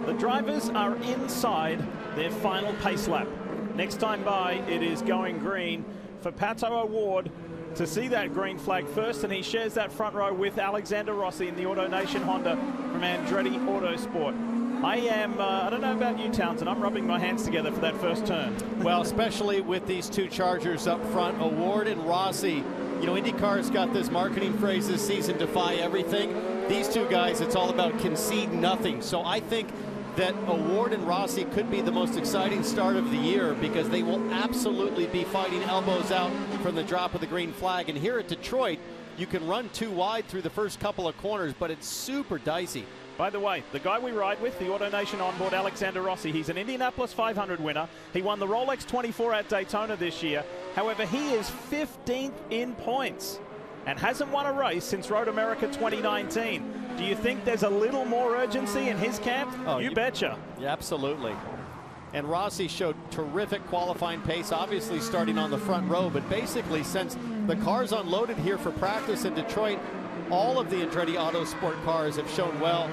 The drivers are inside their final pace lap. Next time by, it is going green for Pato O'Ward to see that green flag first, and he shares that front row with Alexander Rossi in the AutoNation Honda from Andretti Autosport. I don't know about you, Townsend, I'm rubbing my hands together for that first turn. Well, especially with these two Chargers up front, O'Ward and Rossi. You know, IndyCar's got this marketing phrase this season, defy everything. These two guys, it's all about concede nothing. So I think that O'Ward and Rossi could be the most exciting start of the year, because they will absolutely be fighting elbows out from the drop of the green flag. And here at Detroit, you can run too wide through the first couple of corners, but it's super dicey. By the way, the guy we ride with, the AutoNation onboard, Alexander Rossi, he's an Indianapolis 500 winner. He won the Rolex 24 at Daytona this year. However, he is 15th in points and hasn't won a race since Road America 2019. Do you think there's a little more urgency in his camp? Oh, you betcha. Yeah, absolutely. And Rossi showed terrific qualifying pace, obviously starting on the front row, but basically since the cars unloaded here for practice in Detroit, all of the Andretti Autosport cars have shown well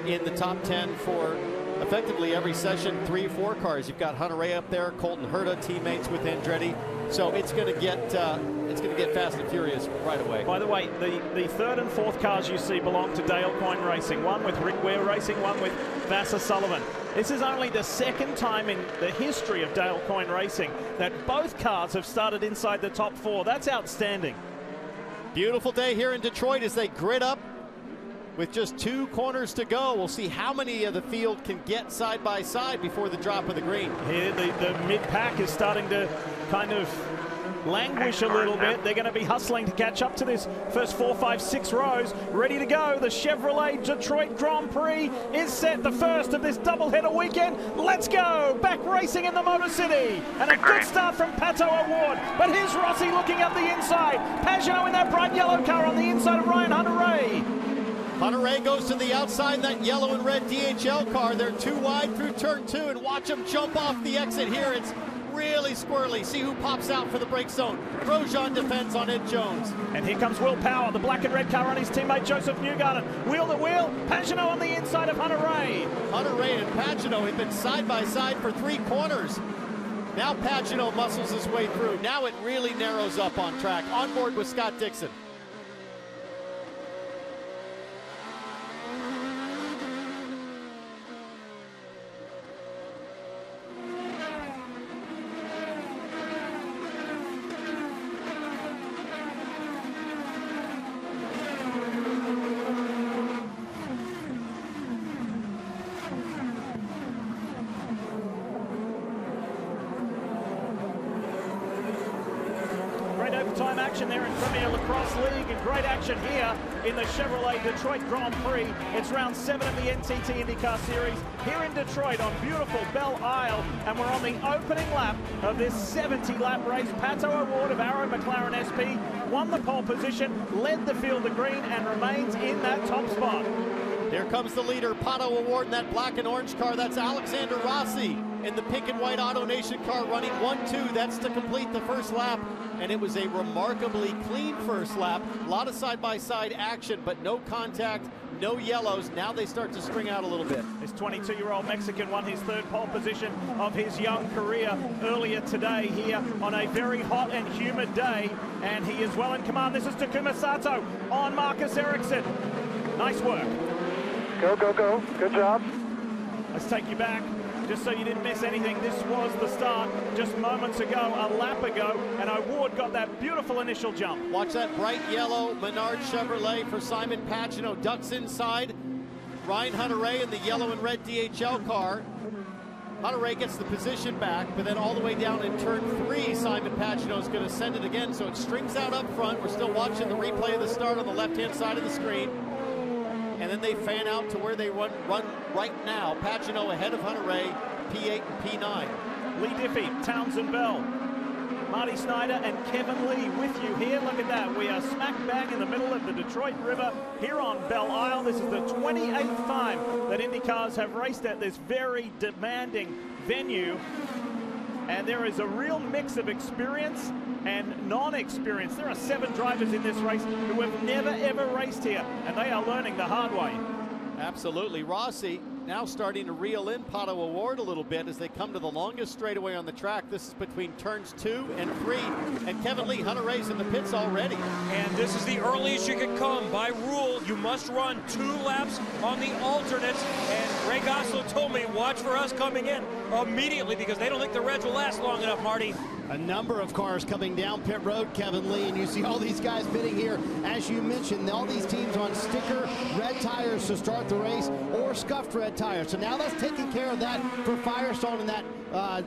in the top 10 for effectively every session. 3 or 4 cars. You've got Hunter-Reay up there, Colton Herta, teammates with Andretti. So it's going to get fast and furious right away. By the way, the 3rd and 4th cars you see belong to Dale Coyne Racing. One with Rick Ware Racing, one with Vassar Sullivan. This is only the 2nd time in the history of Dale Coyne Racing that both cars have started inside the top 4. That's outstanding. Beautiful day here in Detroit as they grid up with just 2 corners to go. We'll see how many of the field can get side by side before the drop of the green. Here, the mid-pack is starting to kind of languish a little bit. They're going to be hustling to catch up to this first 4, 5, 6 rows. Ready to go. The Chevrolet Detroit Grand Prix is set, the first of this doubleheader weekend. Let's go. Back racing in the Motor City. And a good start from Pato O'Ward. But here's Rossi looking up the inside. Pagenaud in that bright yellow car on the inside of Ryan Hunter-Reay. Hunter-Reay goes to the outside in that yellow and red DHL car. They're too wide through turn 2, and watch them jump off the exit here. It's really squirrely. See who pops out for the brake zone. Grosjean defends on Ed Jones. And here comes Will Power, the black and red car on his teammate Joseph Newgarden. Wheel to wheel, Pagenaud on the inside of Hunter-Reay. Hunter-Reay and Pagenaud have been side by side for 3 corners. Now Pagenaud muscles his way through. Now it really narrows up on track. On board with Scott Dixon. Overtime action there in Premier Lacrosse League, and great action here in the Chevrolet Detroit Grand Prix. It's round 7 of the NTT IndyCar Series here in Detroit on beautiful Belle Isle, and we're on the opening lap of this 70-lap race. Pato O'Ward of Arrow McLaren SP won the pole position, led the field to green, and remains in that top spot. Here comes the leader, Pato O'Ward in that black and orange car. That's Alexander Rossi in the pink and white AutoNation car running 1-2. That's to complete the first lap. And it was a remarkably clean first lap. A lot of side-by-side action, but no contact, no yellows. Now they start to string out a little bit. This 22-year-old Mexican won his 3rd pole position of his young career earlier today here on a very hot and humid day. And he is well in command. This is Takuma Sato on Marcus Ericsson. Nice work. Go, go, go. Good job. Let's take you back, just so you didn't miss anything. This was the start just moments ago, a lap ago, and O'Ward got that beautiful initial jump. Watch that bright yellow Menard Chevrolet for Simon Pagenaud. Ducks inside. Ryan Hunter-Reay in the yellow and red DHL car. Hunter-Reay gets the position back, but then all the way down in turn 3, Simon Pagenaud is going to send it again, so it strings out up front. We're still watching the replay of the start on the left-hand side of the screen. And then they fan out to where they run right now. Pagenaud ahead of Hunter-Reay, P8 and P9. Lee Diffie, Townsend Bell, Marty Snyder and Kevin Lee with you here. Look at that. We are smack bang in the middle of the Detroit River here on Belle Isle. This is the 28th time that IndyCars have raced at this very demanding venue. And there is a real mix of experience and non-experience. There are 7 drivers in this race who have never, ever raced here, and they are learning the hard way. Absolutely. Rossi now starting to reel in Pato O'Ward a little bit as they come to the longest straightaway on the track. This is between turns 2 and 3. And Kevin Lee, Hunter Ray's in the pits already. And this is the earliest you can come. By rule, you must run 2 laps on the alternates. And Ray Gosselin told me, watch for us coming in immediately because they don't think the Reds will last long enough, Marty. A number of cars coming down pit road, Kevin Lee, and you see all these guys pitting here. As you mentioned, all these teams on sticker red tires to start the race or scuffed red tires. So now that's taking care of that for Firestone and that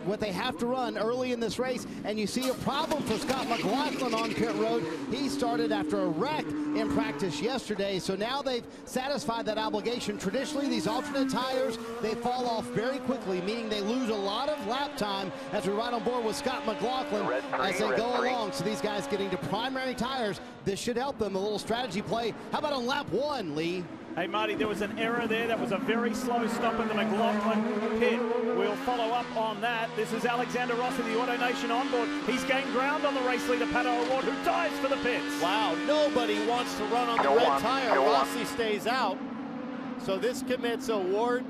what they have to run early in this race. And you see a problem for Scott McLaughlin on pit road. He started after a wreck in practice yesterday. So now they've satisfied that obligation. Traditionally, these alternate tires, they fall off very quickly, meaning they lose a lot of lap time as we ride on board with Scott McLaughlin as they go along. So these guys getting to primary tires, this should help them. A little strategy play. How about on lap 1, Lee? Hey, Marty, there was an error there. That was a very slow stop in the McLaughlin pit. We'll follow up on that. This is Alexander Rossi, the Auto Nation onboard. He's gained ground on the race leader, Pato O'Ward, who dives for the pits. Wow, nobody wants to run on the red tire. Rossi stays out. So this commits O'Ward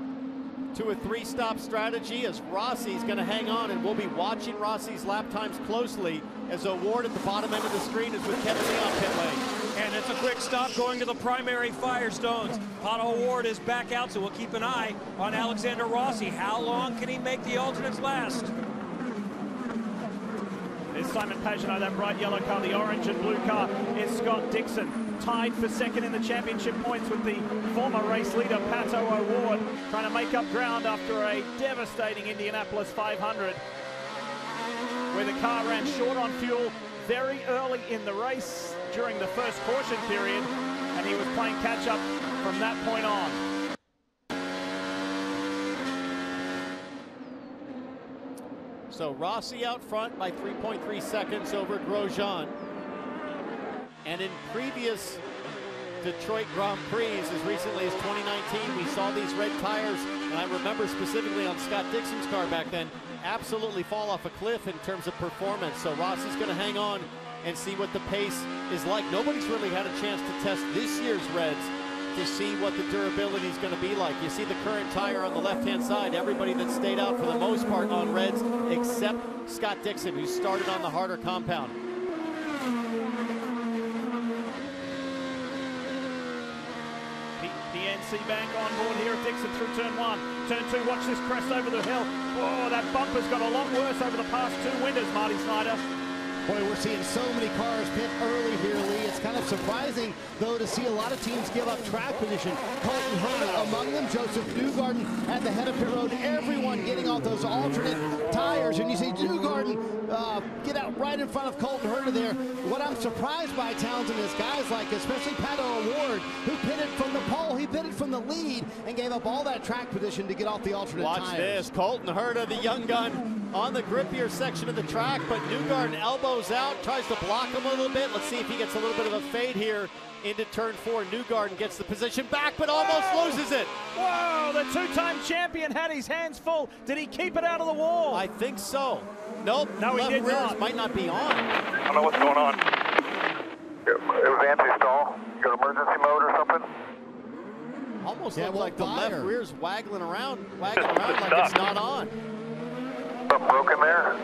to a 3-stop strategy as Rossi's going to hang on, and we'll be watching Rossi's lap times closely as O'Ward at the bottom end of the screen is with Kevin Lee on pit lane. And it's a quick stop going to the primary Firestones. Pato O'Ward is back out, so we'll keep an eye on Alexander Rossi. How long can he make the alternates last? There's Simon Pagenaud, that bright yellow car. The orange and blue car is Scott Dixon, tied for second in the championship points with the former race leader Pato O'Ward, trying to make up ground after a devastating Indianapolis 500, where the car ran short on fuel very early in the race during the first caution period, and he was playing catch-up from that point on. So Rossi out front by 3.3 seconds over Grosjean. And in previous Detroit Grand Prix, as recently as 2019, we saw these red tires, and I remember specifically on Scott Dixon's car back then, absolutely fall off a cliff in terms of performance. So Rossi's going to hang on and see what the pace is like. Nobody's really had a chance to test this year's Reds to see what the durability is going to be like. You see the current tire on the left-hand side. Everybody that stayed out for the most part on Reds except Scott Dixon, who started on the harder compound. PNC Bank on board here at Dixon through turn 1. Turn 2, watch this crest over the hill. Oh, that bumper's got a lot worse over the past 2 winters, Marty Snyder. Boy, we're seeing so many cars pit early here, Lee. It's kind of surprising, though, to see a lot of teams give up track position. Colton Herta among them, Joseph Newgarden at the head of pit road. Everyone getting off those alternate tires, and you see Newgarden get out right in front of Colton Herta there. What I'm surprised by, Townsend, is guys like, especially Pato O'Ward, who pitted from the pole. He pitted from the lead and gave up all that track position to get off the alternate tires. Watch this, Colton Herta, the young gun, on the grippier section of the track, but Newgarden elbows out, tries to block him a little bit. Let's see if he gets a little bit of a fade here into turn 4. Newgarden gets the position back, but almost loses it. Whoa, the 2-time champion had his hands full. Did he keep it out of the wall? I think so. Nope, no, he did not. Might not be on. I don't know what's going on. It was anti-stall. You got emergency mode or something? Almost looked like the left rear's waggling around like it's not on. Something broken there?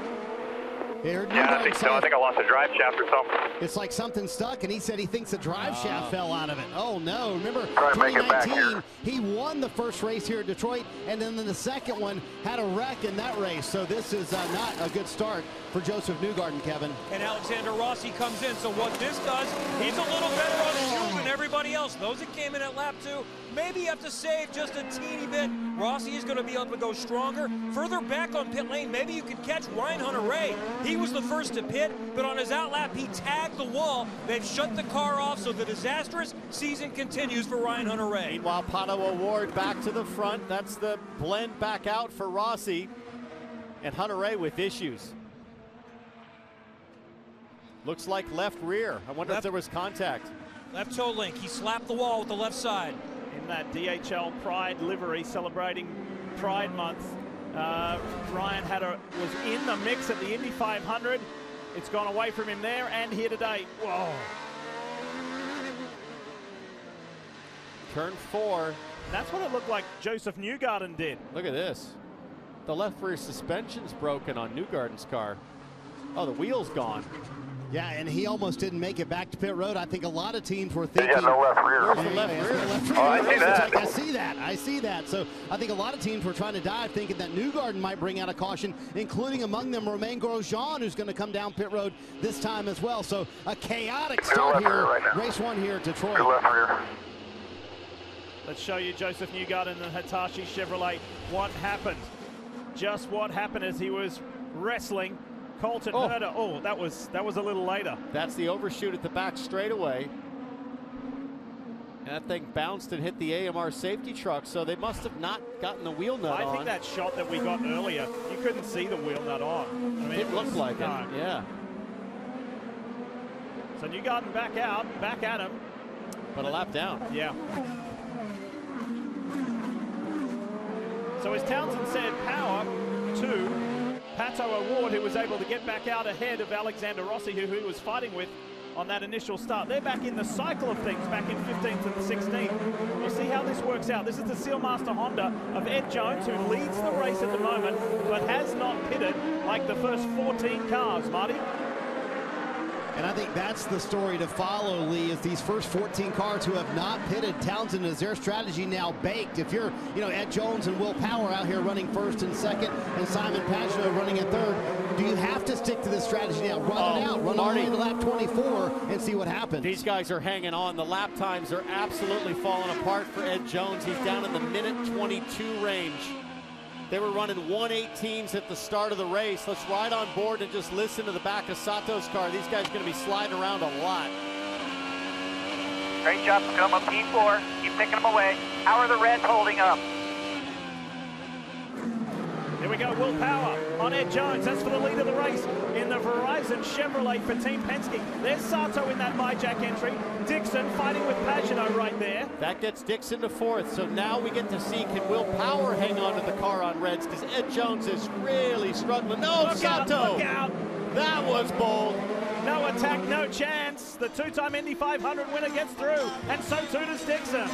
Yeah, I think so. I think I lost a drive shaft or something. It's like something stuck, and he said he thinks the drive shaft fell out of it. Oh, no. Remember, Try to make it back 2019, here. he won the first race here at Detroit, and then in the second one had a wreck in that race. So this is not a good start for Joseph Newgarden, Kevin. And Alexander Rossi comes in, so what this does, he's a little better on fuel than everybody else. Those that came in at lap 2, maybe you have to save just a teeny bit. Rossi is going to be able to go stronger. Further back on pit lane, maybe you can catch Ryan Hunter-Reay. He was the first to pit, but on his outlap, he tagged the wall. They've shut the car off, so the disastrous season continues for Ryan Hunter-Reay. Meanwhile, Pato O'Ward back to the front. That's the blend back out for Rossi. And Hunter-Reay with issues. Looks like left rear. I wonder if there was contact. Left toe link. He slapped the wall with the left side. In that DHL Pride livery celebrating Pride Month, Ryan was in the mix at the Indy 500. It's gone away from him there and here today. Whoa. Turn 4, That's what it looked like Joseph Newgarden did. Look at this. The left rear suspension's broken on Newgarden's car. Oh, the wheel's gone. Yeah, and he almost didn't make it back to pit road. I think a lot of teams were thinking. Yeah, no left rear. Where's the left rear? Oh, I see that. I see that. So I think a lot of teams were trying to dive, thinking that Newgarden might bring out a caution, including among them Romain Grosjean, who's going to come down pit road this time as well. So a chaotic start here. Race 1 here at Detroit. Good left rear. Let's show you Joseph Newgarden and Hitachi Chevrolet. What happened? Just what happened as he was wrestling Colton Herta. Oh, that was a little later. That's the overshoot at the back straightaway. And that thing bounced and hit the AMR safety truck, so they must have not gotten the wheel nut on. I think that shot that we got earlier, you couldn't see the wheel nut on. I mean, it looked like it, yeah. So Newgarden back out, back at him. But a lap down. Yeah. So as Townsend said, power to Pato O'Ward, who was able to get back out ahead of Alexander Rossi, who he was fighting with on that initial start. They're back in the cycle of things, back in 15th and 16th. We'll see how this works out. This is the Sealmaster Honda of Ed Jones, who leads the race at the moment, but has not pitted like the first 14 cars, Marty. And I think that's the story to follow, Lee, is these first 14 cars who have not pitted. Townsend, is their strategy now baked? If you're, Ed Jones and Will Power out here running first and second, and Simon Pagenaud running in third, do you have to stick to this strategy now? Run it out, run all the way to lap 24 and see what happens. These guys are hanging on. The lap times are absolutely falling apart for Ed Jones. He's down in the minute 22 range. They were running 1:18s at the start of the race. Let's ride on board and just listen to the back of Sato's car. These guys are going to be sliding around a lot. Great job, Tacoma. P4. Keep picking them away. How are the Reds holding up? Here we go, Will Power on Ed Jones. That's for the lead of the race in the Verizon Chevrolet for Team Penske. There's Sato in that hijack entry. Dixon fighting with Pagenaud right there. That gets Dixon to fourth, so now we get to see, can Will Power hang on to the car on Reds, because Ed Jones is really struggling. No, Sato! Look out! That was bold. No attack, no chance. The two-time Indy 500 winner gets through, and so too does Dixon.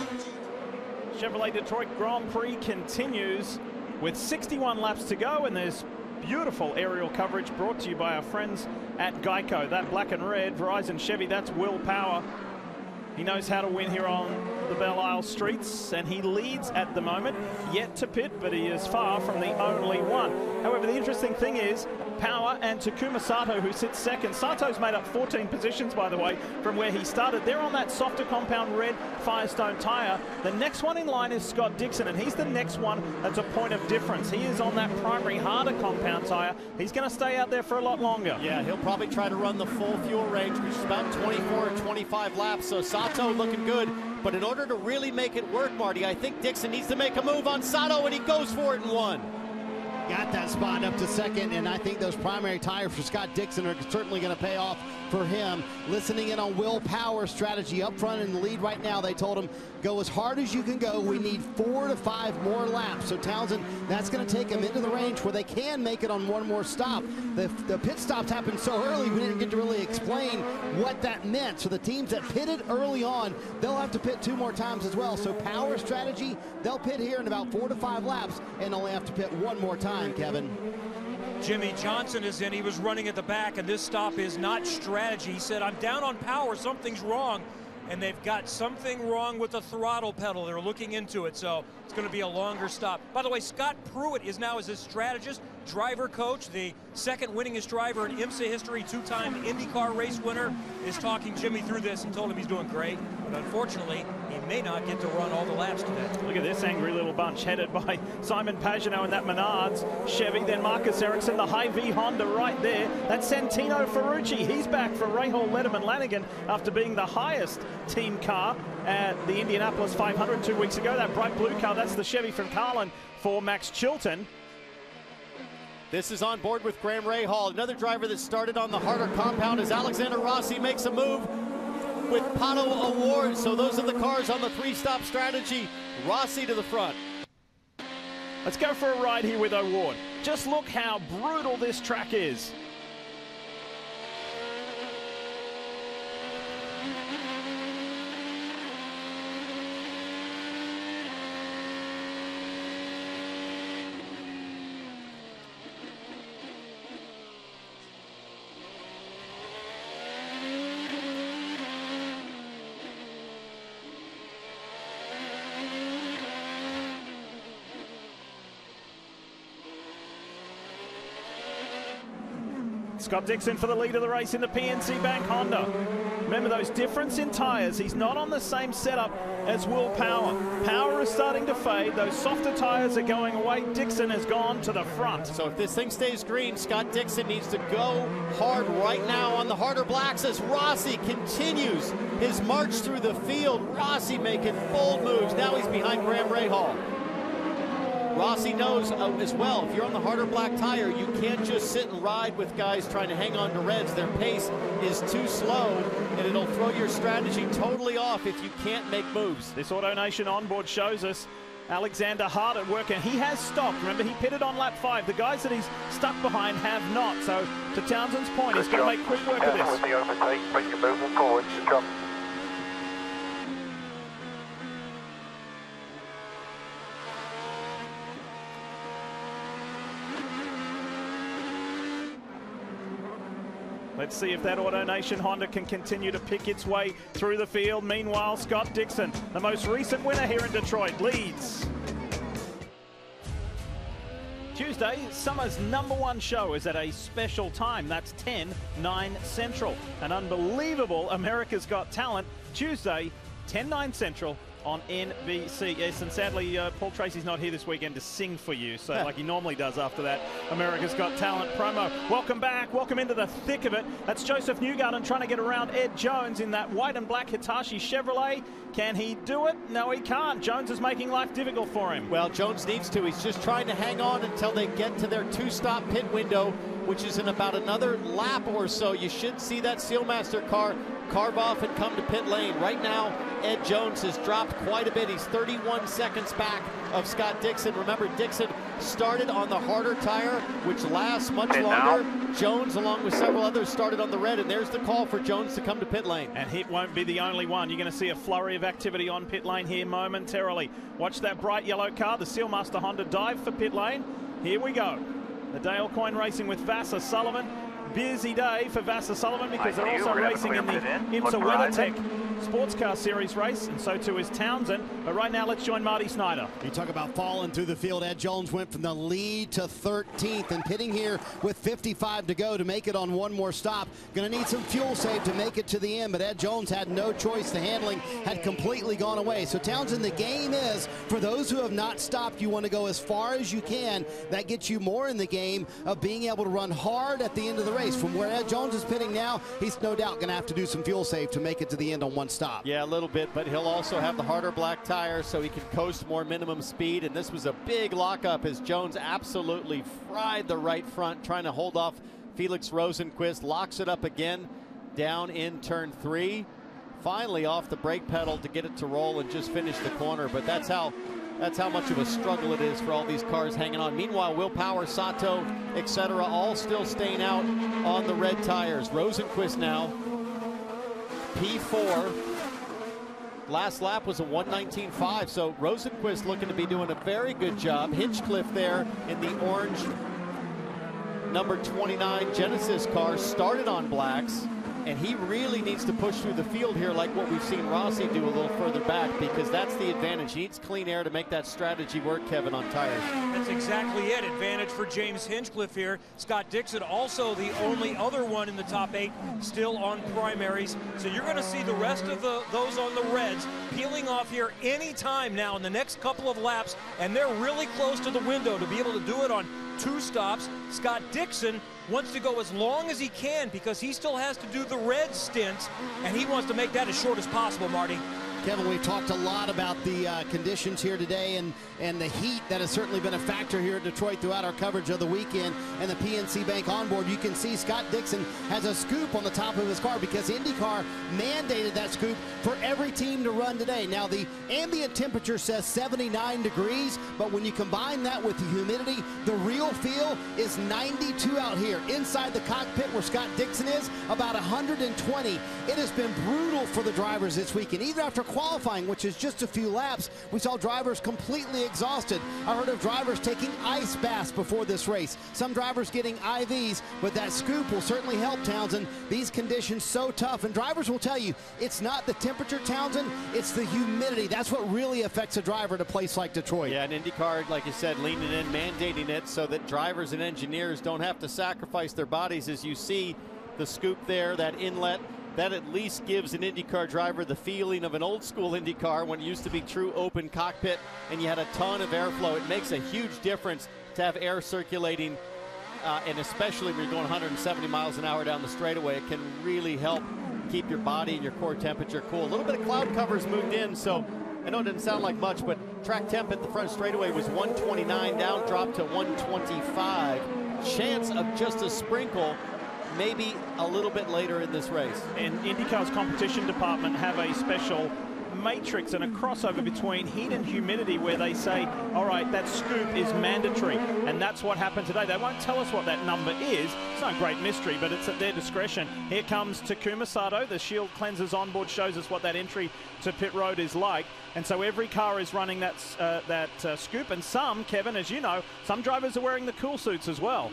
Chevrolet Detroit Grand Prix continues with 61 laps to go, and there's beautiful aerial coverage brought to you by our friends at Geico. That black and red Verizon Chevy, that's Will Power. He knows how to win here on the Belle Isle streets, and he leads at the moment. Yet to pit, but he is far from the only one. However, the interesting thing is Power and Takuma Sato, who sits second. Sato's made up 14 positions, by the way, from where he started. They're on that softer compound red Firestone tire. The next one in line is Scott Dixon, and he's the next one that's a point of difference. He is on that primary harder compound tire. He's going to stay out there for a lot longer. Yeah, he'll probably try to run the full fuel range, which is about 24 or 25 laps. So Sato looking good. But in order to really make it work, Marty, I think Dixon needs to make a move on Sato, and he goes for it in one. Got that spot up to second, and I think those primary tires for Scott Dixon are certainly going to pay off for him. Listening in on Will Power's strategy up front in the lead right now, they told him, go as hard as you can go. We need 4 to 5 more laps. So Townsend, that's going to take him into the range where they can make it on one more stop. The pit stops happened so early, we didn't get to really explain what that meant. So the teams that pitted early on, they'll have to pit 2 more times as well. So Power strategy, they'll pit here in about 4 to 5 laps and only have to pit 1 more time, Kevin. Jimmy Johnson is in. He was running at the back, and this stop is not strategy. He said, I'm down on power. Something's wrong. And they've got something wrong with the throttle pedal. They're looking into it, so it's going to be a longer stop. By the way, Scott Pruitt is now as his strategist, driver coach, the second winningest driver in IMSA history, 2-time IndyCar race winner, is talking Jimmy through this and told him he's doing great. But unfortunately, he may not get to run all the laps today. Look at this angry little bunch headed by Simon Pagenaud in that Menards Chevy. Then Marcus Ericsson, the Hy-Vee Honda right there. That's Santino Ferrucci. He's back for Rahal Letterman Lanigan after being the highest team car at the Indianapolis 500 2 weeks ago. That bright blue car, that's the Chevy from Carlin for Max Chilton. This is on board with Graham Rahal. Another driver that started on the harder compound as Alexander Rossi makes a move with Pato O'Ward. So those are the cars on the 3-stop strategy. Rossi to the front. Let's go for a ride here with O'Ward. Just look how brutal this track is. Scott Dixon for the lead of the race in the PNC Bank Honda. Remember those difference in tyres. He's not on the same setup as Will Power. Power is starting to fade. Those softer tyres are going away. Dixon has gone to the front. So if this thing stays green, Scott Dixon needs to go hard right now on the harder blacks as Rossi continues his march through the field. Rossi making bold moves. Now he's behind Graham Rahal. Rossi knows as well, if you're on the harder black tire, you can't just sit and ride with guys trying to hang on to reds. Their pace is too slow, and it'll throw your strategy totally off if you can't make moves. This AutoNation onboard shows us Alexander hard at work, and he has stopped. Remember, he pitted on lap 5. The guys that he's stuck behind have not. So, to Townsend's point, he's going to make quick work of this. With the overtake, but you're moving forward. Good job. Let's see if that AutoNation Honda can continue to pick its way through the field. Meanwhile, Scott Dixon, the most recent winner here in Detroit, leads. Tuesday, summer's #1 show is at a special time. That's 10/9 Central. An unbelievable America's Got Talent, Tuesday, 10/9 Central on NBC. Yes, and sadly, Paul Tracy's not here this weekend to sing for you, so like he normally does after that America's Got Talent promo. Welcome back. Welcome into the thick of it. That's Joseph Newgarden trying to get around Ed Jones in that white and black Hitachi Chevrolet. Can he do it? No, he can't. Jones is making life difficult for him. Well, Jones needs to. He's just trying to hang on until they get to their 2-stop pit window, which is in about another lap or so. You should see that Sealmaster car carve off and come to pit lane. Right now, Ed Jones has dropped quite a bit. He's 31 seconds back of Scott Dixon. Remember, Dixon started on the harder tire, which lasts much longer. Jones, along with several others, started on the red, and there's the call for Jones to come to pit lane. And he won't be the only one. You're going to see a flurry of activity on pit lane here momentarily. Watch that bright yellow car, the Sealmaster Honda, dive for pit lane. Here we go. The Dale Coyne racing with Vassar Sullivan. Busy day for Vassar Sullivan because they're also racing in the IMSA WeatherTech Sports Car Series race, and so too is Townsend. But right now, let's join Marty Snyder. You talk about falling through the field. Ed Jones went from the lead to 13th and pitting here with 55 to go to make it on one more stop. Going to need some fuel save to make it to the end, but Ed Jones had no choice. The handling had completely gone away. So Townsend, the game is, for those who have not stopped, you want to go as far as you can. That gets you more in the game of being able to run hard at the end of the race. From where Ed Jones is pitting now, he's no doubt going to have to do some fuel save to make it to the end on one stop. Yeah, a little bit, but he'll also have the harder black tires so he can coast more minimum speed. And this was a big lockup as Jones absolutely fried the right front, trying to hold off Felix Rosenquist. Locks it up again down in turn 3. Finally off the brake pedal to get it to roll and just finish the corner. But that's how much of a struggle it is for all these cars hanging on. Meanwhile, Will Power, Sato, etc., all still staying out on the red tires. Rosenquist now, P4. Last lap was a 1:19.5, so Rosenquist looking to be doing a very good job. Hinchcliffe there in the orange number 29 Genesis car started on blacks. And he really needs to push through the field here like what we've seen Rossi do a little further back, because that's the advantage. He needs clean air to make that strategy work, Kevin, on tires. That's exactly it. Advantage for James Hinchcliffe here. Scott Dixon also the only other one in the top 8 still on primaries. So you're going to see the rest of those on the reds peeling off here anytime now in the next couple of laps, and they're really close to the window to be able to do it on 2 stops. Scott Dixon wants to go as long as he can because he still has to do the red stints, and he wants to make that as short as possible, Marty. Kevin, we've talked a lot about the conditions here today and the heat that has certainly been a factor here at Detroit throughout our coverage of the weekend. And the PNC Bank onboard, you can see Scott Dixon has a scoop on the top of his car because IndyCar mandated that scoop for every team to run today. Now, the ambient temperature says 79 degrees, but when you combine that with the humidity, the real feel is 92 out here. Inside the cockpit where Scott Dixon is, about 120. It has been brutal for the drivers this weekend. Even after qualifying, which is just a few laps, we saw drivers completely exhausted. I heard of drivers taking ice baths before this race. Some drivers getting IVs, but that scoop will certainly help, Townsend. These conditions so tough, and drivers will tell you it's not the temperature, Townsend, it's the humidity. That's what really affects a driver at a place like Detroit. Yeah, and IndyCar, like you said, leaning in, mandating it so that drivers and engineers don't have to sacrifice their bodies. As you see the scoop there, that inlet, that at least gives an IndyCar driver the feeling of an old school IndyCar when it used to be true open cockpit and you had a ton of airflow. It makes a huge difference to have air circulating, and especially when you're going 170 miles an hour down the straightaway. It can really help keep your body and your core temperature cool. A little bit of cloud cover's moved in, so I know it didn't sound like much, but track temp at the front straightaway was 129, down dropped to 125. Chance of just a sprinkle maybe a little bit later in this race. And IndyCar's competition department have a special matrix and a crossover between heat and humidity where they say, all right, that scoop is mandatory, and that's what happened today. They won't tell us what that number is. It's no great mystery, but it's at their discretion. Here comes Takuma Sato. The shield cleansers onboard shows us what that entry to pit road is like, and so every car is running that scoop, and some, Kevin, as you know, some drivers are wearing the cool suits as well.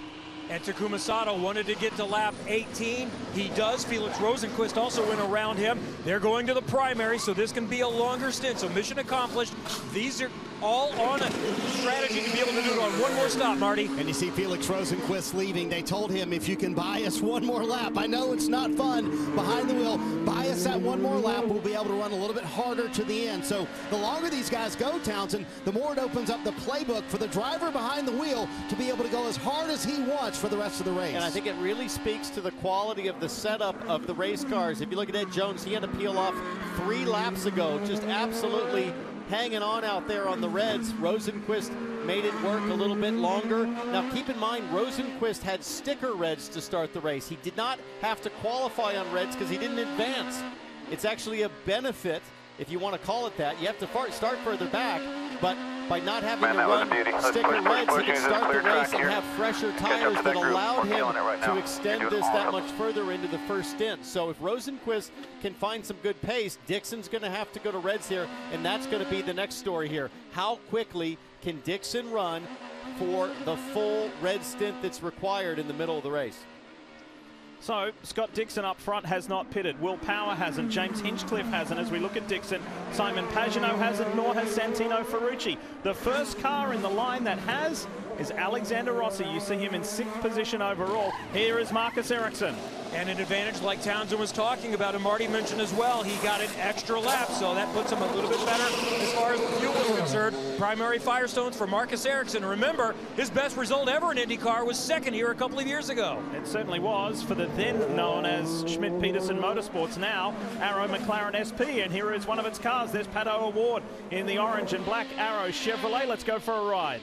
And Takuma Sato wanted to get to lap 18. He does. Felix Rosenqvist also went around him. They're going to the primary, so this can be a longer stint. So mission accomplished. These are all on a strategy to be able to do it on one more stop, Marty. And you see Felix Rosenqvist leaving. They told him, if you can buy us one more lap. I know it's not fun behind the wheel. Buy us that one more lap. We'll be able to run a little bit harder to the end. So the longer these guys go, Townsend, the more it opens up the playbook for the driver behind the wheel to be able to go as hard as he wants for the rest of the race. And I think it really speaks to the quality of the setup of the race cars. If you look at Ed Jones, he had to peel off 3 laps ago, just absolutely hanging on out there on the reds. Rosenqvist made it work a little bit longer. Now keep in mind, Rosenqvist had sticker reds to start the race. He did not have to qualify on reds because he didn't advance. It's actually a benefit, if you want to call it that. You have to start further back, but by not having to run sticker reds, he could start the race and have fresher tires that allowed him to extend this that much further into the first stint. So if Rosenqvist can find some good pace, Dixon's going to have to go to reds here, and that's going to be the next story here. How quickly can Dixon run for the full red stint that's required in the middle of the race? So Scott Dixon up front has not pitted. Will Power hasn't. James Hinchcliffe hasn't. As we look at Dixon, Simon Pagenaud hasn't, nor has Santino Ferrucci. The first car in the line that has is Alexander Rossi. You see him in 6th position overall. Here is Marcus Ericsson. And an advantage like Townsend was talking about, and Marty mentioned as well, he got an extra lap, so that puts him a little bit better as far as the fuel is concerned. Primary Firestones for Marcus Ericsson. Remember, his best result ever in IndyCar was 2nd here a couple of years ago. It certainly was for the then known as Schmidt-Peterson Motorsports, now Arrow McLaren SP, and here is one of its cars. There's Pato Award in the orange and black Arrow Chevrolet. Let's go for a ride.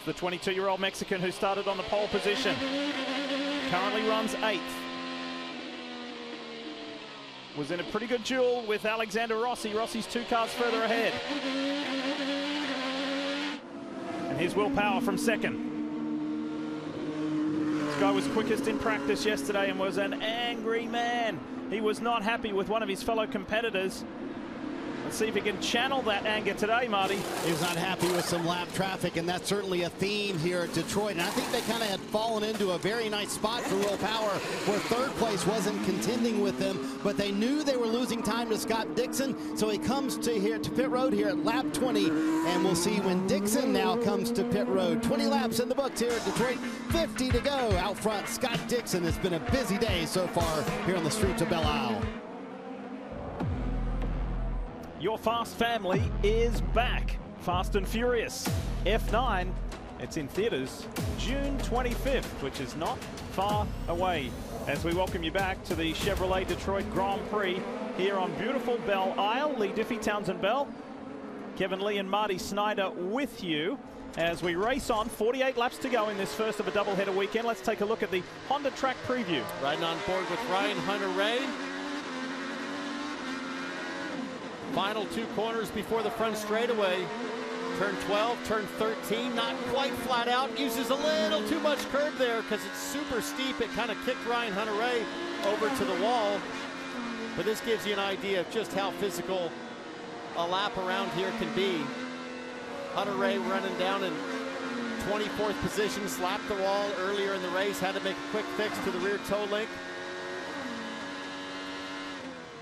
The 22-year-old Mexican who started on the pole position currently runs 8th. Was in a pretty good duel with Alexander Rossi. Rossi's 2 cars further ahead. And here's Will Power from 2nd. This guy was quickest in practice yesterday and was an angry man. He was not happy with one of his fellow competitors. Let's see if he can channel that anger today, Marty. He was not happy with some lap traffic, and that's certainly a theme here at Detroit. And I think they kind of had fallen into a very nice spot for Will Power, where 3rd place wasn't contending with them, but they knew they were losing time to Scott Dixon. So he comes to pit road here at lap 20, and we'll see when Dixon now comes to pit road. 20 laps in the books here at Detroit, 50 to go. Out front, Scott Dixon. It's been a busy day so far here on the streets of Belle Isle. Your Fast family is back. Fast and Furious F9. It's in theaters June 25th, which is not far away. As we welcome you back to the Chevrolet Detroit Grand Prix here on beautiful Belle Isle. Lee Diffie, Townsend Bell, Kevin Lee and Marty Snyder with you as we race on. 48 laps to go in this first of a doubleheader weekend. Let's take a look at the Honda track preview. Riding on board with Ryan Hunter-Reay. Final 2 corners before the front straightaway. Turn 12, turn 13, not quite flat out. Uses a little too much curb there because it's super steep. It kind of kicked Ryan Hunter-Reay over to the wall. But this gives you an idea of just how physical a lap around here can be. Hunter-Reay running down in 24th position, slapped the wall earlier in the race, had to make a quick fix to the rear toe link.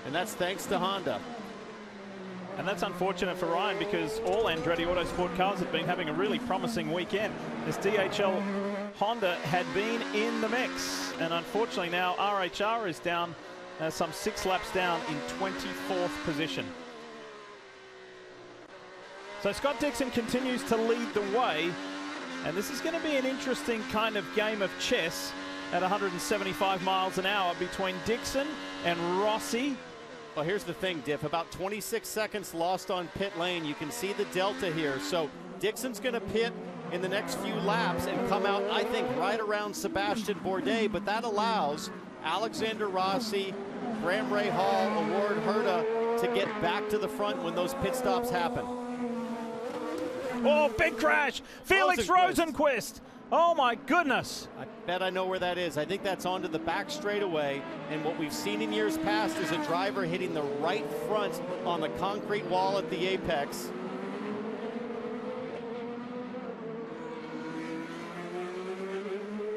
And that's thanks to Honda. And that's unfortunate for Ryan because all Andretti Autosport cars have been having a really promising weekend. This DHL Honda had been in the mix. And unfortunately now RHR is down some 6 laps down in 24th position. So Scott Dixon continues to lead the way. And this is going to be an interesting kind of game of chess at 175 miles an hour between Dixon and Rossi. Well, here's the thing, Diff. About 26 seconds lost on pit lane. You can see the delta here. So Dixon's going to pit in the next few laps and come out, I think, right around Sebastian Bourdais. But that allows Alexander Rossi, Graham Ray Hall, Award Herta to get back to the front when those pit stops happen. Oh, big crash. Felix Rosenqvist. Oh, my goodness. I bet I know where that is. I think that's onto the back straightaway. And what we've seen in years past is a driver hitting the right front on the concrete wall at the apex.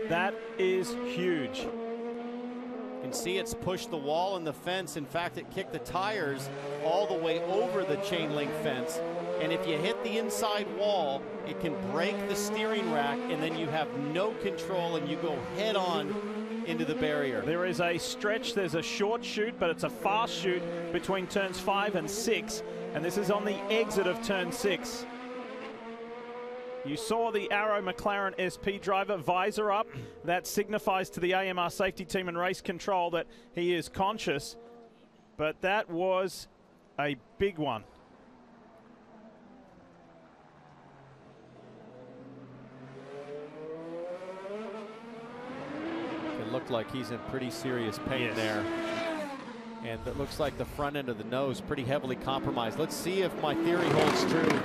That is huge. You can see it's pushed the wall and the fence. In fact, it kicked the tires all the way over the chain link fence. And if you hit the inside wall, it can break the steering rack, and then you have no control, and you go head on into the barrier. There is a stretch, there's a short chute, but it's a fast chute between turns 5 and 6. And this is on the exit of turn 6. You saw the Arrow McLaren SP driver visor up. That signifies to the AMR safety team and race control that he is conscious. But that was a big one. It looked like he's in pretty serious pain there. And it looks like the front end of the nose pretty heavily compromised. Let's see if my theory holds true.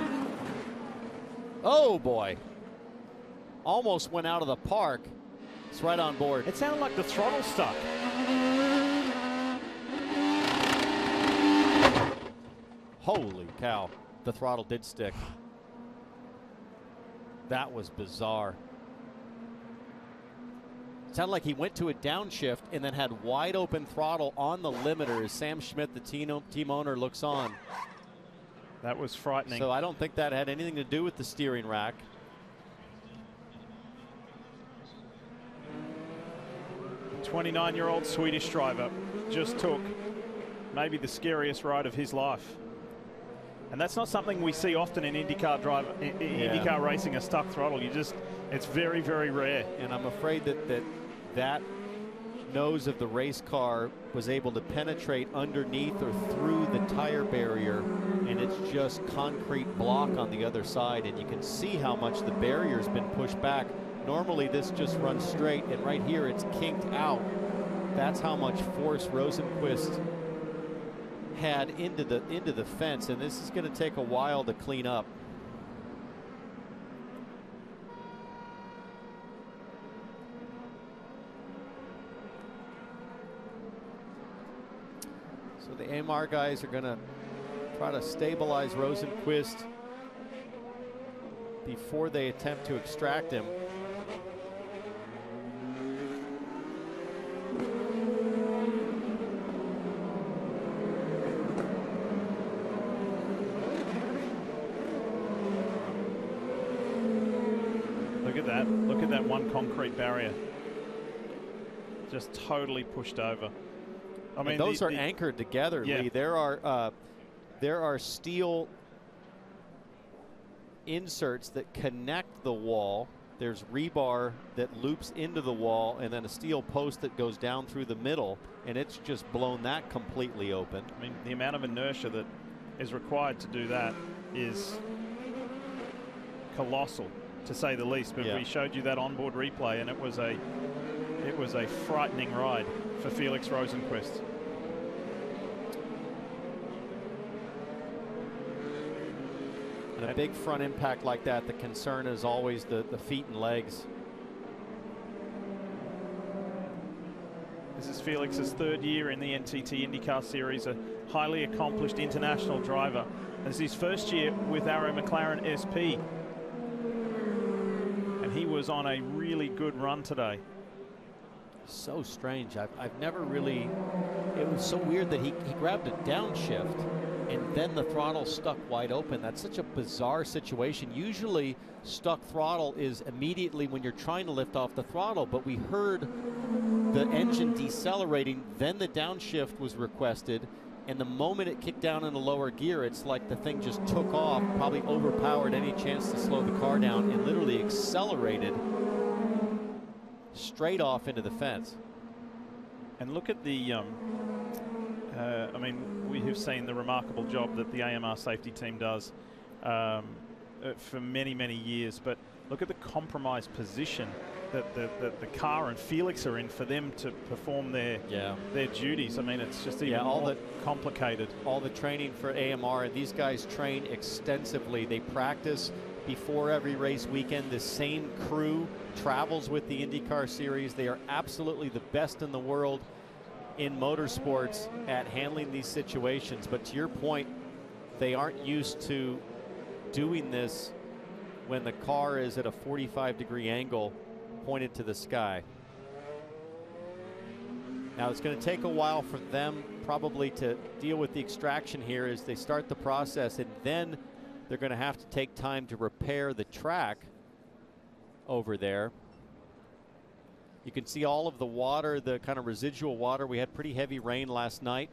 Oh boy. Almost went out of the park. It's right on board. It sounded like the throttle stuck. Holy cow. The throttle did stick. That was bizarre. It sounded like he went to a downshift and then had wide open throttle on the limiter as Sam Schmidt, the team owner, looks on. That was frightening. So I don't think that had anything to do with the steering rack. A 29-year-old Swedish driver just took maybe the scariest ride of his life. And that's not something we see often in IndyCar IndyCar racing, a stuck throttle. It's very, very rare. And I'm afraid that nose of the race car was able to penetrate underneath or through the tire barrier, and it's just concrete block on the other side, and you can see how much the barrier's been pushed back. Normally this just runs straight, and right here it's kinked out. That's how much force Rosenqvist had into the fence, and this is going to take a while to clean up. So the AMR guys are going to try to stabilize Rosenqvist before they attempt to extract him. Look at that. Look at that one concrete barrier. Just totally pushed over. I mean, those are anchored together, yeah. Lee. There are steel inserts that connect the wall. There's rebar that loops into the wall, and then a steel post that goes down through the middle, and it's just blown that completely open. I mean, the amount of inertia that is required to do that is colossal, to say the least. But we showed you that onboard replay, and it was a frightening ride for Felix Rosenqvist. a big front impact like that, the concern is always the feet and legs. This is Felix's third year in the NTT IndyCar Series, a highly accomplished international driver. This is his first year with Arrow McLaren SP. And he was on a really good run today. So strange. I've never really, it was so weird that he grabbed a downshift and then the throttle stuck wide open. That's such a bizarre situation. Usually stuck throttle is immediately when you're trying to lift off the throttle, but we heard the engine decelerating, then the downshift was requested, and the moment it kicked down in the lower gear, it's like the thing just took off, probably overpowered any chance to slow the car down, and literally accelerated straight off into the fence. And look at the, I mean, we have seen the remarkable job that the AMR safety team does for many, many years, but look at the compromised position that the car and Felix are in for them to perform their duties. I mean, it's just even more complicated. All the training for AMR, and these guys train extensively. They practice before every race weekend. The same crew travels with the IndyCar Series. They are absolutely the best in the world in motorsports at handling these situations. But to your point, they aren't used to doing this when the car is at a 45-degree angle pointed to the sky. Now it's going to take a while for them probably to deal with the extraction here as they start the process, and then they're going to have to take time to repair the track over there. You can see all of the water, the kind of residual water. We had pretty heavy rain last night.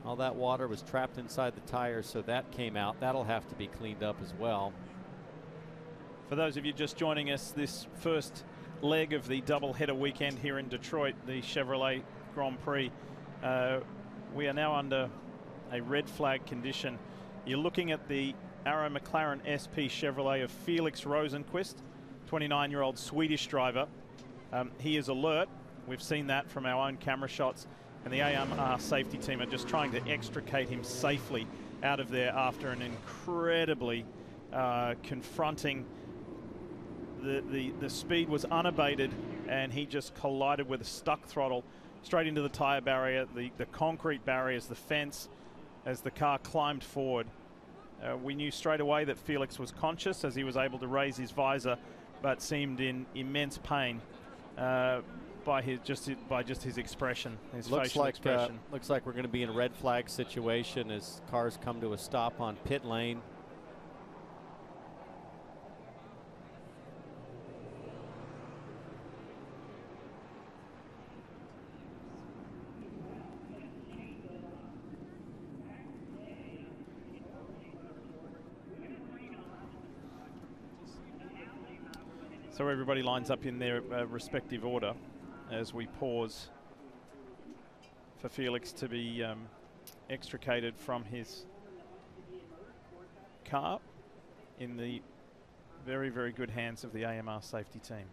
All that water was trapped inside the tires, so that came out. That'll have to be cleaned up as well. For those of you just joining us, this first leg of the double-header weekend here in Detroit, the Chevrolet Grand Prix, we are now under a red flag condition. You're looking at the Arrow McLaren SP Chevrolet of Felix Rosenqvist, 29-year-old Swedish driver. He is alert. We've seen that from our own camera shots. And the AMR safety team are just trying to extricate him safely out of there after an incredibly confronting. The speed was unabated, and he just collided with a stuck throttle straight into the tire barrier, the concrete barriers, the fence, as the car climbed forward. We knew straight away that Felix was conscious as he was able to raise his visor, but seemed in immense pain. By just his expression, his facial expression. Looks like we're going to be in a red flag situation as cars come to a stop on pit lane. So everybody lines up in their respective order as we pause for Felix to be extricated from his car in the very, very good hands of the AMR safety team.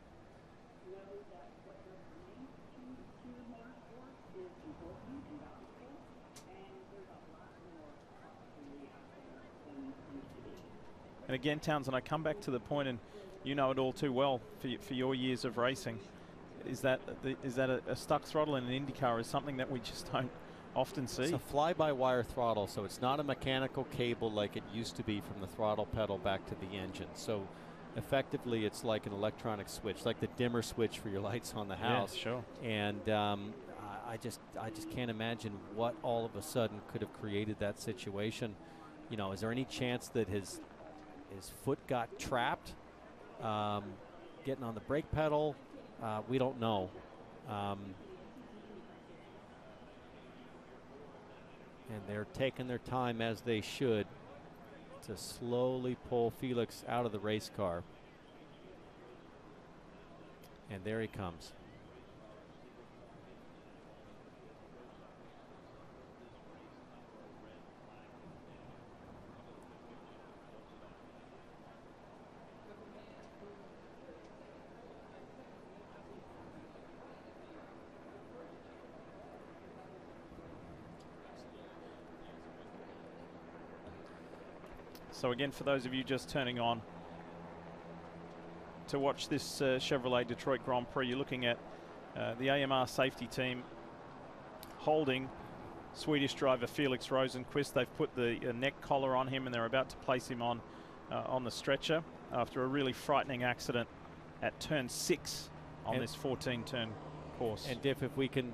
And again, Townsend, I come back to the point, and you know it all too well for your years of racing, is that a stuck throttle in an IndyCar is something that we just don't often see. It's a fly-by-wire throttle, so it's not a mechanical cable like it used to be from the throttle pedal back to the engine. So effectively it's like an electronic switch, like the dimmer switch for your lights on the house. Yeah, sure. And I just can't imagine what all of a sudden could have created that situation. You know, is there any chance that his foot got trapped getting on the brake pedal? We don't know. And they're taking their time, as they should, to slowly pull Felix out of the race car. And there he comes. So again, for those of you just turning on to watch this Chevrolet Detroit Grand Prix, you're looking at the AMR safety team holding Swedish driver Felix Rosenqvist. They've put the neck collar on him and they're about to place him on the stretcher after a really frightening accident at turn 6 on this 14-turn course. And Diff, if we can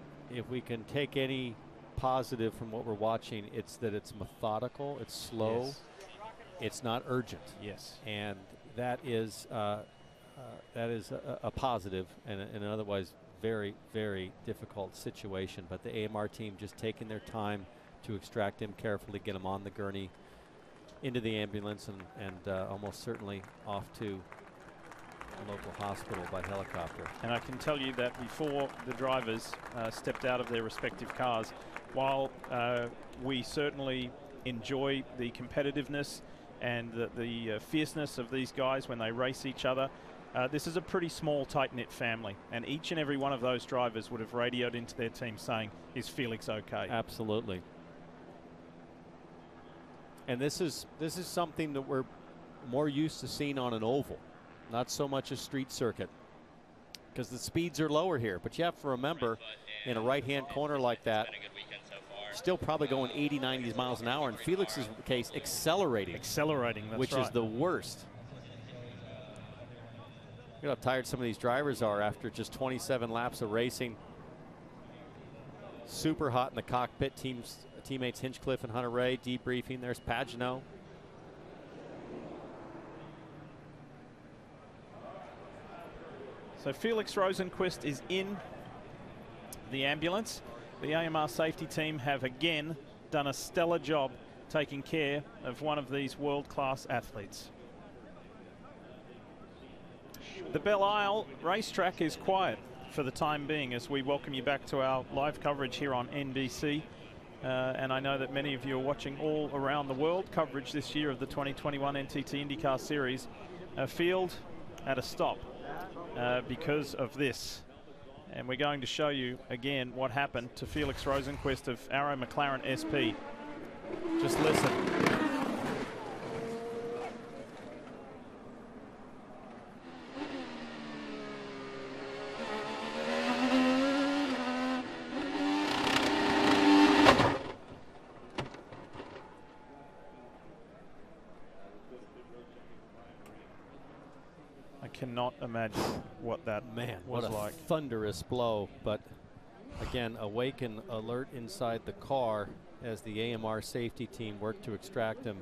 take any positive from what we're watching, it's that it's methodical, it's slow, yes. It's not urgent. Yes. And that is a positive in an otherwise very, very difficult situation. But the AMR team just taking their time to extract him carefully, get him on the gurney, into the ambulance, and almost certainly off to a local hospital by helicopter. And I can tell you that before the drivers stepped out of their respective cars, while we certainly enjoy the competitiveness and the fierceness of these guys when they race each other, this is a pretty small, tight-knit family, and each and every one of those drivers would have radioed into their team saying, "Is Felix okay?" Absolutely. And this is something that we're more used to seeing on an oval, not so much a street circuit, because the speeds are lower here. But you have to remember, in a right-hand corner like that, still probably going 80, 90 miles an hour. In Felix's case, accelerating. Accelerating, that's which right. is the worst. You know how tired some of these drivers are after just 27 laps of racing. Super hot in the cockpit. Teammates Hinchcliffe and Hunter-Reay debriefing. There's Pagenaud. So Felix Rosenqvist is in the ambulance. The AMR safety team have again done a stellar job taking care of one of these world-class athletes. The Belle Isle racetrack is quiet for the time being as we welcome you back to our live coverage here on NBC. And I know that many of you are watching all around the world coverage this year of the 2021 NTT IndyCar Series. Field at a stop because of this. And we're going to show you again what happened to Felix Rosenqvist of Arrow McLaren SP. Just listen. Cannot imagine what that was like. Thunderous blow, but again, awake and alert inside the car as the AMR safety team worked to extract him.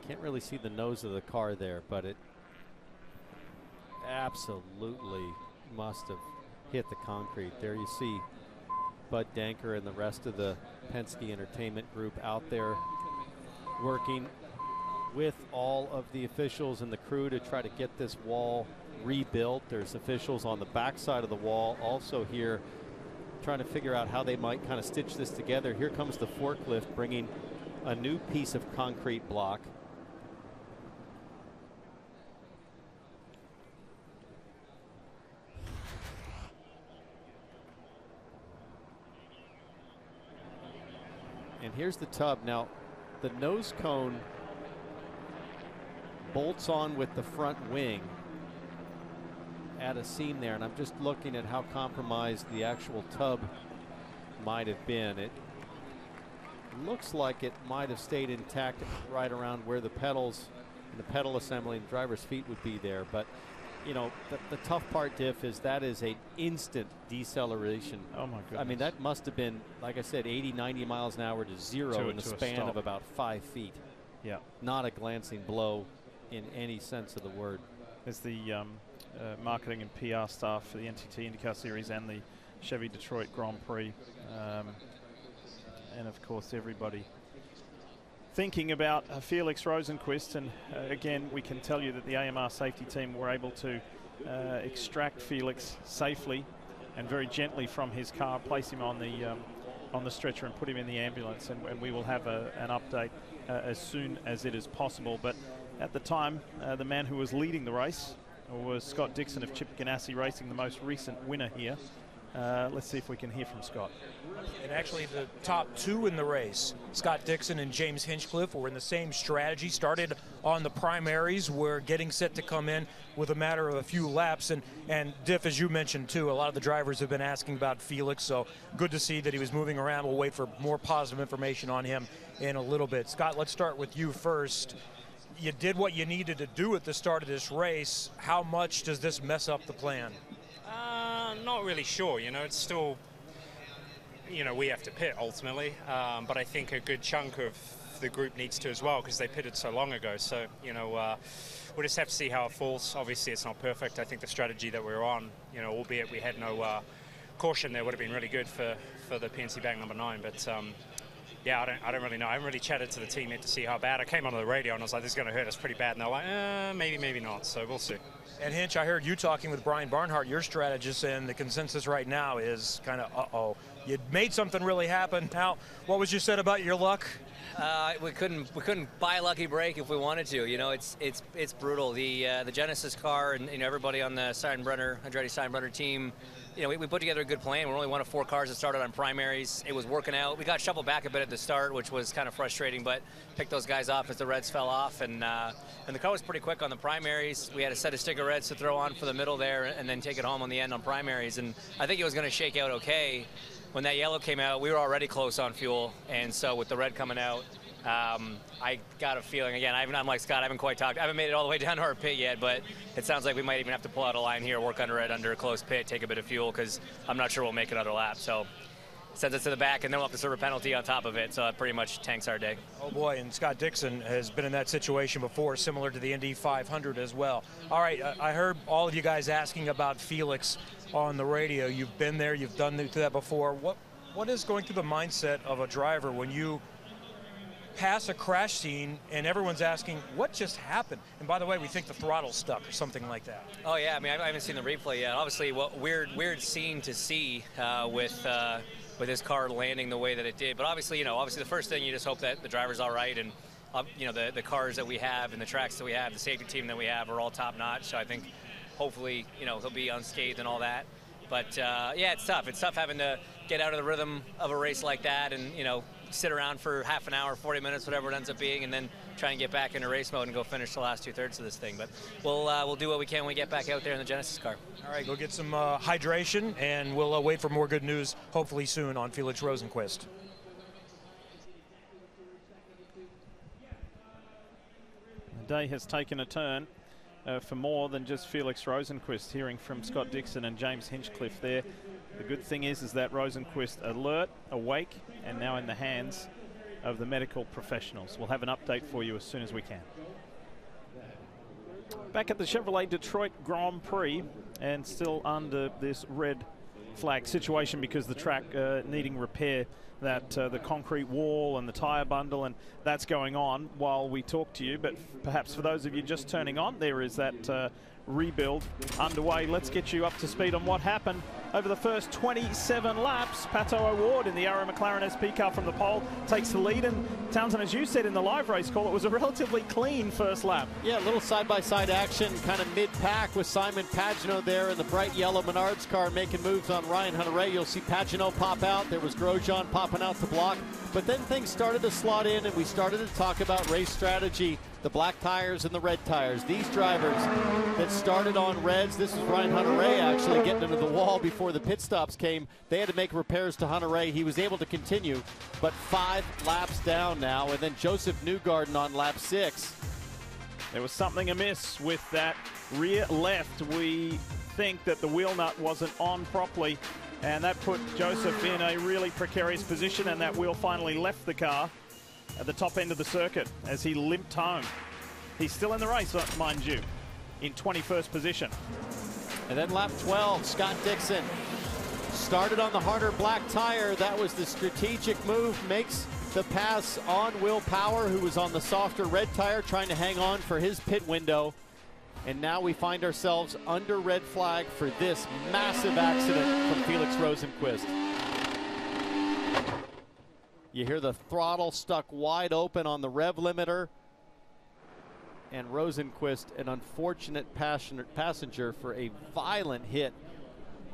Can't really see the nose of the car there, but it absolutely must have hit the concrete. There you see Bud Danker and the rest of the Penske Entertainment group out there working with all of the officials and the crew to try to get this wall rebuilt. There's officials on the backside of the wall also here trying to figure out how they might kind of stitch this together. Here comes the forklift bringing a new piece of concrete block. And here's the tub. Now, the nose cone bolts on with the front wing at a seam there, and I'm just looking at how compromised the actual tub might have been. It looks like it might have stayed intact right around where the pedals and the pedal assembly and driver's feet would be there. But you know, the tough part, Diff, is that is an instant deceleration. Oh my goodness. I mean, that must have been, like I said, 80, 90 miles an hour to zero in the span of about 5 feet. Yeah. Not a glancing blow in any sense of the word. There's the marketing and PR staff for the NTT IndyCar Series and the Chevy Detroit Grand Prix. And of course everybody thinking about Felix Rosenqvist. And again, we can tell you that the AMR safety team were able to extract Felix safely and very gently from his car, place him on the stretcher and put him in the ambulance. And we will have an update as soon as it is possible. But at the time, the man who was leading the race was Scott Dixon of Chip Ganassi Racing, the most recent winner here. Let's see if we can hear from Scott. And actually the top two in the race, Scott Dixon and James Hinchcliffe, were in the same strategy, started on the primaries, were getting set to come in with a matter of a few laps. And Diff, as you mentioned too, a lot of the drivers have been asking about Felix, so good to see that he was moving around. We'll wait for more positive information on him in a little bit. Scott, let's start with you first. You did what you needed to do at the start of this race. How much does this mess up the plan? Not really sure. You know, it's still, you know, we have to pit ultimately, but I think a good chunk of the group needs to as well because they pitted so long ago. So, you know, we'll just have to see how it falls. Obviously, it's not perfect. I think the strategy that we were on, you know, albeit we had no caution there, would have been really good for the PNC Bank number 9. But yeah, I don't really know. I haven't really chatted to the team yet to see how bad. I came onto the radio and I was like, this is going to hurt us pretty bad. And they're like, maybe not. So we'll see. And Hinch, I heard you talking with Brian Barnhart, your strategist, and the consensus right now is kind of, uh-oh. You made something really happen. Now, what was you said about your luck? We couldn't buy a lucky break if we wanted to. You know, it's brutal. The Genesis car and, you know, everybody on the Andretti Steinbrenner team, you know, we put together a good plan. We're only one of 4 cars that started on primaries. It was working out. We got shuffled back a bit at the start, which was kind of frustrating, but picked those guys off as the reds fell off. And the car was pretty quick on the primaries. We had a set of sticker reds to throw on for the middle there and then take it home on the end on primaries. And I think it was going to shake out okay. When that yellow came out, we were already close on fuel. And so with the red coming out, I got a feeling, again, I'm like Scott, I haven't quite talked. I haven't made it all the way down to our pit yet, but it sounds like we might even have to pull out a line here, work under it under a close pit, take a bit of fuel, because I'm not sure we'll make another lap. So sends us to the back, and then we'll have to serve a penalty on top of it, so it pretty much tanks our day. Oh boy, and Scott Dixon has been in that situation before, similar to the Indy 500 as well. All right, I heard all of you guys asking about Felix on the radio. You've been there, you've done that before. What is going through the mindset of a driver when you pass a crash scene and everyone's asking, what just happened? And by the way, we think the throttle's stuck or something like that. Oh yeah, I mean, I haven't seen the replay yet. Obviously, what weird scene to see with his car landing the way that it did. But obviously, you know, the first thing you just hope that the driver's all right, and you know, the cars that we have and the tracks that we have, the safety team that we have are all top notch. So I think hopefully, you know, he'll be unscathed and all that. But yeah, it's tough. It's tough having to get out of the rhythm of a race like that, and you know, sit around for half an hour, 40 minutes, whatever it ends up being, and then try and get back into race mode and go finish the last 2/3 of this thing. But we'll do what we can when we get back out there in the Genesis car. All right, go get some hydration, and we'll wait for more good news, hopefully soon, on Felix Rosenqvist. The day has taken a turn for more than just Felix Rosenqvist. Hearing from Scott Dixon and James Hinchcliffe there. The good thing is that Rosenqvist alert, awake, and now in the hands of the medical professionals. We'll have an update for you as soon as we can. Back at the Chevrolet Detroit Grand Prix, and still under this red flag situation because the track needing repair, that the concrete wall and the tire bundle, and that's going on while we talk to you. But perhaps for those of you just turning on, there is that rebuild underway. Let's get you up to speed on what happened over the first 27 laps. Pato O'Ward in the Arrow McLaren SP car from the pole takes the lead, and Townsend, as you said in the live race call, it was a relatively clean first lap. Yeah, a little side-by-side action, kind of mid-pack with Simon Pagenaud there in the bright yellow Menards car making moves on Ryan Hunter-Reay. You'll see Pagenaud pop out. There was Grosjean popping out to block. But then things started to slot in, and we started to talk about race strategy. The black tires and the red tires. These drivers that started on reds, this was Ryan Hunter-Reay actually getting into the wall before the pit stops came. They had to make repairs to Hunter-Reay. He was able to continue, but 5 laps down now, and then Joseph Newgarden on lap 6. There was something amiss with that rear left. We think that the wheel nut wasn't on properly, and that put Joseph in a really precarious position, and that wheel finally left the car at the top end of the circuit as he limped home. He's still in the race, mind you, in 21st position. And then lap 12, Scott Dixon started on the harder black tire. That was the strategic move, makes the pass on Will Power, who was on the softer red tire, trying to hang on for his pit window. And now we find ourselves under red flag for this massive accident from Felix Rosenqvist. You hear the throttle stuck wide open on the rev limiter. And Rosenqvist, an unfortunate passenger for a violent hit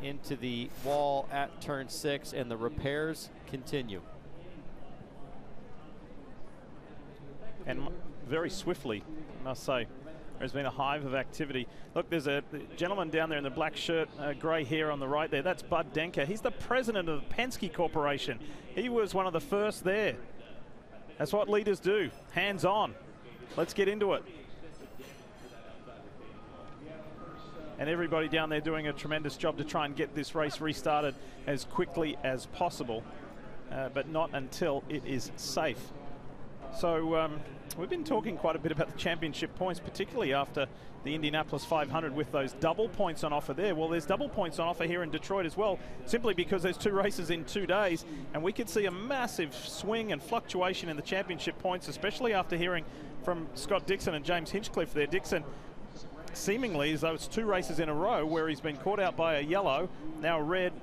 into the wall at turn 6, and the repairs continue. And very swiftly, I must say, there's been a hive of activity. Look, there's a gentleman down there in the black shirt, grey hair on the right there. That's Bud Denker. He's the president of the Penske Corporation. He was one of the first there. That's what leaders do, hands on. Let's get into it. And everybody down there doing a tremendous job to try and get this race restarted as quickly as possible, but not until it is safe. So we've been talking quite a bit about the championship points, particularly after the Indianapolis 500 with those double points on offer there. Well, there's double points on offer here in Detroit as well, simply because there's 2 races in 2 days, and we could see a massive swing and fluctuation in the championship points, especially after hearing from Scott Dixon and James Hinchcliffe there. Dixon, seemingly as though it's 2 races in a row where he's been caught out by a yellow, now a red,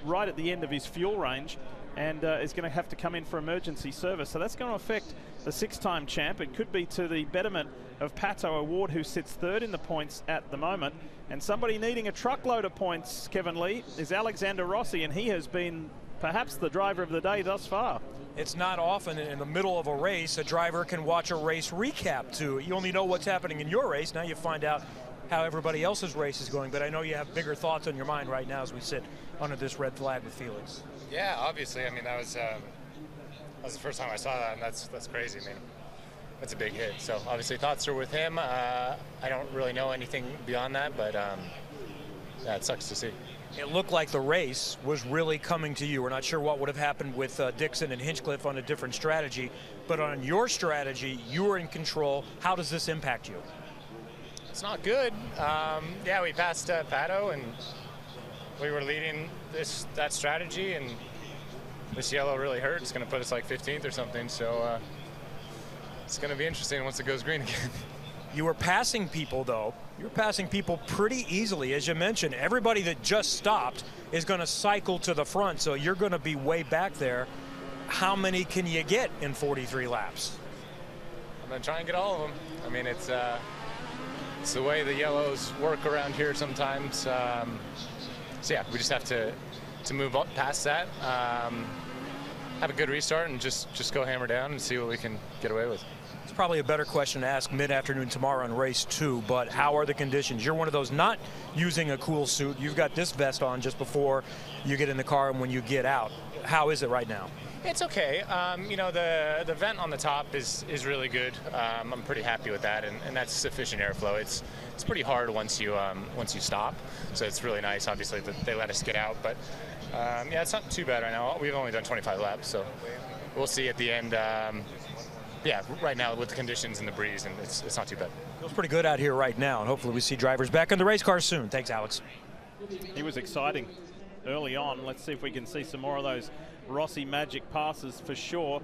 right at the end of his fuel range, and is going to have to come in for emergency service. So that's going to affect the 6-time champ. It could be to the betterment of Pato O'Ward, who sits 3rd in the points at the moment. And somebody needing a truckload of points, Kevin Lee, is Alexander Rossi, and he has been perhaps the driver of the day thus far. It's not often in the middle of a race a driver can watch a race recap too. You only know what's happening in your race. Now you find out how everybody else's race is going, but I know you have bigger thoughts on your mind right now as we sit under this red flag with Felix. Yeah, obviously. I mean, that was the first time I saw that, and that's crazy. I mean, that's a big hit. So obviously thoughts are with him. I don't really know anything beyond that, but yeah, it sucks to see. It looked like the race was really coming to you. We're not sure what would have happened with Dixon and Hinchcliffe on a different strategy, but on your strategy, you were in control. How does this impact you? It's not good. Yeah, we passed Pato, and we were leading that strategy, and this yellow really hurt. It's going to put us like 15th or something, so it's going to be interesting once it goes green again. You were passing people, though. You're passing people pretty easily. As you mentioned, everybody that just stopped is going to cycle to the front, so you're going to be way back there. How many can you get in 43 laps? I'm going to try and get all of them. I mean, it's the way the yellows work around here sometimes. So yeah, we just have to move up past that, have a good restart, and just go hammer down and see what we can get away with. It's probably a better question to ask mid-afternoon tomorrow on race 2, but how are the conditions? You're one of those not using a cool suit. You've got this vest on just before you get in the car and when you get out. How is it right now? It's okay. You know, the vent on the top is really good. I'm pretty happy with that, and that's sufficient airflow. It's pretty hard once you stop, so it's really nice, obviously, that they let us get out. But yeah, it's not too bad right now. We've only done 25 laps, so we'll see at the end. Yeah, right now with the conditions and the breeze, and it's not too bad. Feels pretty good out here right now, and hopefully we see drivers back in the race car soon. Thanks, Alex. He was exciting early on. Let's see if we can see some more of those Rossi magic passes for sure.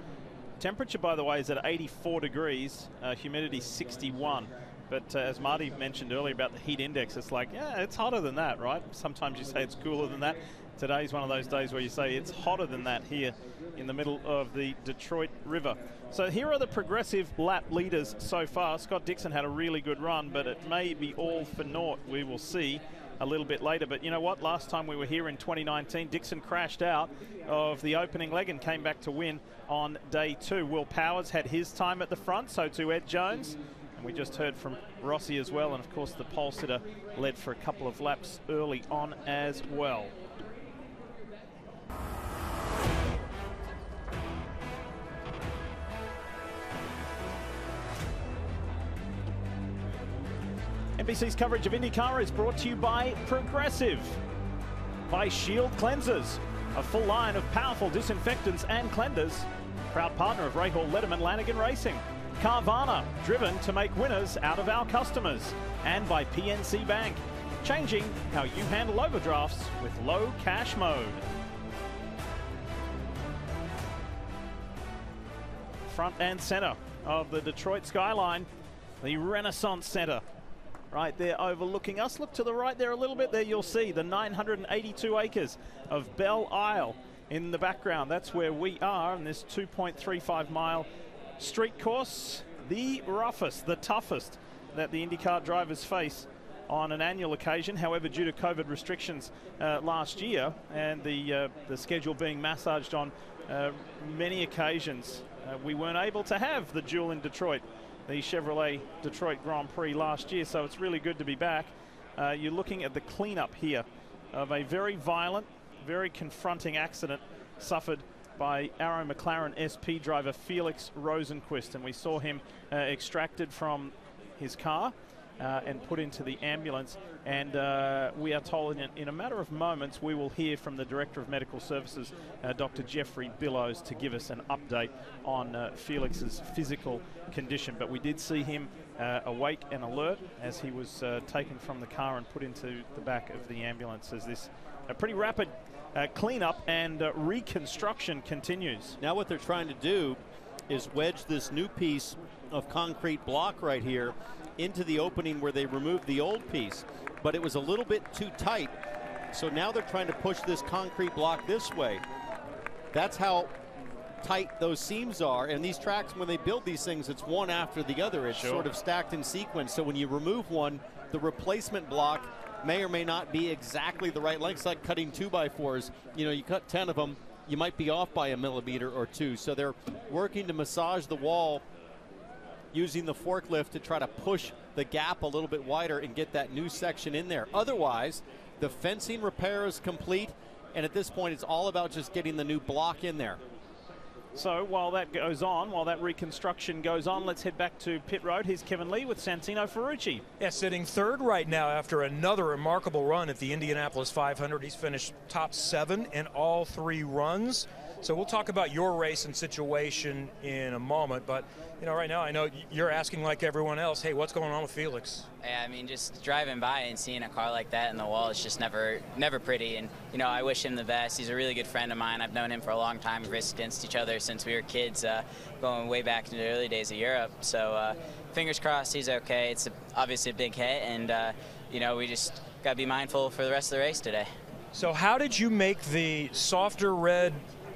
Temperature, by the way, is at 84 degrees, humidity 61. But as Marty mentioned earlier about the heat index, it's like, yeah, it's hotter than that, right? Sometimes you say it's cooler than that. Today's one of those days where you say it's hotter than that here in the middle of the Detroit River. So here are the progressive lap leaders so far. Scott Dixon had a really good run, but it may be all for naught. We will see a little bit later. But you know what? Last time we were here in 2019, Dixon crashed out of the opening leg and came back to win on day 2. Will Powers had his time at the front, so too Ed Jones. And we just heard from Rossi as well. And of course, the pole sitter led for a couple of laps early on as well. NBC's coverage of IndyCar is brought to you by Progressive, by Shield Cleansers, a full line of powerful disinfectants and cleansers, proud partner of Rahal Letterman Lanigan Racing, Carvana, driven to make winners out of our customers, and by PNC Bank, changing how you handle overdrafts with low cash mode. Front and center of the Detroit skyline, the Renaissance Center. Right there overlooking us. Look to the right there a little bit. There you'll see the 982 acres of Belle Isle in the background. That's where we are in this 2.35 mile street course. The roughest, the toughest that the IndyCar drivers face on an annual occasion. However, due to COVID restrictions last year and the schedule being massaged on many occasions, we weren't able to have the duel in Detroit, the Chevrolet Detroit Grand Prix last year, so it's really good to be back. You're looking at the cleanup here of a very violent, very confronting accident suffered by Arrow McLaren SP driver Felix Rosenquist, and we saw him extracted from his car and put into the ambulance, and we are told in a matter of moments we will hear from the Director of Medical Services, Dr. Jeffrey Billows, to give us an update on Felix's physical condition. But we did see him awake and alert as he was taken from the car and put into the back of the ambulance, as this pretty rapid cleanup and reconstruction continues. Now what they're trying to do is wedge this new piece of concrete block right here into the opening where they removed the old piece, but it was a little bit too tight, so now they're trying to push this concrete block this way. That's how tight those seams are, and these tracks, when they build these things, it's one after the other. It's sort of stacked in sequence, so when you remove one, the replacement block may or may not be exactly the right length. It's like cutting 2x4s. You know, you cut 10 of them, you might be off by a millimeter or two. So they're working to massage the wall using the forklift to try to push the gap a little bit wider and get that new section in there. Otherwise, the fencing repair is complete, and at this point, it's all about just getting the new block in there. So while that goes on, while that reconstruction goes on, let's head back to pit road. Here's Kevin Lee with Santino Ferrucci. Yeah, sitting third right now after another remarkable run at the Indianapolis 500. He's finished top 7 in all 3 runs. So we'll talk about your race and situation in a moment, but you know, right now I know you're asking, like everyone else, hey, what's going on with Felix? Yeah, I mean, just driving by and seeing a car like that in the wall is just never pretty. And you know, I wish him the best. He's a really good friend of mine. I've known him for a long time. We've raced against each other since we were kids, going way back into the early days of Europe. So fingers crossed he's okay. It's obviously a big hit, and you know, we just got to be mindful for the rest of the race today. So how did you make the softer red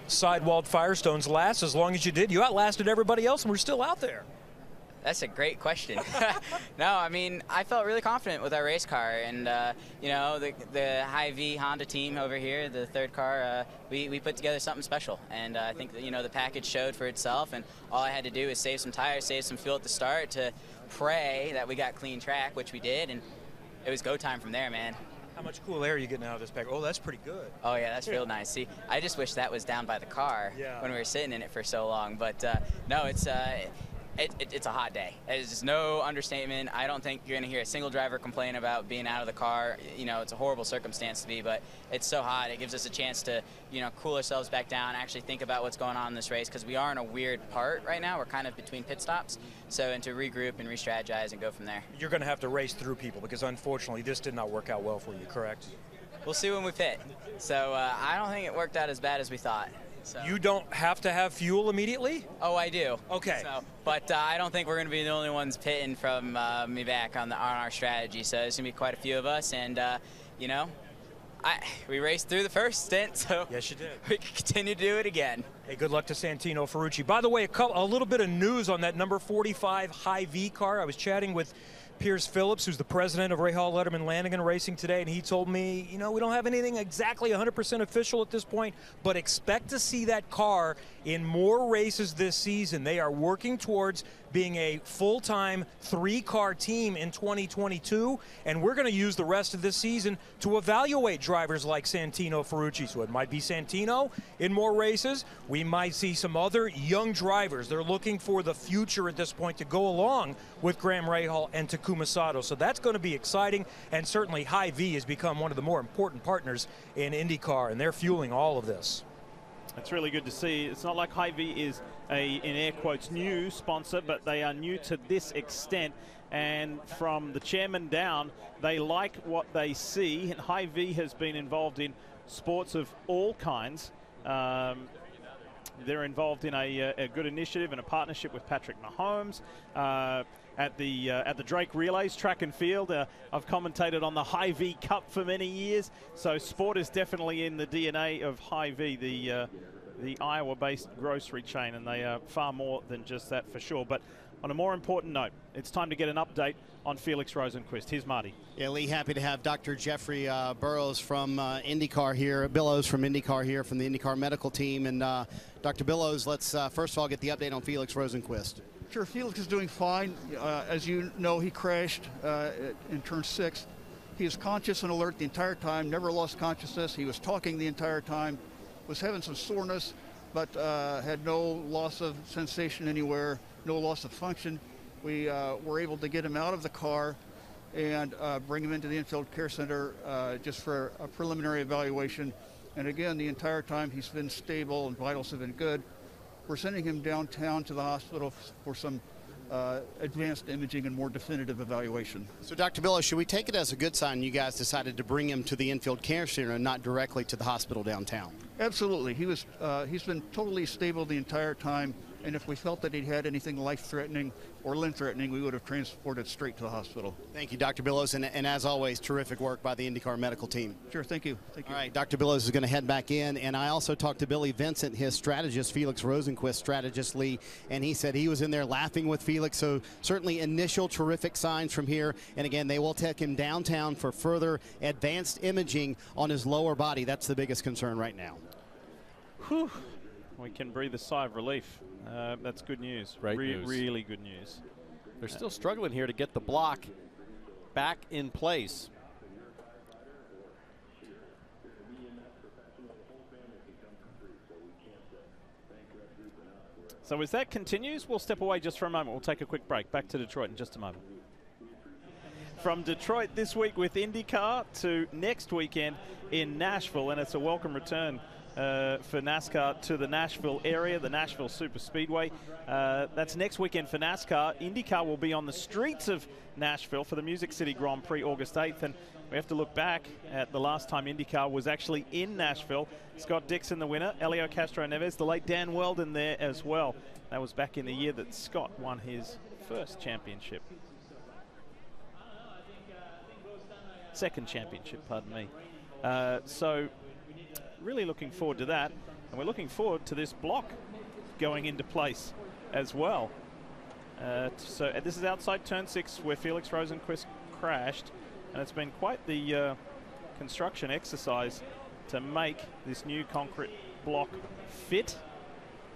sidewalled Firestones last as long as you did? You outlasted everybody else and we're still out there. That's a great question. No, I mean, I felt really confident with our race car, and you know, the Hy-V Honda team over here, the third car, we put together something special, and I think that, you know, the package showed for itself, and all I had to do was save some tires, save some fuel at the start to pray that we got clean track, which we did, and it was go time from there, man. How much cool air are you getting out of this pack? Oh, that's pretty good. Oh, yeah, that's real nice. See, I just wish that was down by the car when we were sitting in it for so long. But, no, it's a hot day. It's no understatement. I don't think you're going to hear a single driver complain about being out of the car. You know, it's a horrible circumstance to be, but it's so hot. It gives us a chance to, you know, cool ourselves back down, actually think about what's going on in this race, because we are in a weird part right now. We're kind of between pit stops. So, and to regroup and re-strategize and go from there. You're going to have to race through people because, unfortunately, this did not work out well for you, correct? We'll see when we pit. So, I don't think it worked out as bad as we thought. So. You don't have to have fuel immediately? Oh, I do. Okay. So, but I don't think we're going to be the only ones pitting from me back on our strategy. So there's going to be quite a few of us, and you know, we raced through the first stint, so yes, you did. We can continue to do it again. Hey, good luck to Santino Ferrucci. By the way, a little bit of news on that number 45 Hy-V car. I was chatting with Piers Phillips, who's the president of Rahal Letterman Lanigan Racing today, and he told me, you know, we don't have anything exactly 100% official at this point, but expect to see that car in more races this season. They are working towards being a full-time 3-car team in 2022, and we're going to use the rest of this season to evaluate drivers like Santino Ferrucci. So it might be Santino in more races. We might see some other young drivers. They're looking for the future at this point to go along with Graham Rahal and Takuma Sato. So that's going to be exciting, and certainly Hy-V has become one of the more important partners in IndyCar, and they're fueling all of this. It's really good to see. It's not like Hy-V is in air quotes, new sponsor, but they are new to this extent. And from the chairman down, they like what they see. And Hy-V has been involved in sports of all kinds. They're involved in a good initiative and a partnership with Patrick Mahomes. At the Drake Relays track and field. I've commentated on the Hy-V Cup for many years, so sport is definitely in the DNA of Hy-V, the Iowa-based grocery chain, and they are far more than just that for sure. But on a more important note, it's time to get an update on Felix Rosenqvist. Here's Marty. Yeah, Lee, happy to have Dr. Jeffrey Burrows from IndyCar here, Billows from IndyCar here, from the IndyCar medical team. And Dr. Billows, let's first of all get the update on Felix Rosenqvist. Sure, Felix is doing fine. As you know, he crashed in turn 6. He was conscious and alert the entire time, never lost consciousness. He was talking the entire time, was having some soreness, but had no loss of sensation anywhere, no loss of function. We were able to get him out of the car and bring him into the infield care center just for a preliminary evaluation. And again, the entire time he's been stable and vitals have been good. We're sending him downtown to the hospital for some advanced imaging and more definitive evaluation. So, Dr. Billows, should we take it as a good sign you guys decided to bring him to the infield care center and not directly to the hospital downtown? Absolutely. He's been totally stable the entire time, and if we felt that he had anything life-threatening or limb-threatening, we would have transported straight to the hospital. Thank you, Dr. Billows, and as always, terrific work by the IndyCar medical team. Sure, thank you. Thank you. All right, Dr. Billows is going to head back in, and I also talked to Billy Vincent, his strategist, Felix Rosenqvist strategist, Lee, and he said he was in there laughing with Felix, so certainly initial terrific signs from here, and again, they will take him downtown for further advanced imaging on his lower body. That's the biggest concern right now. Whew. We can breathe a sigh of relief. That's good news. News. Really good news. They're still struggling here to get the block back in place. So as that continues, we'll step away just for a moment. We'll take a quick break. Back to Detroit in just a moment. From Detroit this week with IndyCar to next weekend in Nashville, and it's a welcome return for NASCAR to the Nashville area, the Nashville Super Speedway. That's next weekend for NASCAR. IndyCar will be on the streets of Nashville for the Music City Grand Prix August 8th, and we have to look back at the last time IndyCar was actually in Nashville. Scott Dixon the winner, Elio Castro Neves, the late Dan Weldon there as well. That was back in the year that Scott won his first championship. Second championship, pardon me. So really looking forward to that, and we're looking forward to this block going into place as well. So this is outside turn 6 where Felix Rosenqvist crashed, and it's been quite the construction exercise to make this new concrete block fit,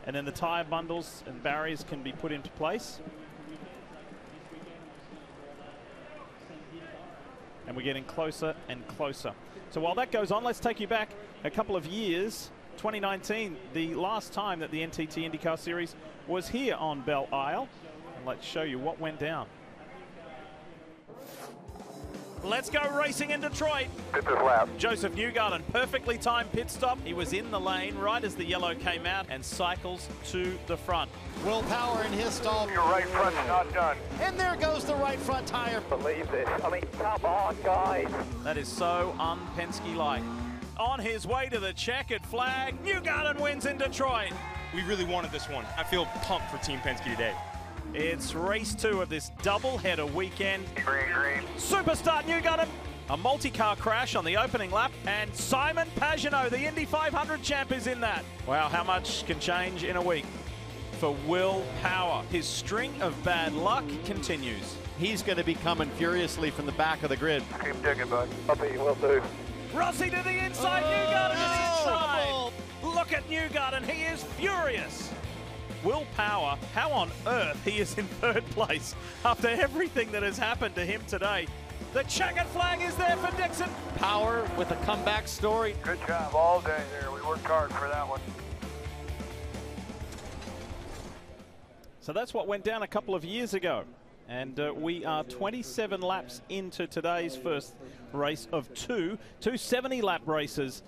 and then the tire bundles and barriers can be put into place. And we're getting closer and closer. So while that goes on, let's take you back a couple of years. 2019, the last time that the NTT IndyCar Series was here on Belle Isle. And let's show you what went down. Let's go racing in Detroit. Hit this lap. Joseph Newgarden, perfectly timed pit stop. He was in the lane right as the yellow came out and cycles to the front. Will Power in his stall. Your right front's not done. And there goes the right front tire. Believe this. I mean, come on, guys. That is so un-Penske-like. On his way to the checkered flag, Newgarden wins in Detroit. We really wanted this one. I feel pumped for Team Penske today. It's race 2 of this doubleheader weekend. Green. Superstar Newgarden, a multi-car crash on the opening lap, and Simon Pagenaud, the Indy 500 champ, is in that. Wow, how much can change in a week for Will Power. His string of bad luck continues. He's going to be coming furiously from the back of the grid. Keep digging, bud. I'll bet you will too. Rossi to the inside, Newgarden to the inside. Look at Newgarden, he is furious. Will Power, how on earth he is in 3rd place after everything that has happened to him today. The checkered flag is there for Dixon. Power with a comeback story. Good job all day there. We worked hard for that one. So that's what went down a couple of years ago. And we are 27 laps into today's first race of two 70-lap races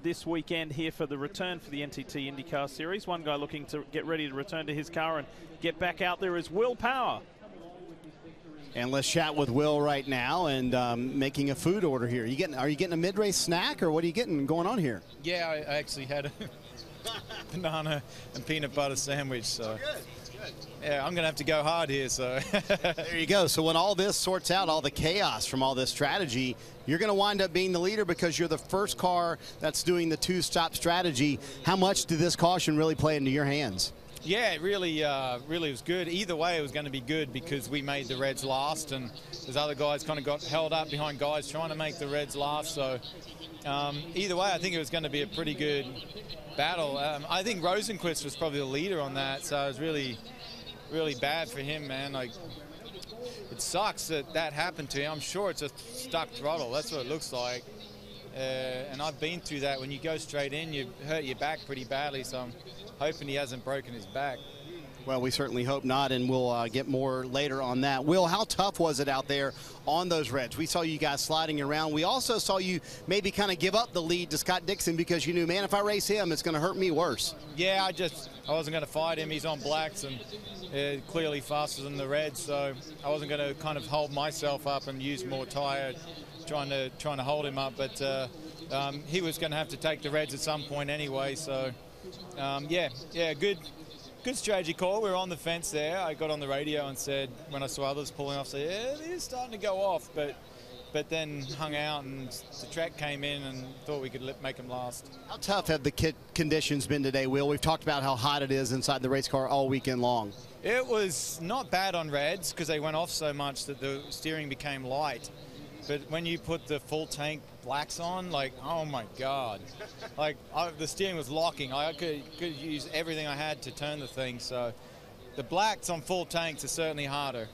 this weekend here for the return for the NTT IndyCar Series. One guy looking to get ready to return to his car and get back out there is Will Power. And let's chat with Will right now and making a food order here. Are you getting a mid-race snack, or what are you getting going on here? Yeah, I actually had a banana and peanut butter sandwich. So. Good. Yeah, I'm going to have to go hard here. So there you go. So when all this sorts out, all the chaos from all this strategy, you're going to wind up being the leader because you're the first car that's doing the 2-stop strategy. How much did this caution really play into your hands? Yeah, it really was good. Either way, it was going to be good because we made the Reds last, and those other guys kind of got held up behind guys trying to make the Reds last. So either way, I think it was going to be a pretty good battle. I think Rosenquist was probably the leader on that, so it was really, really bad for him, man. Like, it sucks that happened to him. I'm sure it's a stuck throttle. That's what it looks like. And I've been through that. When you go straight in, you hurt your back pretty badly. So I'm hoping he hasn't broken his back. Well, we certainly hope not, and we'll get more later on that. Will, how tough was it out there on those Reds? We saw you guys sliding around. We also saw you maybe kind of give up the lead to Scott Dixon because you knew, man, if I race him, it's going to hurt me worse. Yeah, I wasn't going to fight him. He's on blacks and clearly faster than the Reds, so I wasn't going to kind of hold myself up and use more tire trying to hold him up. But he was going to have to take the Reds at some point anyway. So yeah, good strategy call. We were on the fence there. I got on the radio and said, when I saw others pulling off, said, yeah, they're starting to go off, but then hung out and the track came in and thought we could make them last. How tough have the conditions been today, Will? We've talked about how hot it is inside the race car all weekend long. It was not bad on Reds because they went off so much that the steering became light. But when you put the full tank blacks on, like, oh my God. Like, the steering was locking. I could use everything I had to turn the thing. So the blacks on full tanks are certainly harder.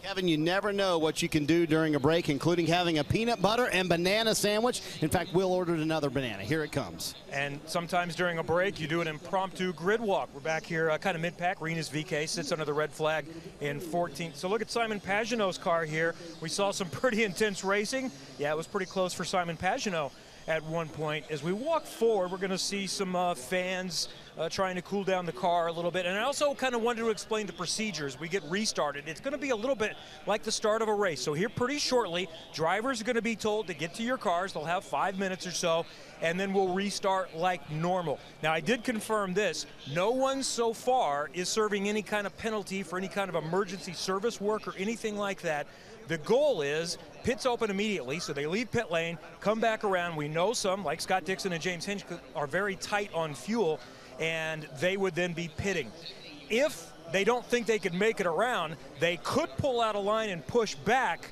Kevin, you never know what you can do during a break, including having a peanut butter and banana sandwich. In fact, Will ordered another banana. Here it comes. And sometimes during a break, you do an impromptu grid walk. We're back here kind of mid-pack. Rena's VK sits under the red flag in 14th. So look at Simon Pagenaud's car here. We saw some pretty intense racing. Yeah, it was pretty close for Simon Pagenaud at one point. As we walk forward, we're going to see some fans trying to cool down the car a little bit. And I also kind of wanted to explain the procedures. We get restarted. It's going to be a little bit like the start of a race. So here pretty shortly, drivers are going to be told to get to your cars. They'll have 5 minutes or so, and then we'll restart like normal. Now, I did confirm this. No one so far is serving any kind of penalty for any kind of emergency service work or anything like that. The goal is pits open immediately, so they leave pit lane, come back around. We know some, like Scott Dixon and James Hinch, are very tight on fuel, and they would then be pitting. If they don't think they could make it around, they could pull out a line and push back,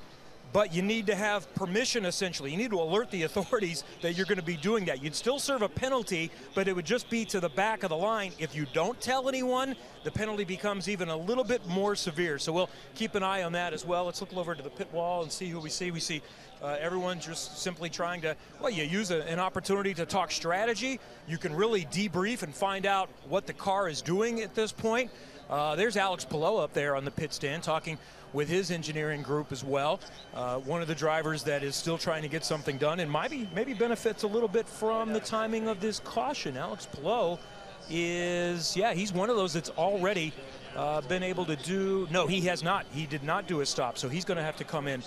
but you need to have permission, essentially. You need to alert the authorities that you're going to be doing that. You'd still serve a penalty, but it would just be to the back of the line. If you don't tell anyone, the penalty becomes even a little bit more severe. So we'll keep an eye on that as well. Let's look over to the pit wall and see who we see. We see everyone just simply trying to, well, you use an opportunity to talk strategy. You can really debrief and find out what the car is doing at this point. There's Alex Palou up there on the pit stand talking with his engineering group as well. One of the drivers that is still trying to get something done and maybe benefits a little bit from the timing of this caution. Alex Palou is, yeah, he's one of those that's already been able to do, no, he has not. He did not do a stop, so he's going to have to come in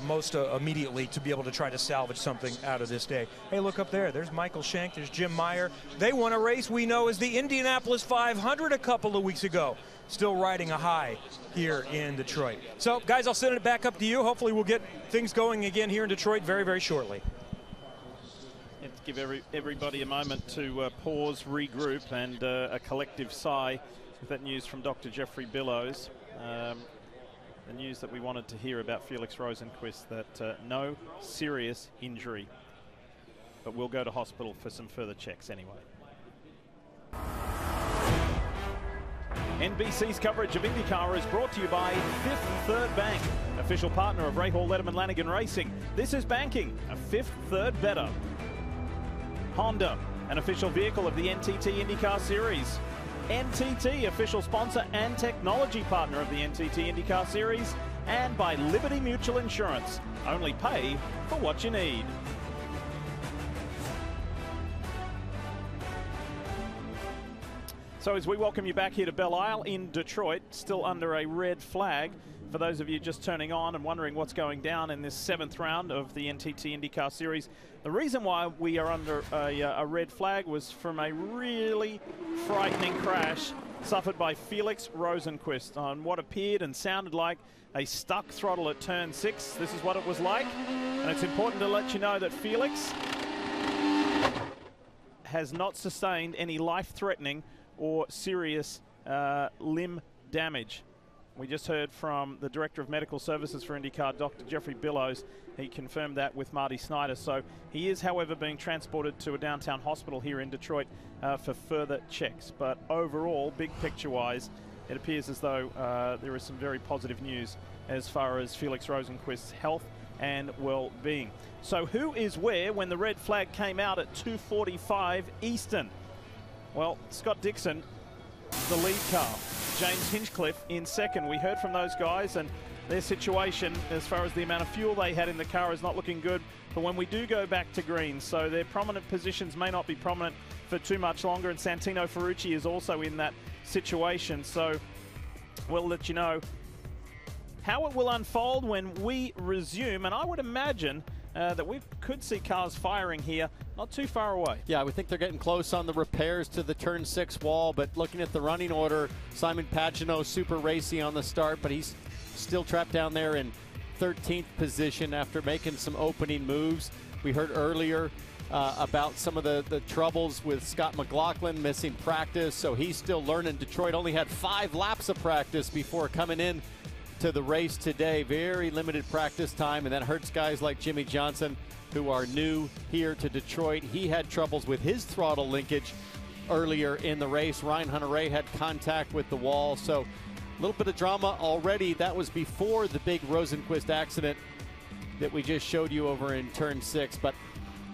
most immediately to be able to try to salvage something out of this day. Hey, look up there. There's Michael Schenck. There's Jim Meyer. They won a race we know as the Indianapolis 500 a couple of weeks ago. Still riding a high here in Detroit. So, guys, I'll send it back up to you. Hopefully we'll get things going again here in Detroit very, very shortly. Let's give everybody a moment to pause, regroup, and a collective sigh with that news from Dr. Jeffrey Billows. The news that we wanted to hear about Felix Rosenquist, that no serious injury, but we'll go to hospital for some further checks anyway. NBC's coverage of IndyCar is brought to you by Fifth Third Bank, official partner of Rahal Letterman Lanigan Racing. This is banking, a Fifth Third better. Honda, an official vehicle of the NTT IndyCar Series. NTT, official sponsor and technology partner of the NTT IndyCar Series. And by Liberty Mutual Insurance. Only pay for what you need. So as we welcome you back here to Belle Isle in Detroit, still under a red flag. For those of you just turning on and wondering what's going down in this 7th round of the NTT IndyCar Series, the reason why we are under a red flag was from a really frightening crash suffered by Felix Rosenquist on what appeared and sounded like a stuck throttle at turn 6. This is what it was like, and it's important to let you know that Felix has not sustained any life-threatening or serious limb damage. We just heard from the Director of Medical Services for IndyCar, Dr. Jeffrey Billows. He confirmed that with Marty Snyder. So he is, however, being transported to a downtown hospital here in Detroit for further checks. But overall, big picture-wise, it appears as though there is some very positive news as far as Felix Rosenqvist's health and well-being. So who is where when the red flag came out at 2:45 Eastern? Well, Scott Dixon, the lead car. James Hinchcliffe in second. We heard from those guys, and their situation as far as the amount of fuel they had in the car is not looking good for when we do go back to green. So their prominent positions may not be prominent for too much longer, and Santino Ferrucci is also in that situation. So we'll let you know how it will unfold when we resume, and I would imagine that we could see cars firing here not too far away. Yeah, we think they're getting close on the repairs to the turn 6 wall, but looking at the running order, Simon Pagenaud super racy on the start, but he's still trapped down there in 13th position after making some opening moves. We heard earlier about some of the troubles with Scott McLaughlin missing practice, so he's still learning. Detroit only had 5 laps of practice before coming in to the race today. Very limited practice time, and that hurts guys like Jimmy Johnson, who are new here to Detroit. He had troubles with his throttle linkage earlier in the race. Ryan Hunter-Reay had contact with the wall, so a little bit of drama already. That was before the big Rosenqvist accident that we just showed you over in turn 6, but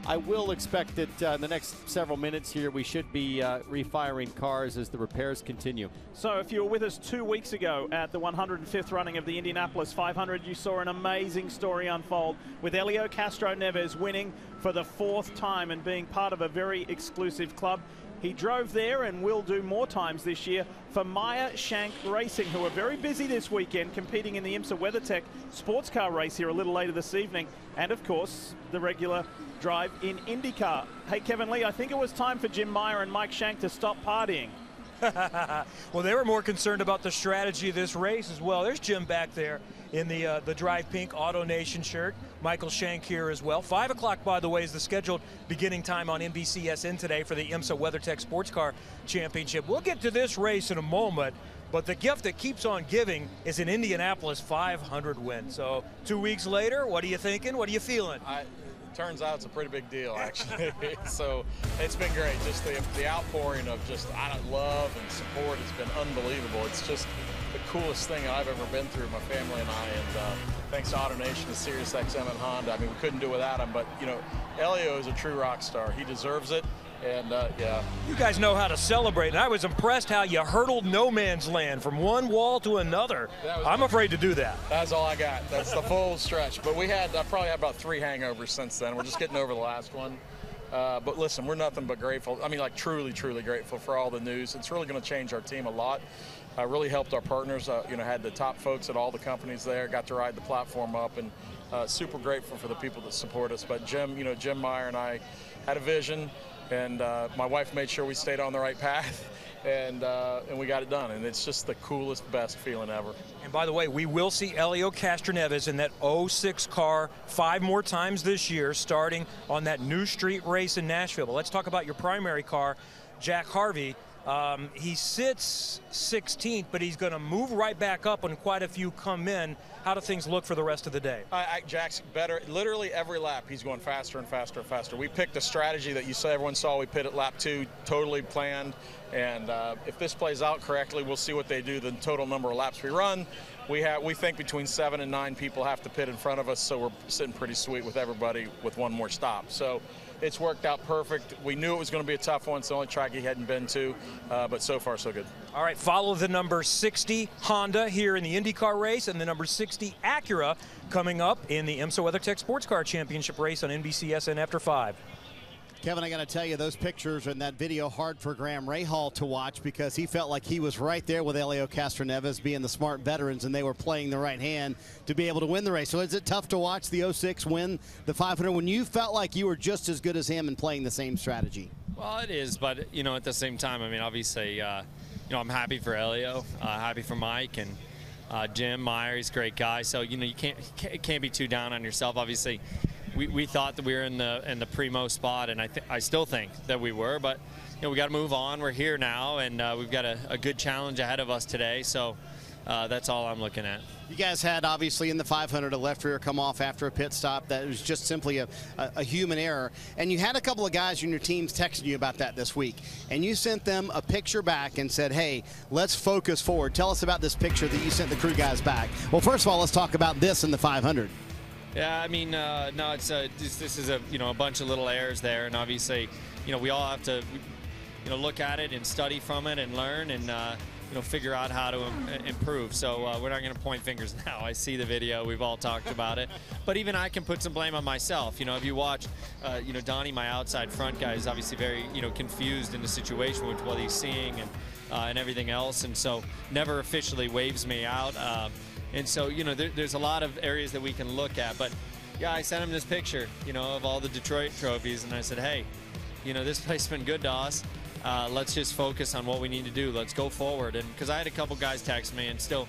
I will expect that in the next several minutes here we should be refiring cars as the repairs continue. So if you were with us 2 weeks ago at the 105th running of the Indianapolis 500, you saw an amazing story unfold with Helio Castroneves winning for the 4th time and being part of a very exclusive club. He drove there and will do more times this year for Meyer Shank Racing, who are very busy this weekend competing in the IMSA WeatherTech sports car race here a little later this evening. And of course, the regular drive in IndyCar. Hey, Kevin Lee, I think it was time for Jim Meyer and Mike Shank to stop partying. Well, they were more concerned about the strategy of this race as well. There's Jim back there in the Drive Pink Auto Nation shirt. Michael Shank here as well. 5 o'clock, by the way, is the scheduled beginning time on NBCSN today for the IMSA WeatherTech Sports Car Championship. We'll get to this race in a moment, but the gift that keeps on giving is an Indianapolis 500 win. So 2 weeks later, what are you thinking? What are you feeling? Turns out it's a pretty big deal, actually. So it's been great. Just the outpouring of just love and support has been unbelievable. It's just the coolest thing I've ever been through, my family and I. And thanks to Auto Nation, to SiriusXM and Honda. I mean, we couldn't do it without him. But, you know, Helio is a true rock star. He deserves it. And, yeah. You guys know how to celebrate. And I was impressed how you hurdled no man's land from one wall to another. I'm afraid to do that. That's all I got. That's the full stretch. But I probably had about 3 hangovers since then. We're just getting over the last one. But listen, we're nothing but grateful. I mean, like truly, truly grateful for all the news. It's really going to change our team a lot. Really helped our partners. You know, had the top folks at all the companies there. Got to ride the platform up, and super grateful for the people that support us. But Jim Meyer and I had a vision, and my wife made sure we stayed on the right path, and we got it done. And it's just the coolest, best feeling ever. And by the way, we will see Helio Castroneves in that 06 car 5 more times this year, starting on that new street race in Nashville. But let's talk about your primary car, Jack Harvey. He sits 16th, but he's going to move right back up when quite a few come in. How do things look for the rest of the day? Jack's better. Literally every lap, he's going faster and faster and faster. We picked a strategy that everyone saw. We pit at lap 2, totally planned. And if this plays out correctly, we'll see what they do, the total number of laps we run. We think between 7 and 9 people have to pit in front of us, so we're sitting pretty sweet with everybody with one more stop. So it's worked out perfect. We knew it was going to be a tough one. It's the only track he hadn't been to, but so far so good. All right, follow the number 60 Honda here in the IndyCar race and the number 60 Acura coming up in the IMSA WeatherTech Sports Car Championship race on NBCSN after 5. Kevin, I got to tell you, those pictures and that video hard for Graham Rahal to watch, because he felt like he was right there with Helio Castroneves, being the smart veterans, and they were playing the right hand to be able to win the race. So is it tough to watch the 06 win the 500 when you felt like you were just as good as him and playing the same strategy? Well, it is, but, you know, at the same time, I mean, obviously, you know, I'm happy for Helio, happy for Mike, and Jim Meyer, he's a great guy. So, you know, you can't be too down on yourself. Obviously, we thought that we were in the primo spot, and I still think that we were, but we got to move on. We're here now, and we've got a good challenge ahead of us today, so that's all I'm looking at. You guys had, obviously, in the 500, a left rear come off after a pit stop. That was just simply a human error. And you had a couple of guys in your teams texting you about that this week. And you sent them a picture back and said, hey, let's focus forward. Tell us about this picture that you sent the crew guys back. Well, first of all, let's talk about this in the 500. Yeah, I mean, no, it's this is a bunch of little errors there. And obviously, we all have to, look at it and study from it and learn and, figure out how to improve. So we're not going to point fingers now. I see the video. We've all talked about it. But even I can put some blame on myself. If you watch, Donnie, my outside front guy, is obviously very, confused in the situation with what he's seeing and everything else. And so never officially waves me out. And so, there's a lot of areas that we can look at. But, yeah, I sent him this picture, of all the Detroit trophies. And I said, hey, this place has been good to us. Let's just focus on what we need to do. Let's go forward. And because I had a couple guys text me and still,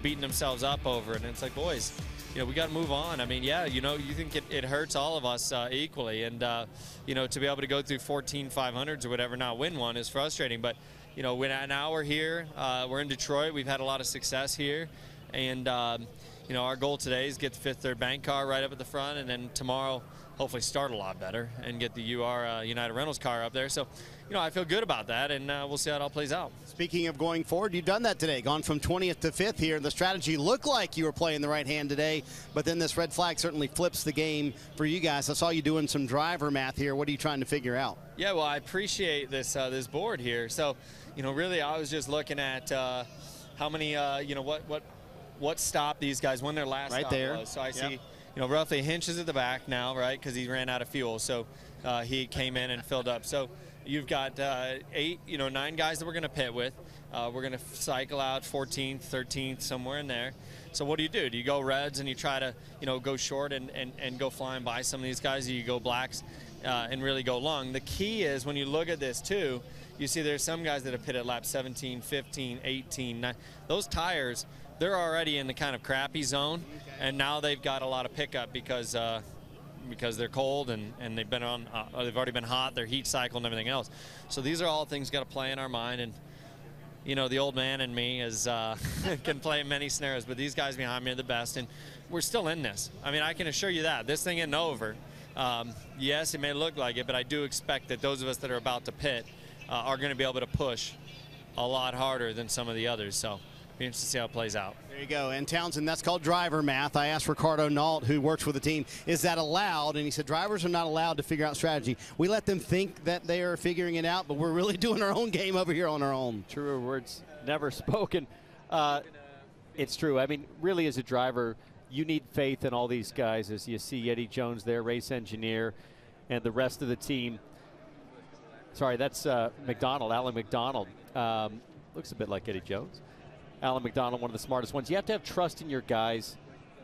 beating themselves up over it. And it's like, boys, we got to move on. I mean, yeah, you think it hurts all of us equally. And, to be able to go through 14 500s or whatever, not win one is frustrating. But, now we're here. We're in Detroit. We've had a lot of success here. And, our goal today is get the fifth third bank car right up at the front. And then tomorrow, hopefully start a lot better and get the United Rentals car up there. So, I feel good about that, and we'll see how it all plays out. Speaking of going forward, you've done that today, gone from 20th to 5th here. The strategy looked like you were playing the right hand today, but then this red flag certainly flips the game for you guys. I saw you doing some driver math here. What are you trying to figure out? Yeah, well, I appreciate this this board here. So, really I was just looking at how many, what stopped these guys when their last stop was. So I see, roughly Hinch at the back now, right, because he ran out of fuel. So he came in and filled up. So you've got 9 guys that we're going to pit with. We're going to cycle out 14th, 13th, somewhere in there. So what do? Do you go reds and you try to, go short and go flying by some of these guys, or you go blacks and really go long? The key is when you look at this, too, you see there's some guys that have pitted lap 17, 15, 18. 9. Those tires, they're already in the kind of crappy zone, and now they've got a lot of pickup because they're cold and they've been on, they've already been hot, their heat cycle and everything else. So these are all things got to play in our mind. And the old man in me is can play many scenarios, but these guys behind me are the best, and we're still in this. I mean, I can assure you that this thing isn't over. Yes, it may look like it, but I do expect that those of us that are about to pit are going to be able to push a lot harder than some of the others. So be interested to see how it plays out. There you go. And Townsend, that's called driver math. I asked Ricardo Nault, who works with the team, is that allowed? And he said drivers are not allowed to figure out strategy. We let them think that they are figuring it out, but we're really doing our own game over here on our own. Truer words never spoken. It's true. I mean, really, as a driver, you need faith in all these guys. As you see Eddie Jones there, race engineer, and the rest of the team. Sorry, that's McDonald, Alan McDonald. Looks a bit like Eddie Jones. Alan McDonald, one of the smartest ones. You have to have trust in your guys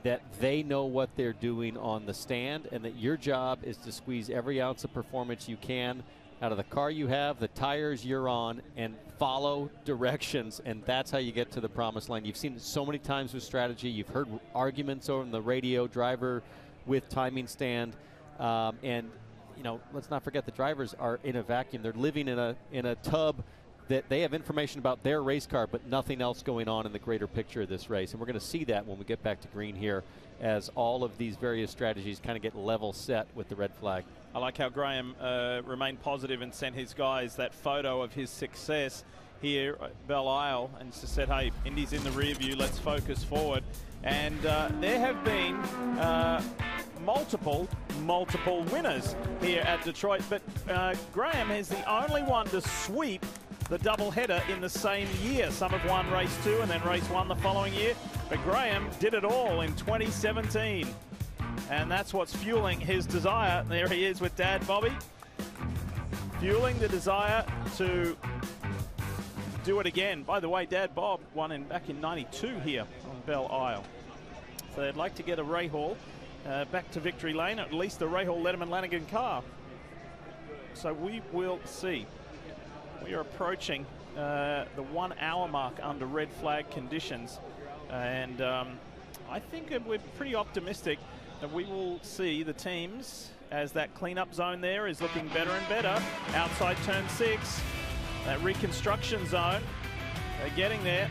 that they know what they're doing on the stand, and that your job is to squeeze every ounce of performance you can out of the car you have, the tires you're on, and follow directions, and that's how you get to the promised land. You've seen it so many times with strategy. You've heard arguments over the radio, driver with timing stand, and let's not forget the drivers are in a vacuum. They're living in a tub that they have information about their race car, but nothing else going on in the greater picture of this race. And we're going to see that when we get back to green here, as all of these various strategies kind of get level set with the red flag. I like how Graham remained positive and sent his guys that photo of his success here at Belle Isle, and just said, hey, Indy's in the rear view, let's focus forward. And there have been multiple winners here at Detroit, but Graham is the only one to sweep the doubleheader in the same year. Some have won race 2 and then race 1 the following year, but Graham did it all in 2017. And that's what's fueling his desire. There he is with Dad Bobby, fueling the desire to do it again. By the way, Dad Bob won back in '92 here on Belle Isle. So they'd like to get a Rahal back to victory lane, at least the Rahal Letterman Lanigan car. So we will see. We are approaching the 1 hour mark under red flag conditions, and I think we're pretty optimistic And we will see the teams as that cleanup zone there is looking better and better. Outside turn 6, that reconstruction zone. They're getting there.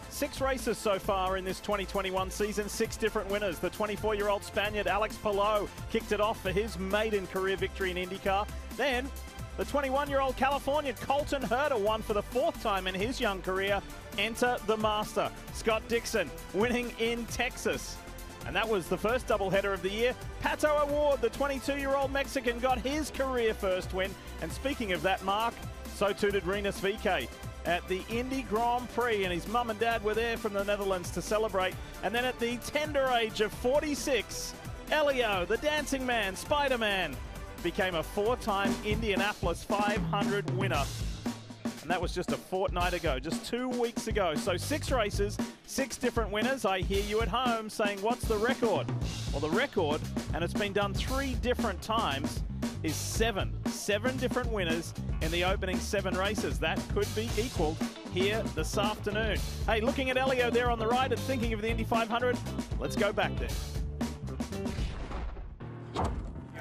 Six races so far in this 2021 season, 6 different winners. The 24-year-old Spaniard Alex Palou kicked it off for his maiden career victory in IndyCar. Then the 21-year-old Californian Colton Herta won for the 4th time in his young career. Enter the master, Scott Dixon, winning in Texas. And that was the first doubleheader of the year. Pato O'Ward, the 22-year-old Mexican, got his career first win. And speaking of that mark, so too did Rinus VeeKay at the Indy Grand Prix, and his mum and dad were there from the Netherlands to celebrate. And then at the tender age of 46, Elio, the dancing man, Spider-Man, became a 4-time Indianapolis 500 winner. And that was just a fortnight ago, just 2 weeks ago. So 6 races, 6 different winners. I hear you at home saying, what's the record? Well, the record, and it's been done 3 different times, is 7. 7 different winners in the opening 7 races. That could be equaled here this afternoon. Hey, looking at Elio there on the right and thinking of the Indy 500, let's go back there.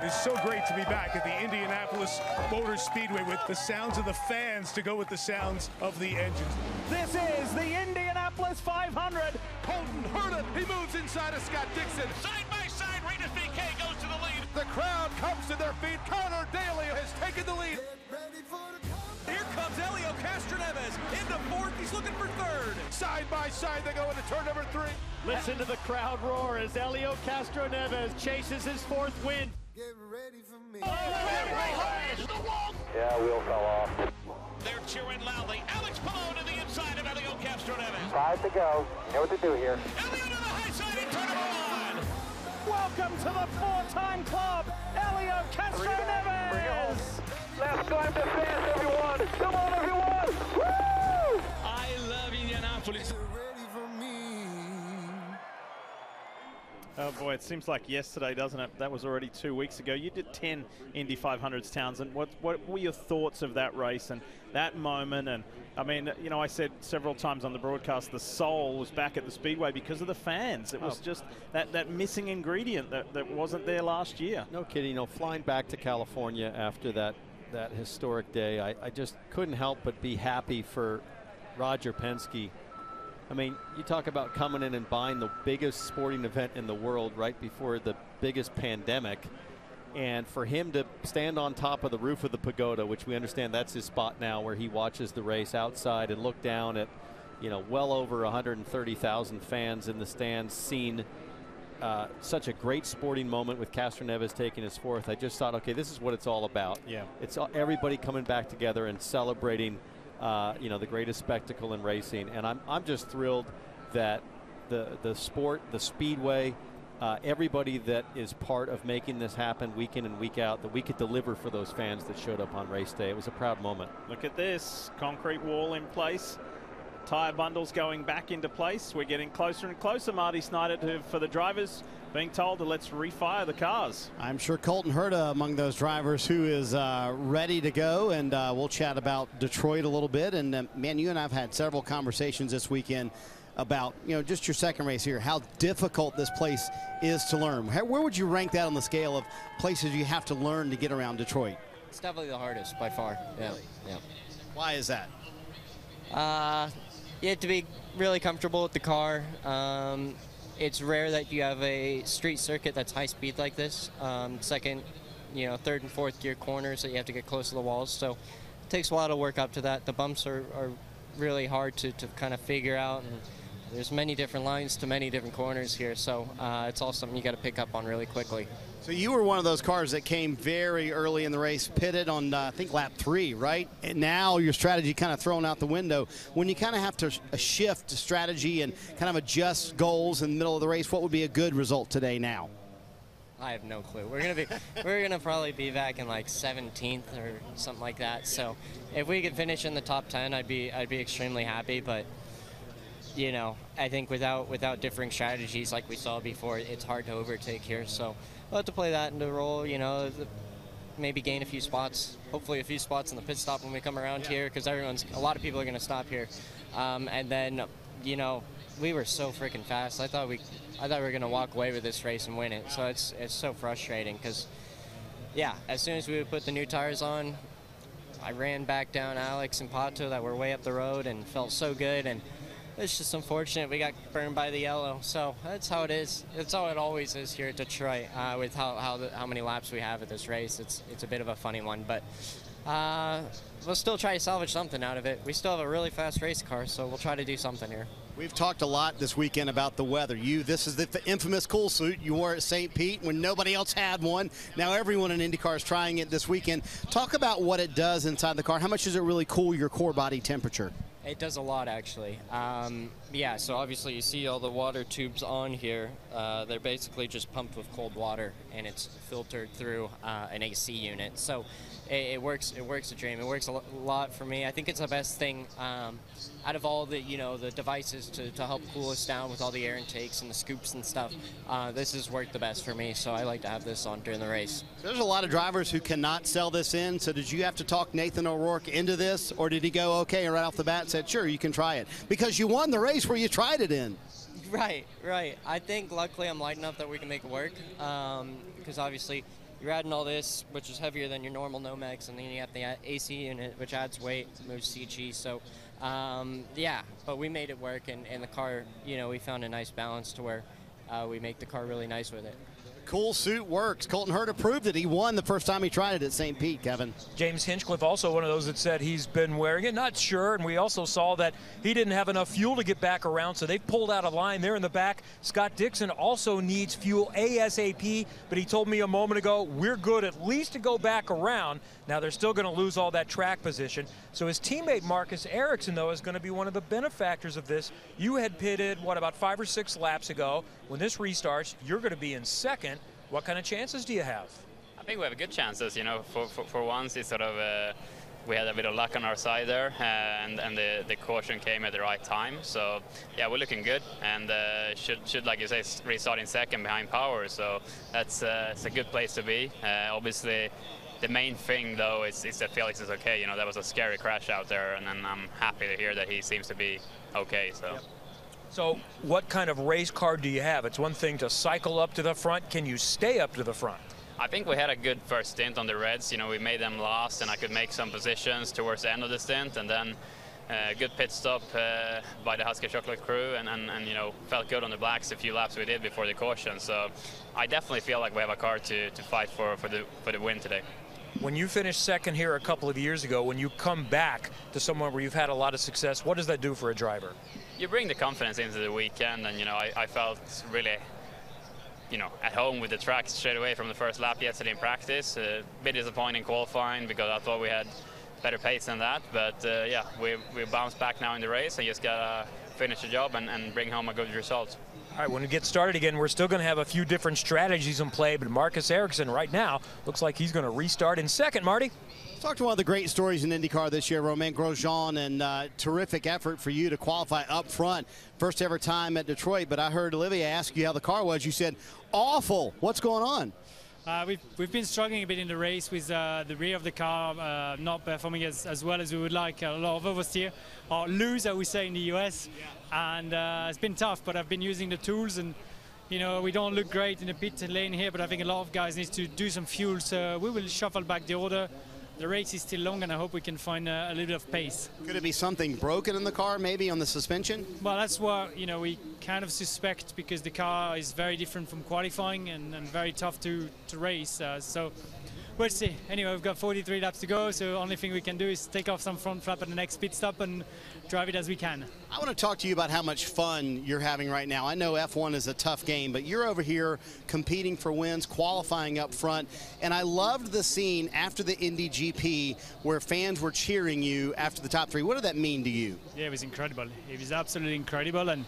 It is so great to be back at the Indianapolis Motor Speedway with the sounds of the fans to go with the sounds of the engines. This is the Indianapolis 500. Colton Herta, he moves inside of Scott Dixon. Side by side, Rinus VeeKay goes to the lead. The crowd comes to their feet. Connor Daly has taken the lead. Here comes Elio Castroneves into 4th. He's looking for 3rd. Side by side, they go into turn number 3. Listen to the crowd roar as Elio Castroneves chases his 4th win. Get ready for me. Yeah, wheel fell off. They're cheering loudly. Alex Palou to the inside of Elio Castroneves. 5 to go. You know what to do here. Elio to the high side in turn number 1. Welcome to the 4-time club, Elio Castroneves. Last time to fans, everyone. Come on, everyone. Woo! I love Indianapolis. Oh boy, it seems like yesterday, doesn't it? That was already 2 weeks ago. You did 10 Indy 500s, Townsend. What were your thoughts of that race and that moment? And I mean, you know, I said several times on the broadcast, the soul was back at the Speedway because of the fans. It was just that missing ingredient that wasn't there last year. No kidding. You know, flying back to California after that historic day, I just couldn't help but be happy for Roger Penske. I mean, you talk about coming in and buying the biggest sporting event in the world right before the biggest pandemic, and for him to stand on top of the roof of the pagoda, which we understand that's his spot now, where he watches the race outside and look down at, you know, well over 130,000 fans in the stands, seen such a great sporting moment with Castroneves taking his 4th. I just thought, okay, this is what it's all about. Yeah, it's everybody coming back together and celebrating you know, the greatest spectacle in racing. And I'm just thrilled that the sport, the Speedway, everybody that is part of making this happen week in and week out, that we could deliver for those fans that showed up on race day. It was a proud moment. Look at this, concrete wall in place, tire bundles going back into place. We're getting closer and closer, Marty Snyder, for the drivers being told to let's refire the cars. I'm sure Colton Herta among those drivers who is ready to go, and we'll chat about Detroit a little bit. And man, you and I have had several conversations this weekend about, you know, just your second race here, how difficult this place is to learn. Where would you rank that on the scale of places you have to learn to get around Detroit? It's definitely the hardest by far. Yeah. Really? Yeah. Why is that? You have to be really comfortable with the car. It's rare that you have a street circuit that's high speed like this. Second, you know, 3rd and 4th gear corners that you have to get close to the walls. So it takes a while to work up to that. The bumps are really hard to kind of figure out. And there's many different lines to many different corners here. So it's all something you got to pick up on really quickly. So you were one of those cars that came very early in the race, pitted on, I think, lap 3, right? And now your strategy kind of thrown out the window. When you kind of have to shift strategy and kind of adjust goals in the middle of the race, what would be a good result today now? I have no clue. We're gonna probably be back in like 17th or something like that. So if we could finish in the top 10, I'd be extremely happy. But you know, I think without differing strategies like we saw before, it's hard to overtake here. So we'll have to play that into role. You know, maybe gain a few spots, hopefully a few spots in the pit stop when we come around here, because a lot of people are going to stop here. And then, you know, we were so freaking fast. I thought we were going to walk away with this race and win it. So it's so frustrating because, yeah, as soon as we would put the new tires on, I ran back down Alex and Pato that were way up the road and felt so good. And it's just unfortunate we got burned by the yellow. So that's how it is. It's how it always is here at Detroit with how many laps we have at this race. It's a bit of a funny one, but we'll still try to salvage something out of it. We still have a really fast race car, so we'll try to do something here. We've talked a lot this weekend about the weather. This is the infamous cool suit you wore at St. Pete when nobody else had one. Now everyone in IndyCar is trying it this weekend. Talk about what it does inside the car. How much does it really cool your core body temperature? It does a lot, actually. Yeah, so obviously you see all the water tubes on here. They're basically just pumped with cold water, and it's filtered through an AC unit. So it works a dream. It works a lot for me. I think it's the best thing out of all the the devices to help cool us down with all the air intakes and the scoops and stuff. This has worked the best for me, so I like to have this on during the race. There's a lot of drivers who cannot sell this in, so did you have to talk Nathan O'Rourke into this, or did he go okay and right off the bat said, sure, you can try it? Because you won the race where you tried it in. Right. I think luckily I'm light enough that we can make it work, because obviously you're adding all this, which is heavier than your normal Nomex, and then you have the AC unit, which adds weight, moves CG. So, yeah, but we made it work, and the car, we found a nice balance to where we make the car really nice with it. Cool suit works. Colton Herta proved it. He won the first time he tried it at St. Pete, Kevin. James Hinchcliffe, also one of those that said he's been wearing it. Not sure, and we also saw that he didn't have enough fuel to get back around, so they pulled out a line there in the back. Scott Dixon also needs fuel ASAP, but he told me a moment ago, we're good at least to go back around. Now they're still going to lose all that track position. So his teammate Marcus Ericsson, though, is going to be one of the benefactors of this. You had pitted, about 5 or 6 laps ago. When this restarts, you're going to be in second. What kind of chances do you have? I think we have good chances. For once, it's sort of we had a bit of luck on our side there, and the caution came at the right time. So yeah, we're looking good, and should like you say restart in second behind Power. So it's a good place to be. Obviously, the main thing though is that Felix is okay. That was a scary crash out there, and I'm happy to hear that he seems to be okay. So. Yep. So what kind of race car do you have? It's one thing to cycle up to the front. Can you stay up to the front? I think we had a good first stint on the Reds. We made them last, and I could make some positions towards the end of the stint, and then a good pit stop by the Husky Chocolate crew, and felt good on the blacks a few laps we did before the caution. So I definitely feel like we have a car to fight for the win today. When you finished second here a couple of years ago, when you come back to somewhere where you've had a lot of success, what does that do for a driver? You bring the confidence into the weekend, and I felt really at home with the track straight away from the first lap yesterday in practice. A bit disappointing qualifying because I thought we had better pace than that, but yeah, we bounced back now in the race and just gotta finish the job and bring home a good result. All right, when we get started again, we're still going to have a few different strategies in play, but Marcus Ericsson right now looks like he's going to restart in second. Marty? Talk to one of the great stories in IndyCar this year, Romain Grosjean, and terrific effort for you to qualify up front. First ever time at Detroit, but I heard Olivia ask you how the car was. You said, awful. What's going on? We've been struggling a bit in the race with the rear of the car not performing as well as we would like. A lot of oversteer, or lose, I would say, in the US. And it's been tough, but I've been using the tools, and we don't look great in the pit lane here, but I think a lot of guys need to do some fuel, so we will shuffle back the order. The race is still long, and I hope we can find a little bit of pace. Could it be something broken in the car, maybe on the suspension? Well, that's what we kind of suspect, because the car is very different from qualifying and very tough to race. So we'll see. Anyway, we've got 43 laps to go, so the only thing we can do is take off some front flap at the next pit stop and drive it as we can. I want to talk to you about how much fun you're having right now. I know F1 is a tough game, but you're over here competing for wins, qualifying up front, and I loved the scene after the Indy GP where fans were cheering you after the top three. What did that mean to you? Yeah, it was incredible. It was absolutely incredible, and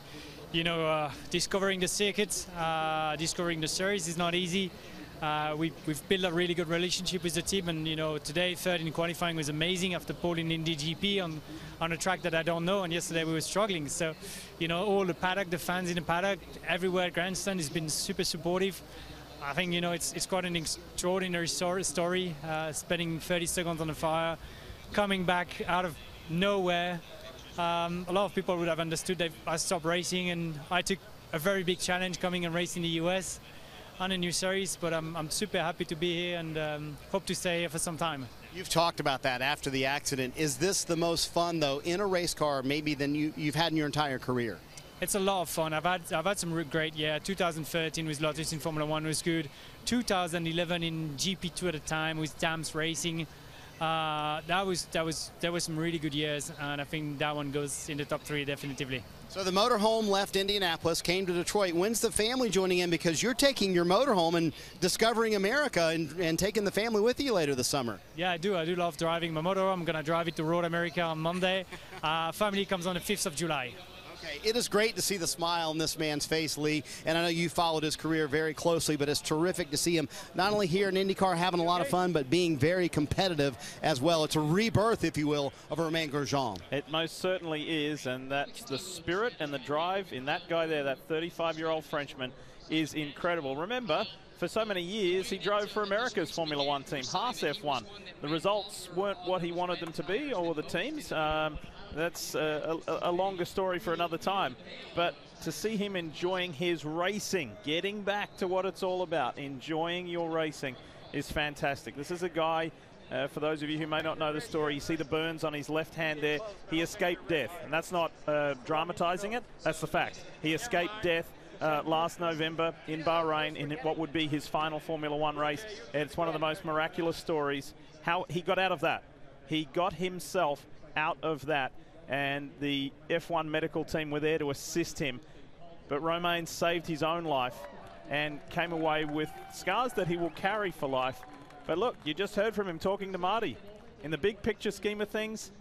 discovering the circuits, discovering the series is not easy. We've built a really good relationship with the team, and today third in qualifying was amazing after pole in Indy GP on a track that I don't know, and yesterday we were struggling. So all the paddock, the fans in the paddock, everywhere at Grandstand has been super supportive. I think, it's quite an extraordinary story, spending 30 seconds on the fire, coming back out of nowhere. A lot of people would have understood that I stopped racing, and I took a very big challenge coming and racing in the US on a new series, but I'm super happy to be here and hope to stay here for some time. You've talked about that after the accident. Is this the most fun, though, in a race car maybe than you've had in your entire career? It's a lot of fun. I've had some great year. 2013 with Lotus in Formula 1 was good. 2011 in GP2 at the time with Dams Racing. There were some really good years, and I think that one goes in the top 3 definitively. So the motorhome left Indianapolis, came to Detroit. When's the family joining in? Because you're taking your motorhome and discovering America and taking the family with you later this summer. Yeah, I do. I do love driving my motorhome. I'm going to drive it to Road America on Monday. Family comes on the 5th of July. Okay, it is great to see the smile on this man's face, Lee, and I know you followed his career very closely, but it's terrific to see him not only here in IndyCar having a lot of fun, but being very competitive as well. It's a rebirth, if you will, of Romain Grosjean. It most certainly is, and that's the spirit and the drive in that guy there, that 35-year-old Frenchman, is incredible. Remember, for so many years, he drove for America's Formula One team, Haas F1. The results weren't what he wanted them to be, or the teams. That's a longer story for another time. But to see him enjoying his racing, getting back to what it's all about, enjoying your racing, is fantastic. This is a guy, for those of you who may not know the story, you see the burns on his left hand there. He escaped death, and that's not dramatizing it. That's the fact. He escaped death last November in Bahrain in what would be his final Formula One race. And it's one of the most miraculous stories, how he got out of that. He got himself out of that, and the F1 medical team were there to assist him. But Romain saved his own life and came away with scars that he will carry for life. But look, you just heard from him talking to Marty. In the big picture scheme of things,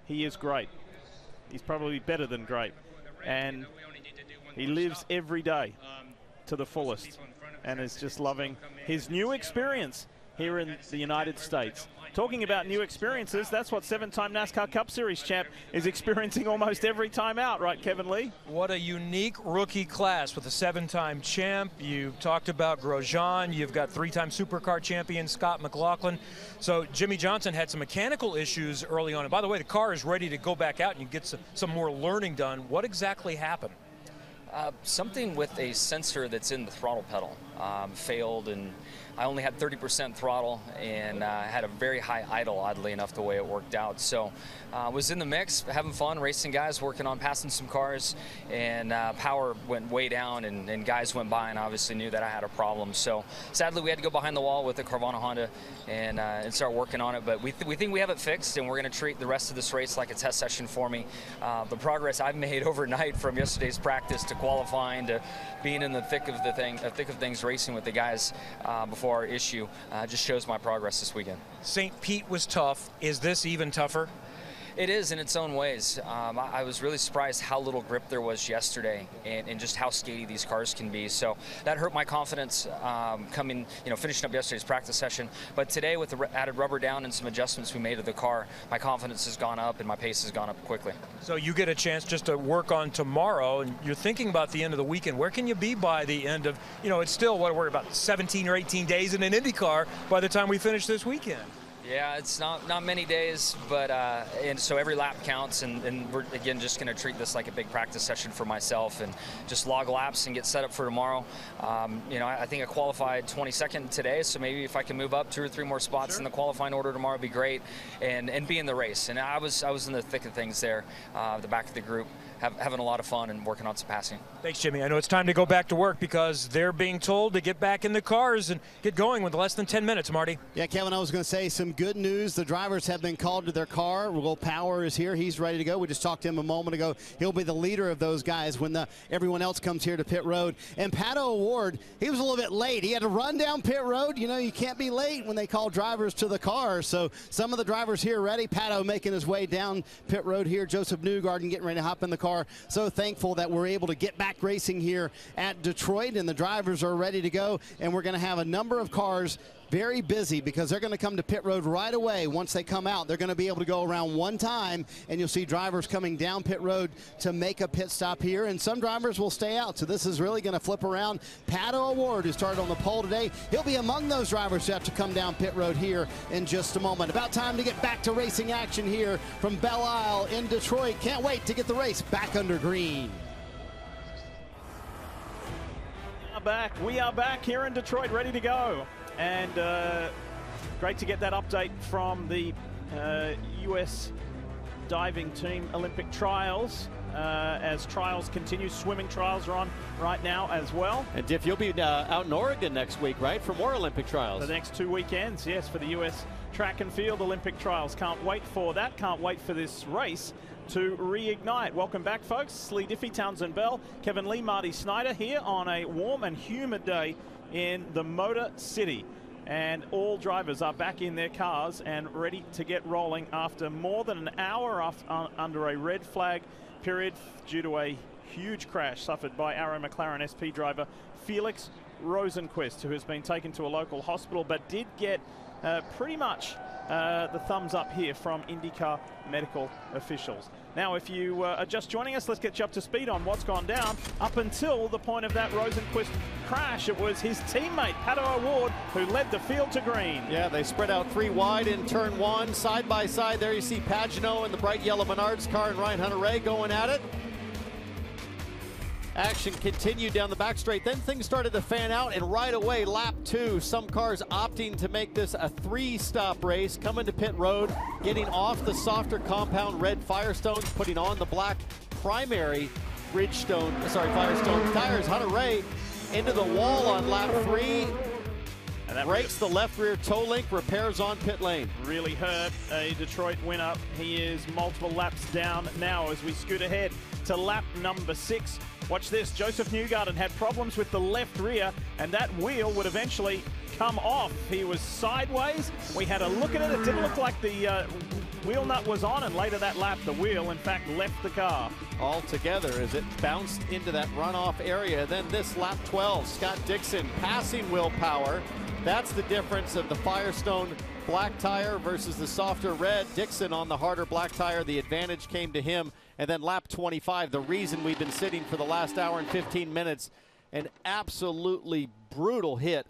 he is great. He's probably better than great. And he lives every day to the fullest and is just loving his new experience here in the United States. Talking about new experiences, that's what 7-time NASCAR Cup Series champ is experiencing almost every time out, right, Kevin Lee? What a unique rookie class with a 7-time champ. You talked about Grosjean. You've got 3-time Supercar champion Scott McLaughlin. So Jimmy Johnson had some mechanical issues early on. And by the way, the car is ready to go back out and you get some more learning done. What exactly happened? Something with a sensor that's in the throttle pedal failed, and I only had 30% throttle and had a very high idle, oddly enough, the way it worked out. So was in the mix, having fun, racing guys, working on passing some cars, and power went way down, and guys went by and obviously knew that I had a problem. So sadly, we had to go behind the wall with the Carvana Honda and start working on it. But we think we have it fixed, and we're going to treat the rest of this race like a test session for me. The progress I've made overnight from yesterday's practice to qualifying to being in the thick of things, racing with the guys before our issue, just shows my progress this weekend. St. Pete was tough. Is this even tougher? It is in its own ways. I was really surprised how little grip there was yesterday and just how skatey these cars can be. So that hurt my confidence finishing up yesterday's practice session. But today, with the added rubber down and some adjustments we made to the car, my confidence has gone up and my pace has gone up quickly. So you get a chance just to work on tomorrow, and you're thinking about the end of the weekend. Where can you be by the end of, it's still, we're about 17 or 18 days in an IndyCar by the time we finish this weekend? Yeah, it's not many days, but and so every lap counts, and we're again just going to treat this like a big practice session for myself and just log laps and get set up for tomorrow. I think I qualified 22nd today, so maybe if I can move up 2 or 3 more spots in the qualifying order tomorrow would be great, and be in the race. And I was in the thick of things there, the back of the group, having a lot of fun and working on some passing. Thanks, Jimmy. I know it's time to go back to work because they're being told to get back in the cars and get going with less than 10 minutes, Marty. Yeah, Kevin, I was going to say some good news. The drivers have been called to their car. Will Power is here. He's ready to go. We just talked to him a moment ago. He'll be the leader of those guys when everyone else comes here to pit road. And Pato O'Ward, he was a little bit late. He had to run down pit road. You can't be late when they call drivers to the car. So some of the drivers here ready. Pato making his way down pit road here. Joseph Newgarden getting ready to hop in the car. So thankful that we're able to get back racing here at Detroit, and the drivers are ready to go, and we're going to have a number of cars very busy because they're going to come to pit road right away. Once they come out, they're going to be able to go around one time, and you'll see drivers coming down pit road to make a pit stop here, and some drivers will stay out. So this is really going to flip around. Pato O'Ward, who started on the pole today, he'll be among those drivers who have to come down pit road here in just a moment. About time to get back to racing action here from Belle Isle in Detroit. Can't wait to get the race back under green. We are back here in Detroit, ready to go. And great to get that update from the U.S. diving team Olympic trials. As trials continue, swimming trials are on right now as well. And Diff, you'll be out in Oregon next week, right, for more Olympic trials? The next 2 weekends, yes, for the U.S. track and field Olympic trials. Can't wait for that. Can't wait for this race to reignite. Welcome back, folks. Lee Diffie, Townsend Bell, Kevin Lee, Marty Snyder here on a warm and humid day in the Motor City. And all drivers are back in their cars and ready to get rolling after more than an hour under a red flag period due to a huge crash suffered by Arrow McLaren SP driver Felix Rosenquist, who has been taken to a local hospital but did get pretty much the thumbs up here from IndyCar medical officials. Now, if you are just joining us, let's get you up to speed on what's gone down. Up until the point of that Rosenquist crash, it was his teammate, Pato O'Ward, who led the field to green. Yeah, they spread out 3 wide in turn 1, side by side. There you see Pagenaud in the bright yellow Menards car and Ryan Hunter-Reay going at it. Action continued down the back straight. Then things started to fan out, and right away, lap 2, some cars opting to make this a 3-stop race, coming to pit road, getting off the softer compound red Firestones, putting on the black primary Firestone tires. Hunter-Reay into the wall on lap 3. And that breaks the left rear toe link, repairs on pit lane. Really hurt a Detroit winner. He is multiple laps down now as we scoot ahead to lap number 6. Watch this, Joseph Newgarden had problems with the left rear, and that wheel would eventually come off. He was sideways. We had a look at it. It didn't look like the wheel nut was on, and later that lap, the wheel, in fact, left the car. All together as it bounced into that runoff area. Then this lap 12, Scott Dixon passing Will Power. That's the difference of the Firestone black tire versus the softer red. Dixon on the harder black tire. The advantage came to him. And then lap 25, the reason we've been sitting for the last hour and 15 minutes. An absolutely brutal hit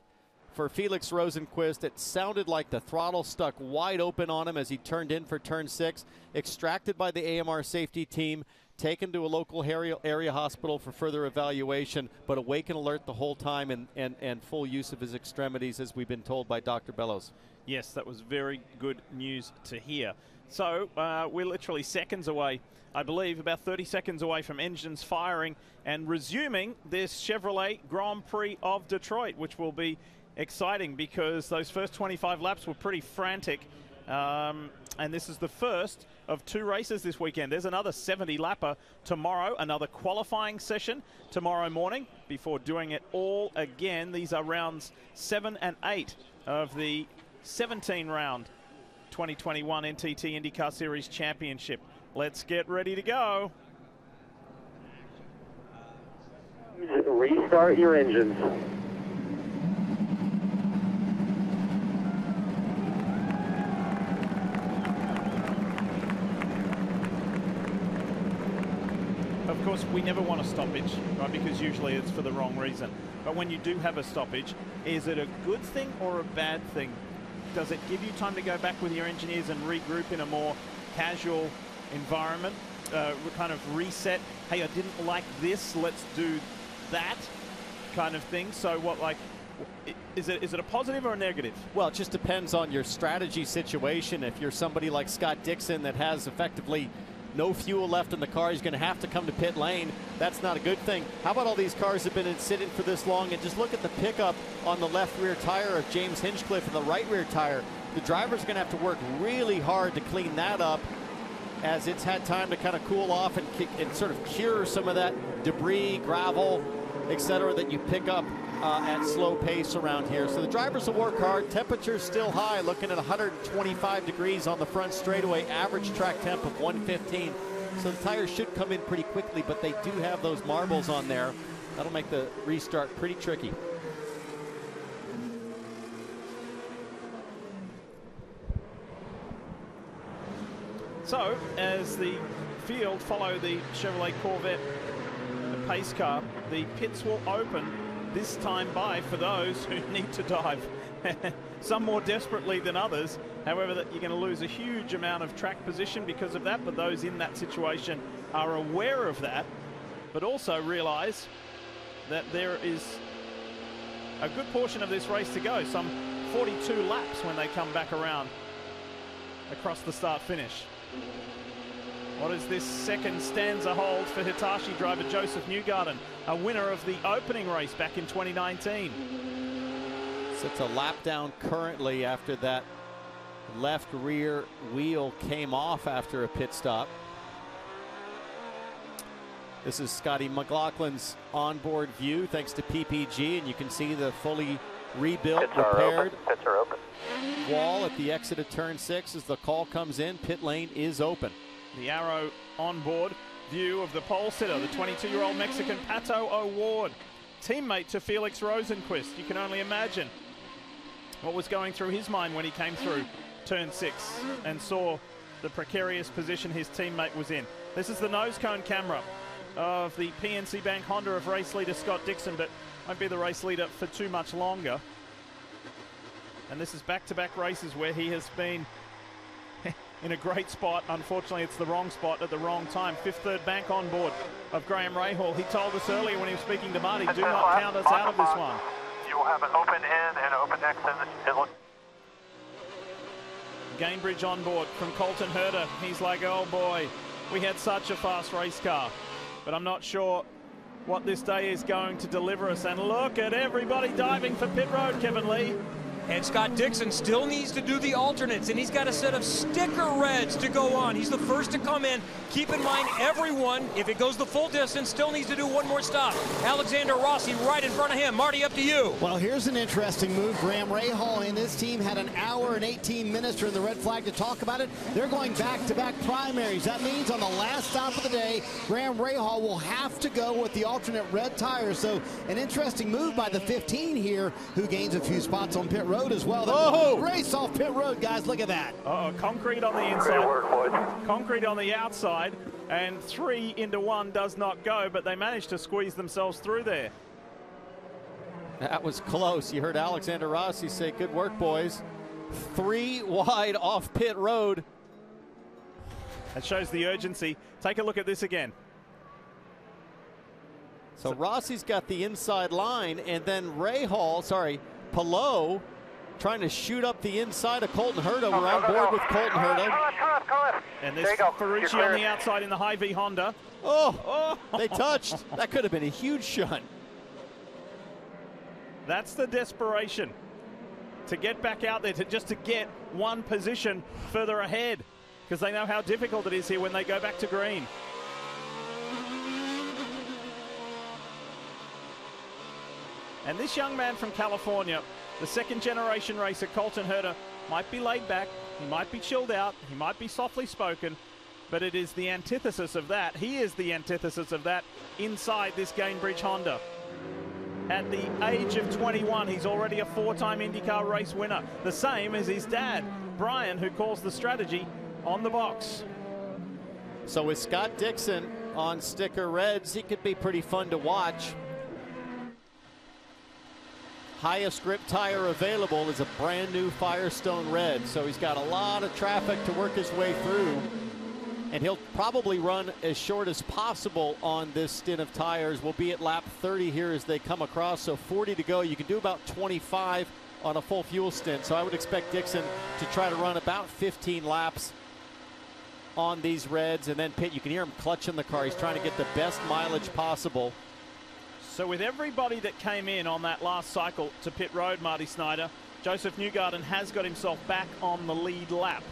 for Felix Rosenquist. It sounded like the throttle stuck wide open on him as he turned in for turn 6. Extracted by the AMR safety team. Taken to a local area hospital for further evaluation, but awake and alert the whole time and full use of his extremities, as we've been told by Dr. Bellows. Yes, that was very good news to hear. So we're literally seconds away, I believe, about 30 seconds away from engines firing and resuming this Chevrolet Grand Prix of Detroit, which will be exciting because those first 25 laps were pretty frantic. And this is the first of 2 races this weekend. There's another 70-lapper tomorrow, another qualifying session tomorrow morning before doing it all again. These are rounds 7 and 8 of the 17-round 2021 NTT IndyCar Series Championship. Let's get ready to go. Restart your engines. Of course, we never want a stoppage, right? Because usually it's for the wrong reason. But when you do have a stoppage, is it a good thing or a bad thing? Does it give you time to go back with your engineers and regroup in a more casual environment? Kind of reset, hey, I didn't like this, let's do that kind of thing. So what, like, is it a positive or a negative? Well, it just depends on your strategy situation. If you're somebody like Scott Dixon that has effectively no fuel left in the car, he's going to have to come to pit lane. That's not a good thing. How about all these cars have been sitting for this long, and just look at the pickup on the left rear tire of James Hinchcliffe and the right rear tire. The driver's going to have to work really hard to clean that up as it's had time to kind of cool off and sort of cure some of that debris, gravel, etc. that you pick up at slow pace around here. So the drivers will work hard. Temperature's still high, looking at 125 degrees on the front straightaway, average track temp of 115. So the tires should come in pretty quickly, but they do have those marbles on there. That'll make the restart pretty tricky. So, as the field follow the Chevrolet Corvette pace car, the pits will open this time by for those who need to dive. Some more desperately than others. However, that you're going to lose a huge amount of track position because of that, but those in that situation are aware of that, but also realize that there is a good portion of this race to go, some 42 laps when they come back around across the start finish. What is this second stanza hold for Hitachi driver Joseph Newgarden, a winner of the opening race back in 2019? So it's a lap down currently after that left rear wheel came off after a pit stop. This is Scotty McLaughlin's onboard view thanks to PPG, and you can see the fully rebuilt, repaired wall at the exit of turn 6 as the call comes in. Pit lane is open. The Arrow onboard view of the pole sitter, the 22-year-old Mexican Pato O'Ward, teammate to Felix Rosenquist. You can only imagine what was going through his mind when he came through turn 6 and saw the precarious position his teammate was in. This is the nose cone camera of the PNC Bank Honda of race leader Scott Dixon, but won't be the race leader for too much longer. And this is back-to-back races where he has been in a great spot. Unfortunately, it's the wrong spot at the wrong time. Fifth Third Bank on board of Graham Rahal. He told us earlier when he was speaking to Marty, do not count us out of this one. You will have an open in and open exit. Gainbridge on board from Colton Herter. He's like, oh boy, we had such a fast race car, but I'm not sure what this day is going to deliver us. And look at everybody diving for pit road, Kevin Lee. And Scott Dixon still needs to do the alternates, and he's got a set of sticker reds to go on. He's the first to come in. Keep in mind, everyone, if it goes the full distance, still needs to do one more stop. Alexander Rossi right in front of him. Marty, up to you. Well, here's an interesting move. Graham Rahal and his team had an hour and 18 minutes during the red flag to talk about it. They're going back-to-back primaries. That means on the last stop of the day, Graham Rahal will have to go with the alternate red tires. So an interesting move by the 15 here, who gains a few spots on pit road as well. Oh! Race off pit road, guys. Look at that. Concrete on the inside, concrete on the outside, and 3 into 1 does not go, but they managed to squeeze themselves through there. That was close. You heard Alexander Rossi say, good work, boys. 3 wide off pit road. That shows the urgency. Take a look at this again. So Rossi's got the inside line, and then Palou trying to shoot up the inside of Colton Herta. We're on board with Colton Herta. And there's Ferrucci on the outside in the Hy-Vee Honda. Oh, they touched. That could have been a huge shunt. That's the desperation. To get back out there, just to get one position further ahead, because they know how difficult it is here when they go back to green. And this young man from California, the second generation racer, Colton Herta, might be laid back, he might be chilled out, he might be softly spoken, but it is the antithesis of that. He is the antithesis of that inside this Gainbridge Honda. At the age of 21, he's already a 4-time IndyCar race winner, the same as his dad, Brian, who calls the strategy on the box. So with Scott Dixon on sticker reds, he could be pretty fun to watch. Highest grip tire available is a brand new Firestone red, so he's got a lot of traffic to work his way through, and he'll probably run as short as possible on this stint of tires. We'll be at lap 30 here as they come across, so 40 to go. You can do about 25 on a full fuel stint, so I would expect Dixon to try to run about 15 laps on these reds, and then Pitt, you can hear him clutching the car. He's trying to get the best mileage possible. So with everybody that came in on that last cycle to pit road, Marty Snyder, Joseph Newgarden has got himself back on the lead lap.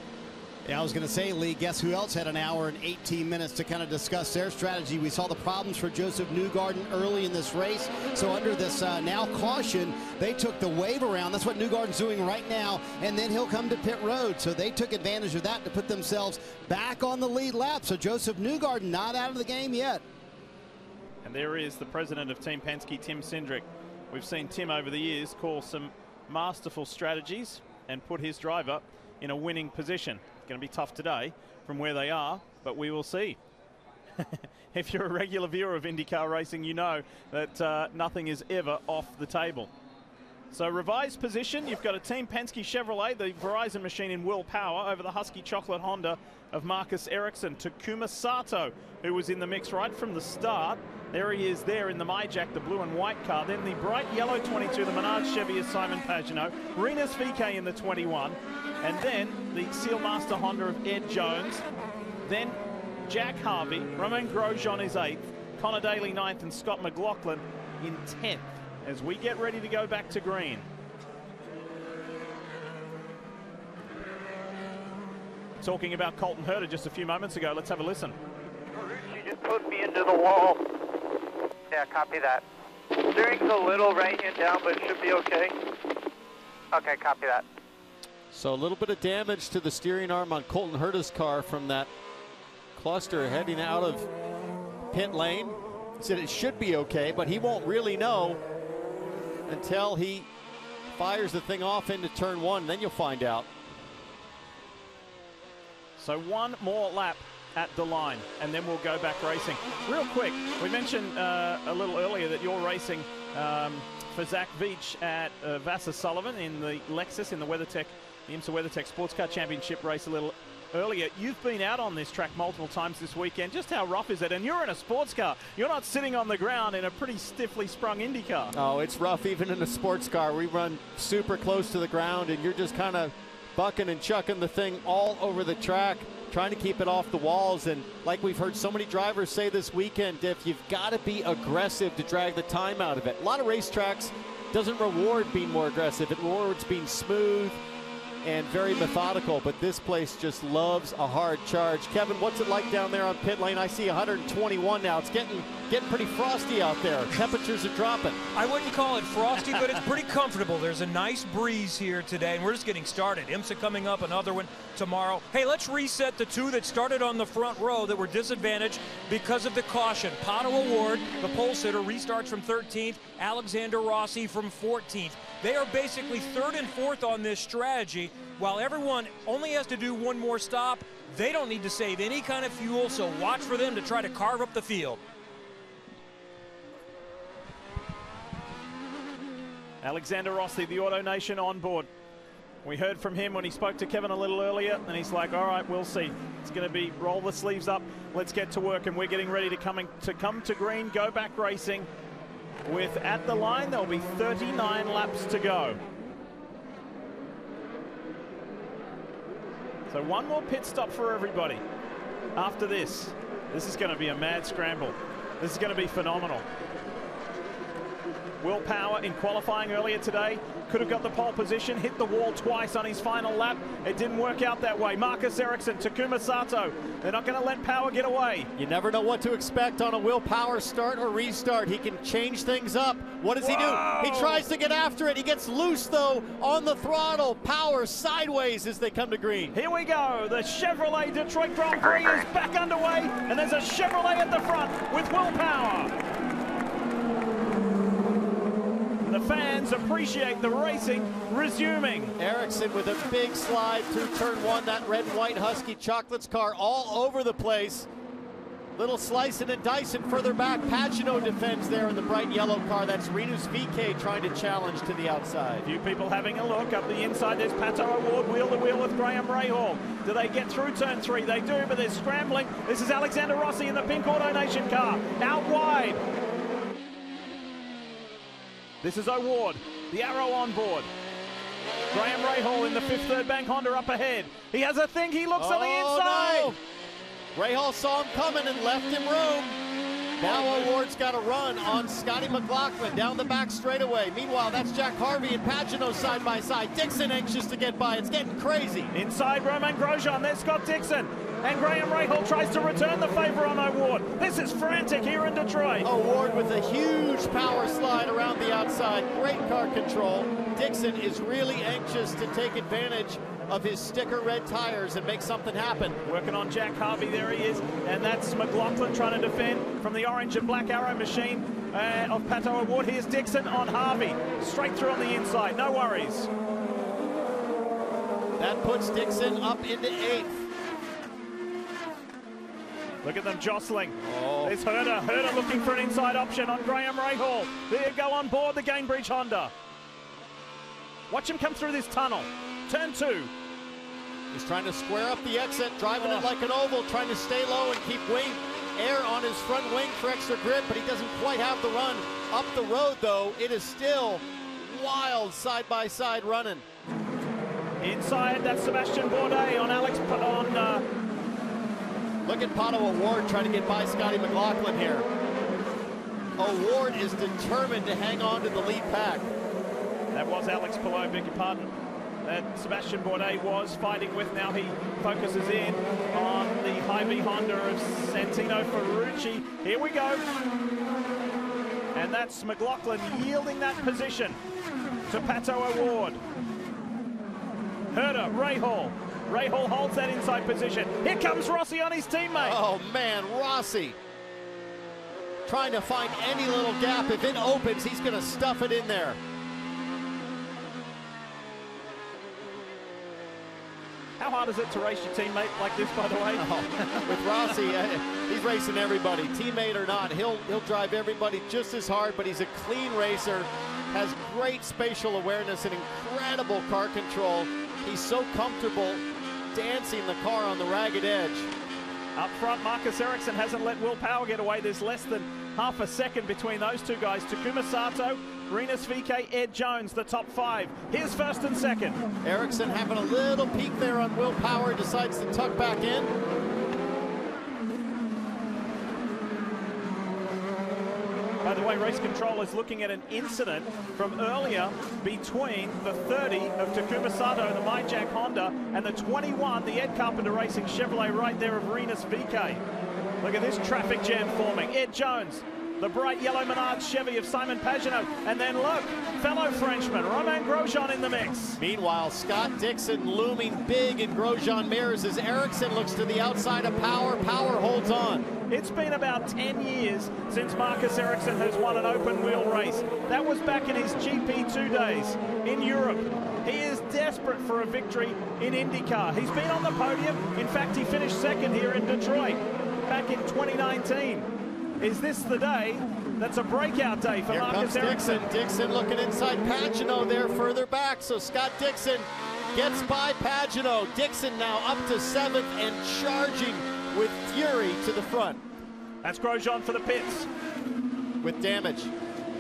Yeah, I was going to say, Lee, guess who else had an hour and 18 minutes to kind of discuss their strategy? We saw the problems for Joseph Newgarden early in this race. So under this now caution, they took the wave around. That's what Newgarden's doing right now. And then he'll come to pit road. So they took advantage of that to put themselves back on the lead lap. So Joseph Newgarden not out of the game yet. And there is the president of Team Penske, Tim Cindric. We've seen Tim over the years call some masterful strategies and put his driver in a winning position. Going to be tough today. from where they are, but we will see. If you're a regular viewer of IndyCar racing, you know that nothing is ever off the table. So revised position, you've got a Team Penske Chevrolet, the Verizon machine in Will Power, over the Husky Chocolate Honda of Marcus Ericsson. Takuma Sato, who was in the mix right from the start. There he is there in the MyJack, the blue and white car. Then the bright yellow 22, the Menard Chevy is Simon Pagenaud. Rinus VeeKay in the 21. And then the Sealmaster Honda of Ed Jones. Then Jack Harvey, Romain Grosjean is 8th, Connor Daly 9th, and Scott McLaughlin in 10th as we get ready to go back to green. Talking about Colton Herta just a few moments ago, let's have a listen. She just put me into the wall. Yeah, copy that. Steering's a little right hand down, but it should be okay. Okay, copy that. So a little bit of damage to the steering arm on Colton Herta's car from that cluster heading out of pit lane. He said it should be okay, but he won't really know until he fires the thing off into turn 1. Then you'll find out. So one more lap at the line, and then we'll go back racing. Real quick, we mentioned a little earlier that you're racing for Zach Veach at Vassar Sullivan in the Lexus in the WeatherTech, the IMSA WeatherTech Sports Car Championship race a little earlier. You've been out on this track multiple times this weekend. Just how rough is it? And you're in a sports car. You're not sitting on the ground in a pretty stiffly sprung Indy car. Oh, it's rough even in a sports car. We run super close to the ground, and you're just kind of bucking and chucking the thing all over the track, trying to keep it off the walls. And like we've heard so many drivers say this weekend, Diff, you've got to be aggressive to drag the time out of it. A lot of racetracks doesn't reward being more aggressive. It rewards being smooth and very methodical, but this place just loves a hard charge. Kevin, what's it like down there on pit lane? I see 121 now. It's getting pretty frosty out there. Temperatures are dropping. I wouldn't call it frosty, but it's pretty comfortable. There's a nice breeze here today, and we're just getting started. IMSA coming up, another one tomorrow. Hey, let's reset the two that started on the front row that were disadvantaged because of the caution. Pato O'Ward, the pole sitter, restarts from 13th. Alexander Rossi from 14th. They are basically 3rd and 4th on this strategy. While everyone only has to do one more stop, they don't need to save any kind of fuel, so watch for them to try to carve up the field. Alexander Rossi, the Auto Nation on board. We heard from him when he spoke to Kevin a little earlier, and he's like, all right, we'll see. It's going to be roll the sleeves up, let's get to work, and we're getting ready to come to green, go back racing. With at the line, there'll be 39 laps to go. So one more pit stop for everybody. After this is going to be a mad scramble. This is going to be phenomenal. Will Power in qualifying earlier today could have got the pole position, hit the wall twice on his final lap. It didn't work out that way. Marcus Ericsson, Takuma Sato, they're not going to let Power get away. You never know what to expect on a Will Power start or restart. He can change things up. What does he do? He tries to get after it. He gets loose, though, on the throttle. Power sideways as they come to green. Here we go. The Chevrolet Detroit Grand Prix is back underway, and there's a Chevrolet at the front with Will Power. The fans appreciate the racing resuming. Ericsson with a big slide through turn 1, that red and white Husky Chocolates car all over the place. Little slicing and dicing further back. Pagenaud defends there in the bright yellow car. That's Rinus VeeKay trying to challenge to the outside. A few people having a look up the inside. There's Pato O'Ward wheel to wheel with Graham Rahal. Do they get through turn 3? They do, but they're scrambling. This is Alexander Rossi in the pink Auto Nation car. Out wide. This is O'Ward, the arrow on board. Graham Rahal in the 5th Third Bank Honda up ahead. He has a thing, he looks on the inside. No. Rahal saw him coming and left him room. Now O'Ward's got a run on Scotty McLaughlin down the back straightaway. Meanwhile, that's Jack Harvey and Pagenaud side by side. Dixon anxious to get by. It's getting crazy. Inside Romain Grosjean, there's Scott Dixon. And Graham Rahal tries to return the favor on O'Ward. This is frantic here in Detroit. O'Ward with a huge power slide around the outside. Great car control. Dixon is really anxious to take advantage of his sticker red tires and make something happen. Working on Jack Harvey, there he is. And that's McLaughlin trying to defend from the orange and black arrow machine of Pato O'Ward. Here's Dixon on Harvey. Straight through on the inside, no worries. That puts Dixon up into 8th. Look at them jostling. There's Herder looking for an inside option on Graham Rahal. There you go on board the Gainbridge Honda. Watch him come through this tunnel. Turn 2. He's trying to square up the exit, driving it like an oval, trying to stay low and keep air on his front wing for extra grip, but he doesn't quite have the run. Up the road, though, it is still wild side-by-side running. Inside, that's Sebastian Bourdais on Look at Pato O'Ward trying to get by Scotty McLaughlin here. O'Ward is determined to hang on to the lead pack. That was Alex Palou, beg your pardon. That Sebastian Bourdais was fighting with. Now he focuses in on the Hy-Vee Honda of Santino Ferrucci. Here we go. And that's McLaughlin yielding that position to Pato O'Ward. Herder, Rahal. Rahal holds that inside position. Here comes Rossi on his teammate. Oh man, Rossi trying to find any little gap. If it opens, he's going to stuff it in there. How hard is it to race your teammate like this, by the way? With Rossi, he's racing everybody, teammate or not. He'll drive everybody just as hard, but he's a clean racer, has great spatial awareness and incredible car control. He's so comfortable dancing the car on the ragged edge. Up front, Marcus Ericsson hasn't let Will Power get away. There's less than half a second between those two guys. Takuma Sato, Rinus VeeKay, Ed Jones, the top 5. Here's first and second. Ericsson having a little peek there on Will Power, decides to tuck back in. By the way, race control is looking at an incident from earlier between the 30 of Takuma Sato, the MyJack Honda, and the 21, the Ed Carpenter Racing Chevrolet right there of Rinus VeeKay. Look at this traffic jam forming. Ed Jones, the bright yellow Menard Chevy of Simon Pagenaud, and then look, fellow Frenchman, Romain Grosjean in the mix. Meanwhile, Scott Dixon looming big in Grosjean mirrors as Ericsson looks to the outside of Power. Power holds on. It's been about 10 years since Marcus Ericsson has won an open wheel race. That was back in his GP2 days in Europe. He is desperate for a victory in IndyCar. He's been on the podium. In fact, he finished second here in Detroit back in 2019. Is this the day that's a breakout day for Marcus Ericsson? Dixon looking inside Pagenaud there further back. So Scott Dixon gets by Pagenaud. Dixon now up to 7th and charging with fury to the front. That's Grosjean for the pits. With damage.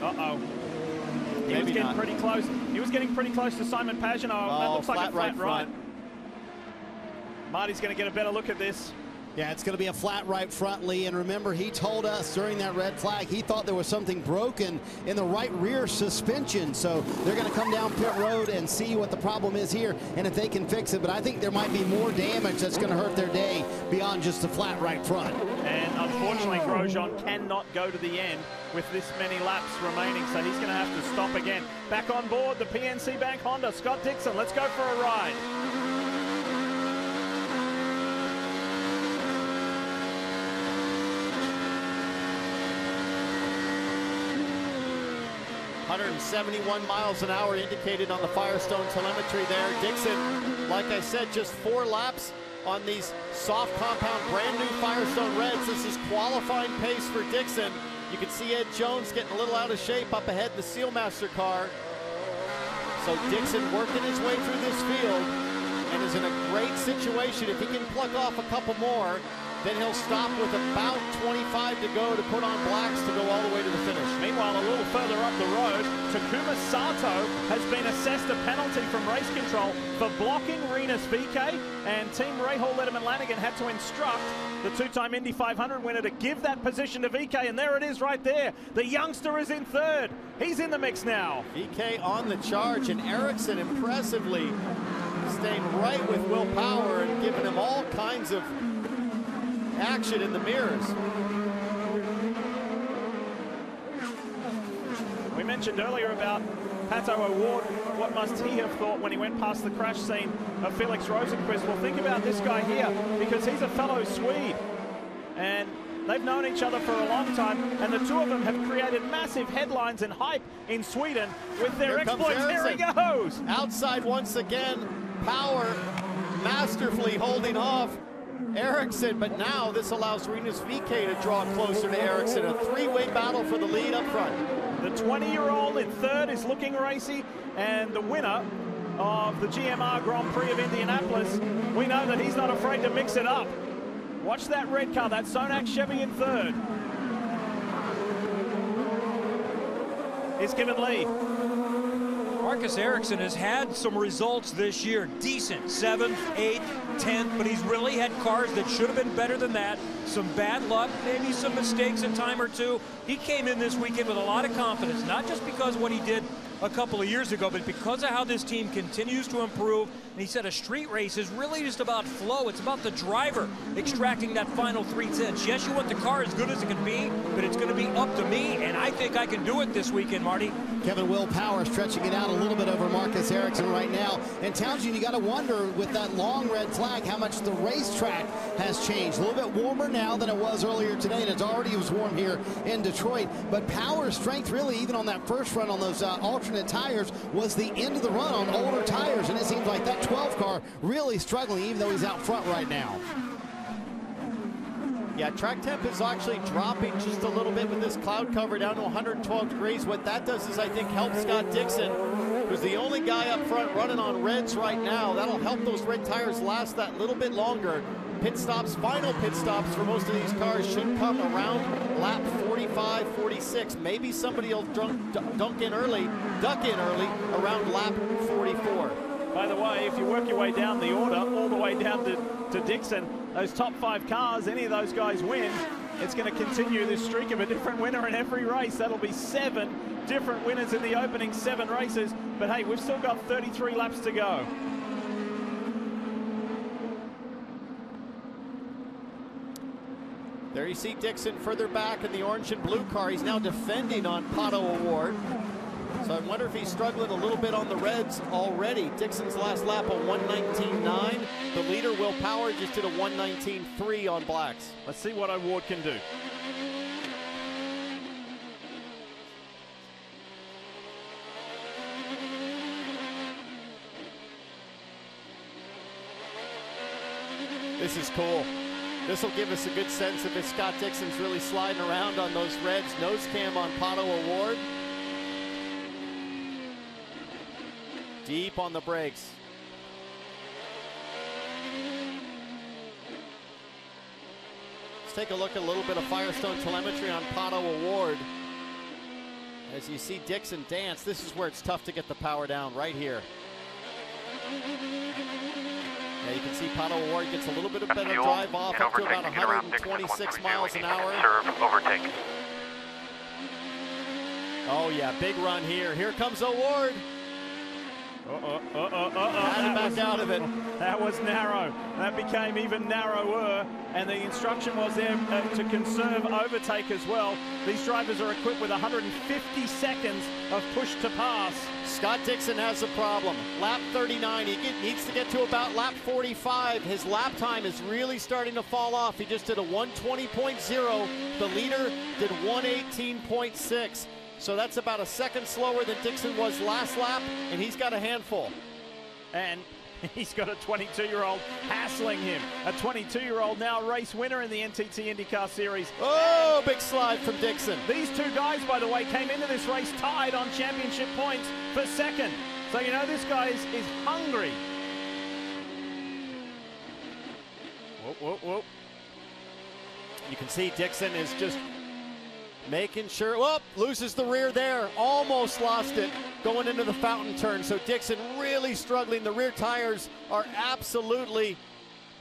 Uh-oh. He was getting pretty close. He was getting pretty close to Simon Pagenaud. That looks like a flat right. Marty's going to get a better look at this. Yeah, it's going to be a flat right front, Lee. And remember, he told us during that red flag, he thought there was something broken in the right rear suspension. So they're going to come down pit road and see what the problem is here and if they can fix it. But I think there might be more damage that's going to hurt their day beyond just the flat right front. And unfortunately, Grosjean cannot go to the end with this many laps remaining. So he's going to have to stop again. Back on board the PNC Bank Honda, Scott Dixon. Let's go for a ride. 171 miles an hour indicated on the Firestone telemetry there. Dixon, like I said, just 4 laps on these soft compound brand new Firestone Reds. This is qualifying pace for Dixon. You can see Ed Jones getting a little out of shape up ahead in the Sealmaster car. So Dixon working his way through this field and is in a great situation. If he can pluck off a couple more, then he'll stop with about 25 to go to put on blacks to go all the way to the finish. Meanwhile, a little further up the road, Takuma Sato has been assessed a penalty from race control for blocking Rinus VeeKay, and Team Rahal Letterman Lanigan had to instruct the 2-time Indy 500 winner to give that position to VeeKay, and there it is right there. The youngster is in 3rd. He's in the mix now. VeeKay on the charge, and Ericsson impressively staying right with Will Power and giving him all kinds of action in the mirrors. We mentioned earlier about Pato O'Ward. What must he have thought when he went past the crash scene of Felix Rosenqvist? Well, think about this guy here, because he's a fellow Swede. And they've known each other for a long time, and the two of them have created massive headlines and hype in Sweden with their exploits. There he goes! Outside once again, Power masterfully holding off Ericsson, but now this allows Rinus VK to draw closer to Ericsson. A three-way battle for the lead up front. The 20-year-old in third is looking racy, and the winner of the GMR Grand Prix of Indianapolis, we know that he's not afraid to mix it up. Watch that red car, that Sonax Chevy in third. It's given lead. Marcus Ericsson has had some results this year. Decent, 7th, 8th, 10th, but he's really had cars that should have been better than that. Some bad luck, maybe some mistakes a time or two. He came in this weekend with a lot of confidence, not just because of what he did a couple of years ago, but because of how this team continues to improve. And he said a street race is really just about flow. It's about the driver extracting that final 3/10. Yes, you want the car as good as it can be, but it's going to be up to me, and I think I can do it this weekend, Marty. Kevin Will Power stretching it out a little bit over Marcus Ericsson right now. And Townsend, you got to wonder with that long red flag how much the racetrack has changed. A little bit warmer now than it was earlier today, and it already was warm here in Detroit. But Power's strength really, even on that first run on those alternate tires, was the end of the run on older tires. And it seems like that 12 car really struggling, even though he's out front right now. Yeah, track temp is actually dropping just a little bit with this cloud cover down to 112 degrees. What that does is I think help Scott Dixon, who's the only guy up front running on reds right now. That'll help those red tires last that little bit longer. Pit stops, final pit stops for most of these cars should come around lap 45, 46. Maybe somebody will duck in early around lap 44. By the way, if you work your way down the order, all the way down to Dixon, those top 5 cars, any of those guys win, it's going to continue this streak of a different winner in every race. That'll be 7 different winners in the opening 7 races. But hey, we've still got 33 laps to go. There you see Dixon further back in the orange and blue car. He's now defending on Pato Award. So I wonder if he's struggling a little bit on the reds already. Dixon's last lap on 119.9. The leader, Will Power, just did a 119.3 on blacks. Let's see what Award can do. This is cool. This will give us a good sense of if Scott Dixon's really sliding around on those reds. Nose cam on Pato Award. Deep on the brakes. Let's take a look at a little bit of Firestone telemetry on Pato Award. As you see Dixon dance, this is where it's tough to get the power down, right here. Yeah, you can see Pato Award gets a little bit of better drive off up to about 126 miles an hour. Serve, overtake. Oh yeah, big run here. Here comes Award. Had to back out of it. That was narrow. That became even narrower, and the instruction was there to conserve overtake as well. These drivers are equipped with 150 seconds of push to pass. Scott Dixon has a problem. Lap 39, he needs to get to about lap 45. His lap time is really starting to fall off. He just did a 120.0. The leader did 118.6. So that's about a second slower than Dixon was last lap, and he's got a handful. And he's got a 22-year-old hassling him. A 22-year-old now race winner in the NTT IndyCar Series. Oh, big slide from Dixon. These two guys, by the way, came into this race tied on championship points for second. So you know this guy is hungry. Whoa, whoa, whoa. You can see Dixon is just making sure, whoop, loses the rear there, almost lost it going into the fountain turn. So Dixon really struggling. The rear tires are absolutely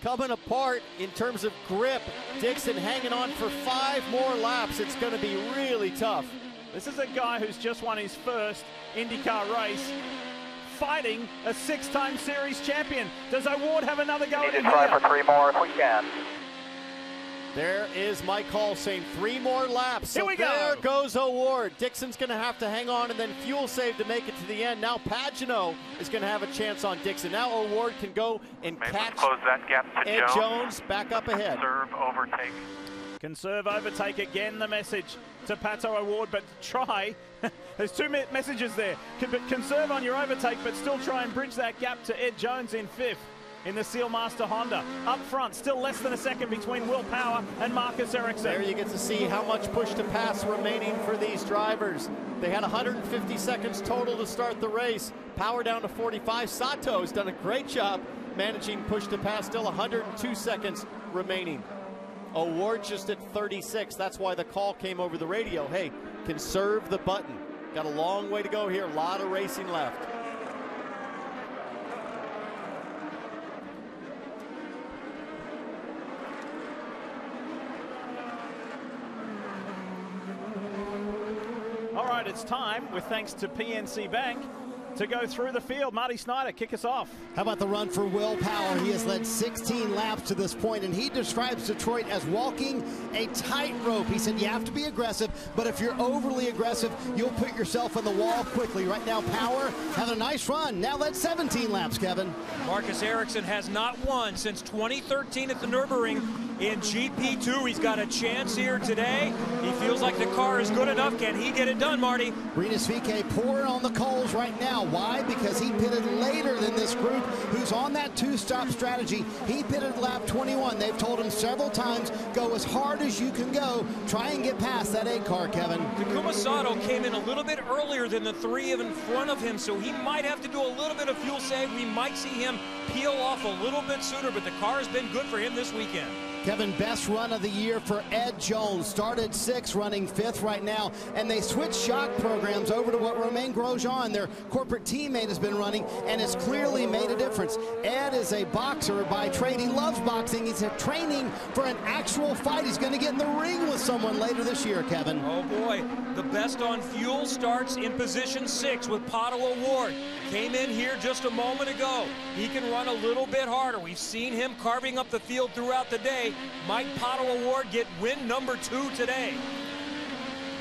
coming apart in terms of grip. Dixon hanging on for 5 more laps. It's going to be really tough. This is a guy who's just won his first IndyCar race, fighting a 6-time series champion. Does Award have another go at him? Need to try for 3 more if we can. There is Mike Hall saying 3 more laps. So here we go. There goes Award. Dixon's going to have to hang on and then fuel save to make it to the end. Now Pagano is going to have a chance on Dixon. Now Award can go and catch close that gap to Ed Jones back up ahead. Conserve, overtake. Conserve, overtake, again the message to Pato Award, but try, there's 2 messages there. Conserve on your overtake, but still try and bridge that gap to Ed Jones in 5th. in the Sealmaster Honda. Up front, still less than a second between Will Power and Marcus Ericsson. There you get to see how much push to pass remaining for these drivers. They had 150 seconds total to start the race. Power down to 45. Sato's done a great job managing push to pass, still 102 seconds remaining. Award just at 36. That's why the call came over the radio. Hey, conserve the button. Got a long way to go here. A lot of racing left. All right, it's time, with thanks to PNC Bank, to go through the field. Marty Snyder, kick us off. How about the run for Will Power? He has led 16 laps to this point, and he describes Detroit as walking a tightrope. He said you have to be aggressive, but if you're overly aggressive, you'll put yourself on the wall quickly. Right now, Power having a nice run. Now led 17 laps, Kevin. Marcus Ericsson has not won since 2013 at the Nürburgring in GP2. He's got a chance here today. He feels like the car is good enough. Can he get it done, Marty? Rinus VeeKay pouring on the coals right now. Why? Because he pitted later than this group who's on that two-stop strategy. He pitted lap 21. They've told him several times, go as hard as you can go. Try and get past that 8 car, Kevin. Takuma Sato came in a little bit earlier than the 3 in front of him, so he might have to do a little bit of fuel save. We might see him peel off a little bit sooner, but the car has been good for him this weekend. Kevin, best run of the year for Ed Jones. Started 6th, running 5th right now. And they switched shock programs over to what Romain Grosjean, their corporate teammate, has been running, and it's clearly made a difference. Ed is a boxer by trade. He loves boxing. He's training for an actual fight. He's going to get in the ring with someone later this year, Kevin. Oh, boy. The best on fuel starts in position 6 with Pato O'Ward. Came in here just a moment ago. He can run a little bit harder. We've seen him carving up the field throughout the day. Might Pato O'Ward get win number 2 today?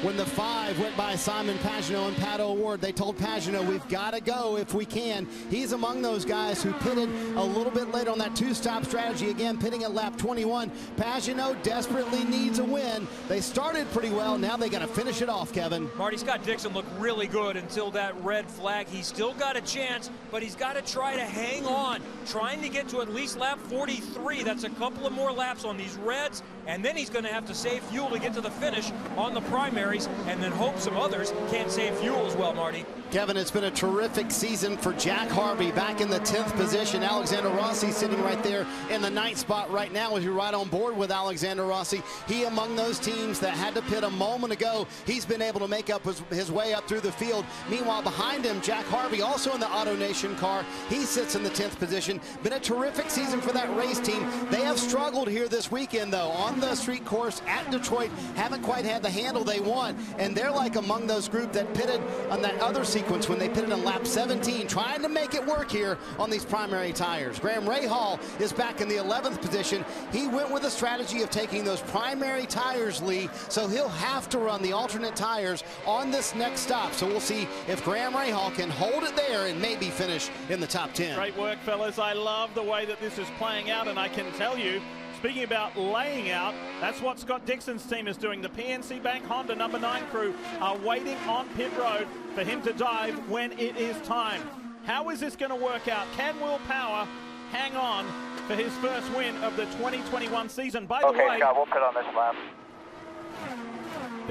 When the 5 went by Simon Pagenaud and Pato O'Ward, they told Pagenaud, we've got to go if we can. He's among those guys who pitted a little bit late on that two-stop strategy, again pitting at lap 21. Pagenaud desperately needs a win. They started pretty well. Now they got to finish it off, Kevin. Marty, Scott Dixon looked really good until that red flag. He's still got a chance, but he's got to try to hang on, trying to get to at least lap 43. That's a couple of more laps on these reds, and then he's going to have to save fuel to get to the finish on the primary, and then hope some others can't save fuel as well, Marty. Kevin, it's been a terrific season for Jack Harvey, back in the 10th position. Alexander Rossi sitting right there in the 9th spot right now as you're right on board with Alexander Rossi. He among those teams that had to pit a moment ago. He's been able to make up his way up through the field. Meanwhile, behind him, Jack Harvey, also in the Auto Nation car. He sits in the 10th position. Been a terrific season for that race team. They have struggled here this weekend, though, on the street course at Detroit. Haven't quite had the handle they want, and they're like among those group that pitted on that other sequence when they pitted on lap 17, trying to make it work here on these primary tires. Graham Rahal is back in the 11th position. He went with a strategy of taking those primary tires, Lee, so he'll have to run the alternate tires on this next stop. So we'll see if Graham Rahal can hold it there and maybe finish in the top 10. Great work, fellas. I love the way that this is playing out, and I can tell you, speaking about laying out, that's what Scott Dixon's team is doing. The PNC Bank Honda number 9 crew are waiting on pit road for him to dive when it is time. How is this going to work out? Can Will Power hang on for his first win of the 2021 season? By the way, Okay, Scott, we'll pit on this lap.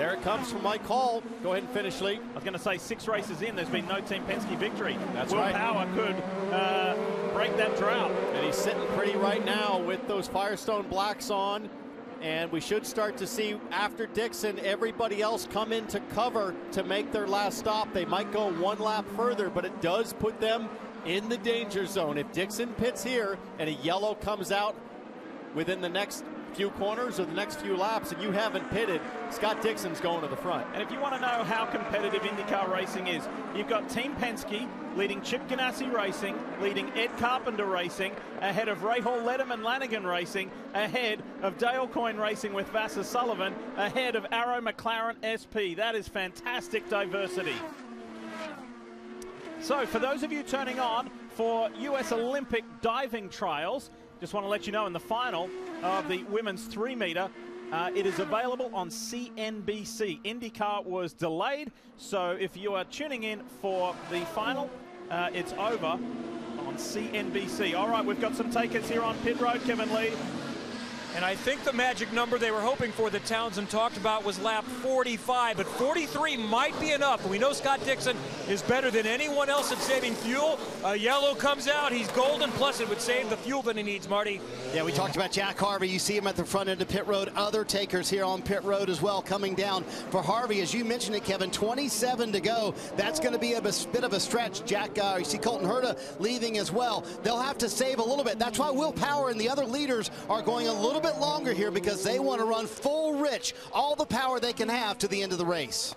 there it comes from Mike Cole. Go ahead and finish, Lee. I was going to say 6 races in, there's been no Team Penske victory. That's Will right. Power could break that drought. And he's sitting pretty right now with those Firestone blacks on. And we should start to see, after Dixon, everybody else come into cover to make their last stop. They might go 1 lap further, but it does put them in the danger zone. If Dixon pits here and a yellow comes out within the next few corners or the next few laps and you haven't pitted, Scott Dixon's going to the front. And if you want to know how competitive IndyCar racing is, you've got Team Penske leading Chip Ganassi Racing, leading Ed Carpenter Racing, ahead of Rahal Letterman Lanigan Racing, ahead of Dale Coyne Racing with Vassar Sullivan, ahead of Arrow McLaren SP. That is fantastic diversity. So for those of you turning on for US Olympic diving trials, just want to let you know in the final of the women's 3-meter, it is available on CNBC. IndyCar was delayed, so if you are tuning in for the final, it's over on on CNBC. All right, we've got some takers here on pit road, Kevin Lee. And I think the magic number they were hoping for that Townsend talked about was lap 45, but 43 might be enough. We know Scott Dixon is better than anyone else at saving fuel. Yellow comes out, he's golden, plus it would save the fuel that he needs, Marty. Yeah, we talked about Jack Harvey. You see him at the front end of pit road. Other takers here on pit road as well coming down for Harvey. As you mentioned it, Kevin, 27 to go. That's going to be a bit of a stretch. You see Colton Herta leaving as well. They'll have to save a little bit. That's why Will Power and the other leaders are going a little bit longer here, because they want to run full rich, all the power they can have to the end of the race.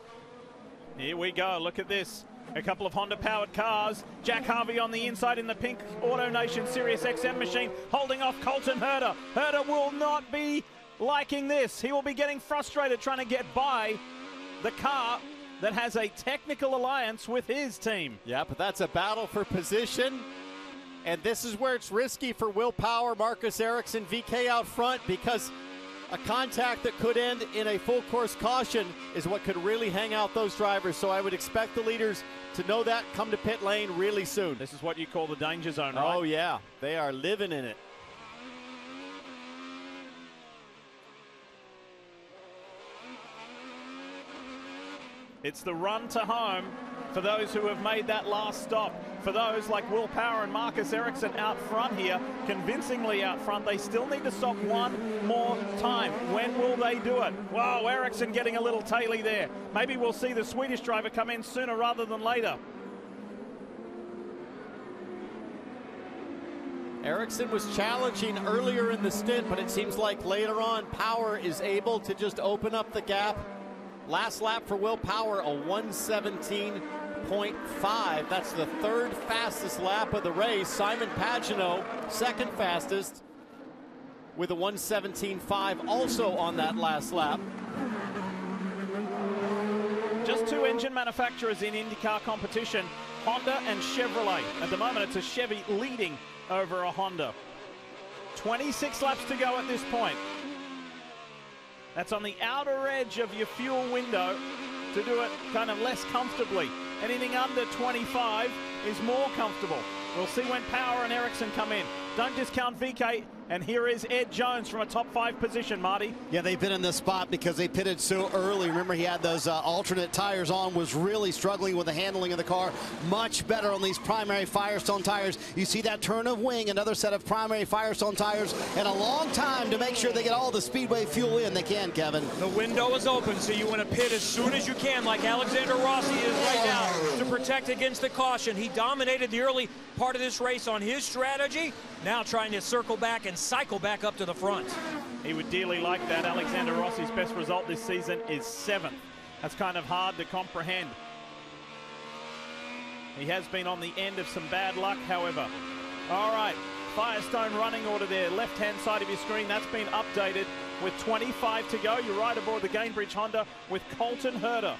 Here we go. Look at this. A couple of Honda-powered cars. Jack Harvey on the inside in the pink Auto Nation Sirius XM machine, holding off Colton Herta. Herta will not be liking this. He will be getting frustrated trying to get by the car that has a technical alliance with his team. Yeah, but that's a battle for position. And this is where it's risky for Will Power, Marcus Ericsson, VK out front, because a contact that could end in a full course caution is what could really hang out those drivers. So I would expect the leaders to know that, come to pit lane really soon. This is what you call the danger zone, right? Oh, yeah. They are living in it. It's the run to home for those who have made that last stop. For those like Will Power and Marcus Ericsson out front here, convincingly out front, they still need to stop one more time. When will they do it? Whoa, Ericsson getting a little taily there. Maybe we'll see the Swedish driver come in sooner rather than later. Ericsson was challenging earlier in the stint, but it seems like later on, Power is able to just open up the gap. Last lap for Will Power, a 1:17.5. That's the third fastest lap of the race. Simon Pagenaud, second fastest, with a 1:17.5 also on that last lap. Just two engine manufacturers in IndyCar competition, Honda and Chevrolet. At the moment, it's a Chevy leading over a Honda. 26 laps to go at this point. That's on the outer edge of your fuel window to do it kind of less comfortably. Anything under 25 is more comfortable. We'll see when Power and Ericsson come in. Don't discount VK. And here is Ed Jones from a top 5 position, Marty. Yeah, they've been in this spot because they pitted so early. Remember, he had those alternate tires on, was really struggling with the handling of the car. Much better on these primary Firestone tires. You see that turn of wing, another set of primary Firestone tires, and a long time to make sure they get all the Speedway fuel in they can, Kevin. The window is open, so you want to pit as soon as you can, like Alexander Rossi is right now, to protect against the caution. He dominated the early part of this race on his strategy, now trying to circle back and cycle back up to the front. He would dearly like that. Alexander Rossi's best result this season is 7th. That's kind of hard to comprehend. He has been on the end of some bad luck, however. All right, Firestone running order there, left-hand side of your screen. That's been updated with 25 to go. You're right aboard the Gainbridge Honda with Colton Herta.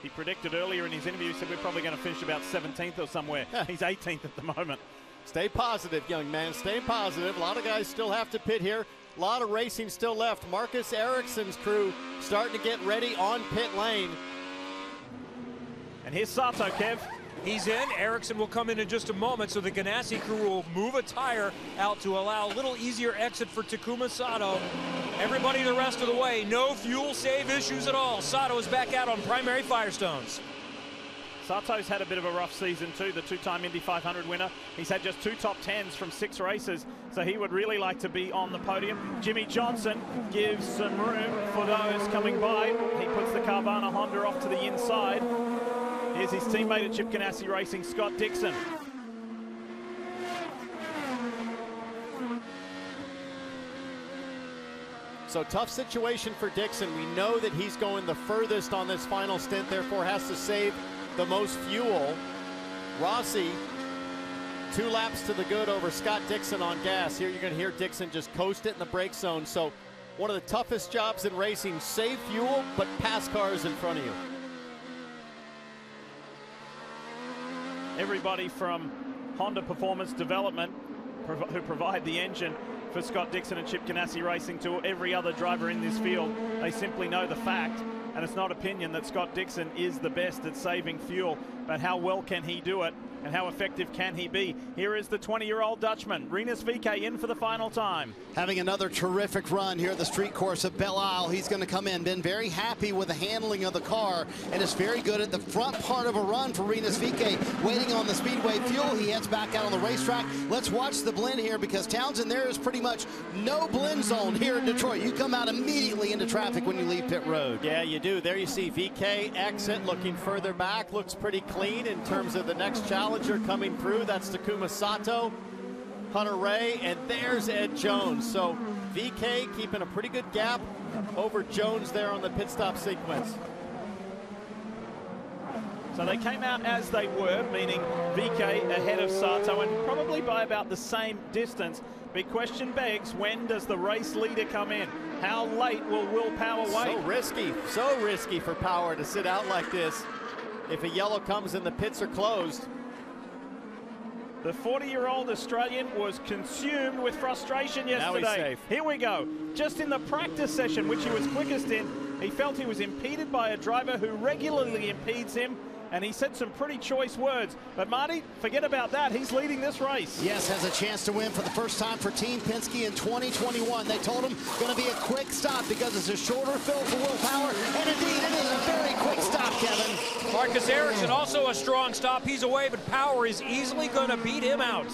He predicted earlier in his interview, he said we're probably going to finish about 17th or somewhere. He's 18th at the moment. Stay positive, young man. Stay positive. A lot of guys still have to pit here. A lot of racing still left. Marcus Ericsson's crew starting to get ready on pit lane. And here's Sato, Kev. He's in. Ericsson will come in just a moment, so the Ganassi crew will move a tire out to allow a little easier exit for Takuma Sato. Everybody the rest of the way. No fuel save issues at all. Sato is back out on primary Firestones. Sato's had a bit of a rough season too, the two-time Indy 500 winner. He's had just 2 top 10s from 6 races, so he would really like to be on the podium. Jimmy Johnson gives some room for those coming by. He puts the Carvana Honda off to the inside. Here's his teammate at Chip Ganassi Racing, Scott Dixon. So tough situation for Dixon. We know that he's going the furthest on this final stint, therefore has to save the most fuel. Rossi, 2 laps to the good over Scott Dixon on gas. Here you're going to hear Dixon just coast it in the brake zone. So one of the toughest jobs in racing, save fuel, but pass cars in front of you. Everybody from Honda Performance Development, who provide the engine for Scott Dixon and Chip Ganassi Racing, to every other driver in this field, they simply know the fact and it's not opinion that Scott Dixon is the best at saving fuel, but how well can he do it and how effective can he be? Here is the 20-year-old Dutchman, Rinus VeeKay, in for the final time. Having another terrific run here at the street course of Belle. He's going to come in. Been very happy with the handling of the car, and is very good at the front part of a run for Rinus VeeKay. Waiting on the speedway fuel, he heads back out on the racetrack. Let's watch the blend here, because Townsend, there is pretty much no blend zone here in Detroit. You come out immediately into traffic when you leave pit road. Yeah, you do. There you see VeeKay exit, looking further back. Looks pretty clean in terms of the next challenger coming through. That's Takuma Sato, Hunter Ray, and there's Ed Jones. So VeeKay keeping a pretty good gap over Jones there on the pit stop sequence. So they came out as they were, meaning VeeKay ahead of Sato, and probably by about the same distance. Big question begs, when does the race leader come in? How late will Will Power wait? So risky for Power to sit out like this if a yellow comes and the pits are closed. The 40-year-old Australian was consumed with frustration yesterday. Now he's safe. Here we go. Just in the practice session, which he was quickest in, he felt he was impeded by a driver who regularly impedes him, and he said some pretty choice words. But Marty, forget about that. He's leading this race. Yes, has a chance to win for the first time for Team Penske in 2021. They told him going to be a quick stop because it's a shorter fill for Will Power, and indeed it is a very quick stop, Kevin. Marcus Ericsson also a strong stop. He's away, but Power is easily going to beat him out.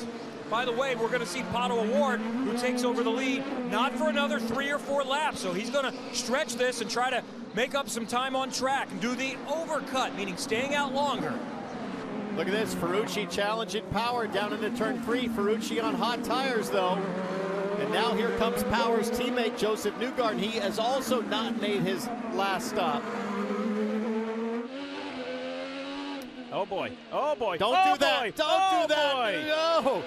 By the way, we're going to see Pato O'Ward, who takes over the lead, not for another 3 or 4 laps. So he's going to stretch this and try to make up some time on track and do the overcut, meaning staying out longer. Look at this, Ferrucci challenging Power down into turn 3. Ferrucci on hot tires, though. And now here comes Power's teammate, Joseph Newgarden. He has also not made his last stop. Oh, boy. Oh, boy. Don't do that. Don't do that. No.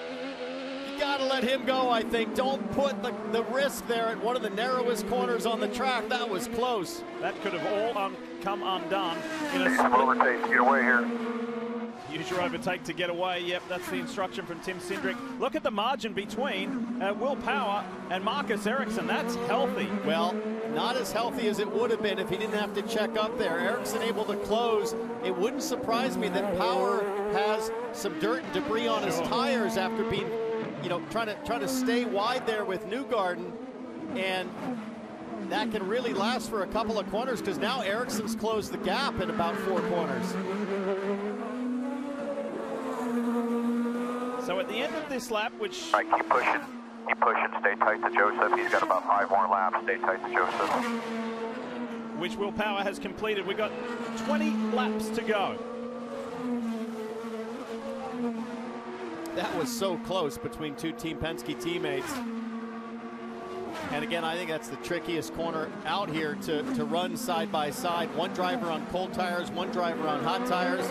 You got to let him go, I think. Don't put the risk there at one of the narrowest corners on the track. That was close. That could have all come undone in a Use some overtake to get away here. Use your overtake to get away. Yep, that's the instruction from Tim Cindric. Look at the margin between Will Power and Marcus Ericsson. That's healthy. Well, not as healthy as it would have been if he didn't have to check up there. Ericsson able to close. It wouldn't surprise me that Power has some dirt and debris on his tires after being, trying to stay wide there with Newgarden, and that can really last for a couple of corners because now Ericsson's closed the gap in about 4 corners. So at the end of this lap, which... All right, keep pushing. Keep pushing. Stay tight to Joseph. He's got about 5 more laps. Stay tight to Joseph. Which Will Power has completed. We've got 20 laps to go. That was so close between 2 Team Penske teammates. And again, I think that's the trickiest corner out here to run side by side. One driver on cold tires, one driver on hot tires.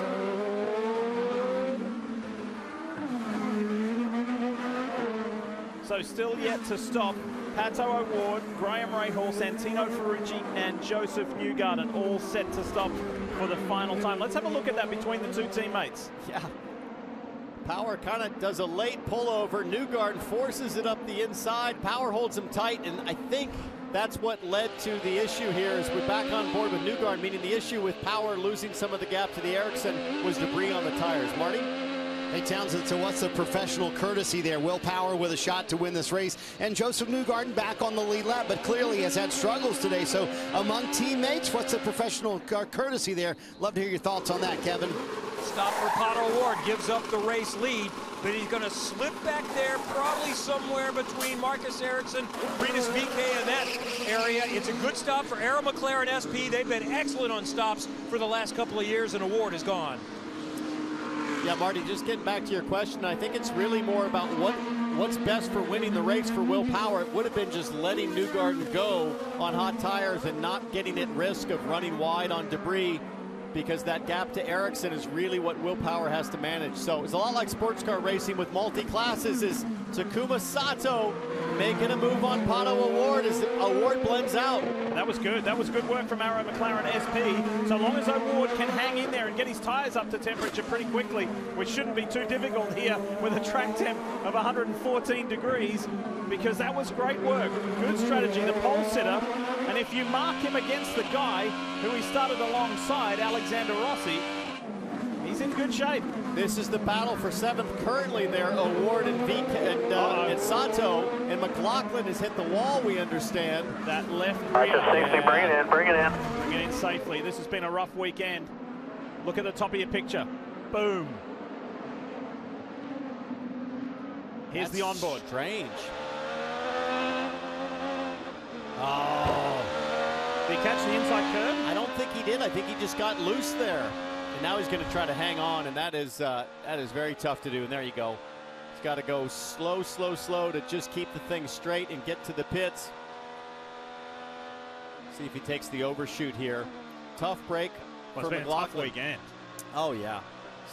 So still yet to stop, Pato O'Ward, Graham Rahal, Santino Ferrucci, and Joseph Newgarden all set to stop for the final time. Let's have a look at that between the 2 teammates. Yeah. Power kind of does a late pullover. Newgarden forces it up the inside. Power holds him tight, and I think that's what led to the issue here as we're back on board with Newgarden, meaning the issue with Power losing some of the gap to the Ericsson was debris on the tires. Marty? Hey, Townsend, so what's the professional courtesy there? Will Power with a shot to win this race, and Joseph Newgarden back on the lead lap, but clearly has had struggles today. So among teammates, what's the professional courtesy there? Love to hear your thoughts on that, Kevin. Stop for Pato O'Ward, gives up the race lead, but he's going to slip back there, probably somewhere between Marcus Ericsson, Rinus VeeKay in that area. It's a good stop for Arrow McLaren SP. They've been excellent on stops for the last couple of years, and O'Ward is gone. Yeah, Marty, just getting back to your question, I think it's really more about what's best for winning the race for Will Power. It would have been just letting Newgarden go on hot tires and not getting at risk of running wide on debris. because that gap to Ericsson is really what Will Power has to manage. So it's a lot like sports car racing with multi-classes. Is Takuma Sato making a move on Pato O'Ward as O'Ward blends out. That was good. That was good work from Arrow McLaren SP. So long as O'Ward can hang in there and get his tires up to temperature pretty quickly, which shouldn't be too difficult here with a track temp of 114 degrees, because that was great work. Good strategy, the pole sitter. And if you mark him against the guy who he started alongside, Alexander Rossi, he's in good shape. This is the battle for 7th currently there. O'Ward and Sato, and McLaughlin has hit the wall, we understand. That left rear. Just safely bring it in, bring it in. Bring it in safely. This has been a rough weekend. Look at the top of your picture. Boom. Here's the onboard. Strange. Oh. Did he catch the inside curve? I don't think he did. I think he just got loose there. And now he's going to try to hang on, and that is very tough to do. And there you go. He's got to go slow, slow, slow to just keep the thing straight and get to the pits. See if he takes the overshoot here. Tough break for McLaughlin. Tough weekend. Oh, yeah.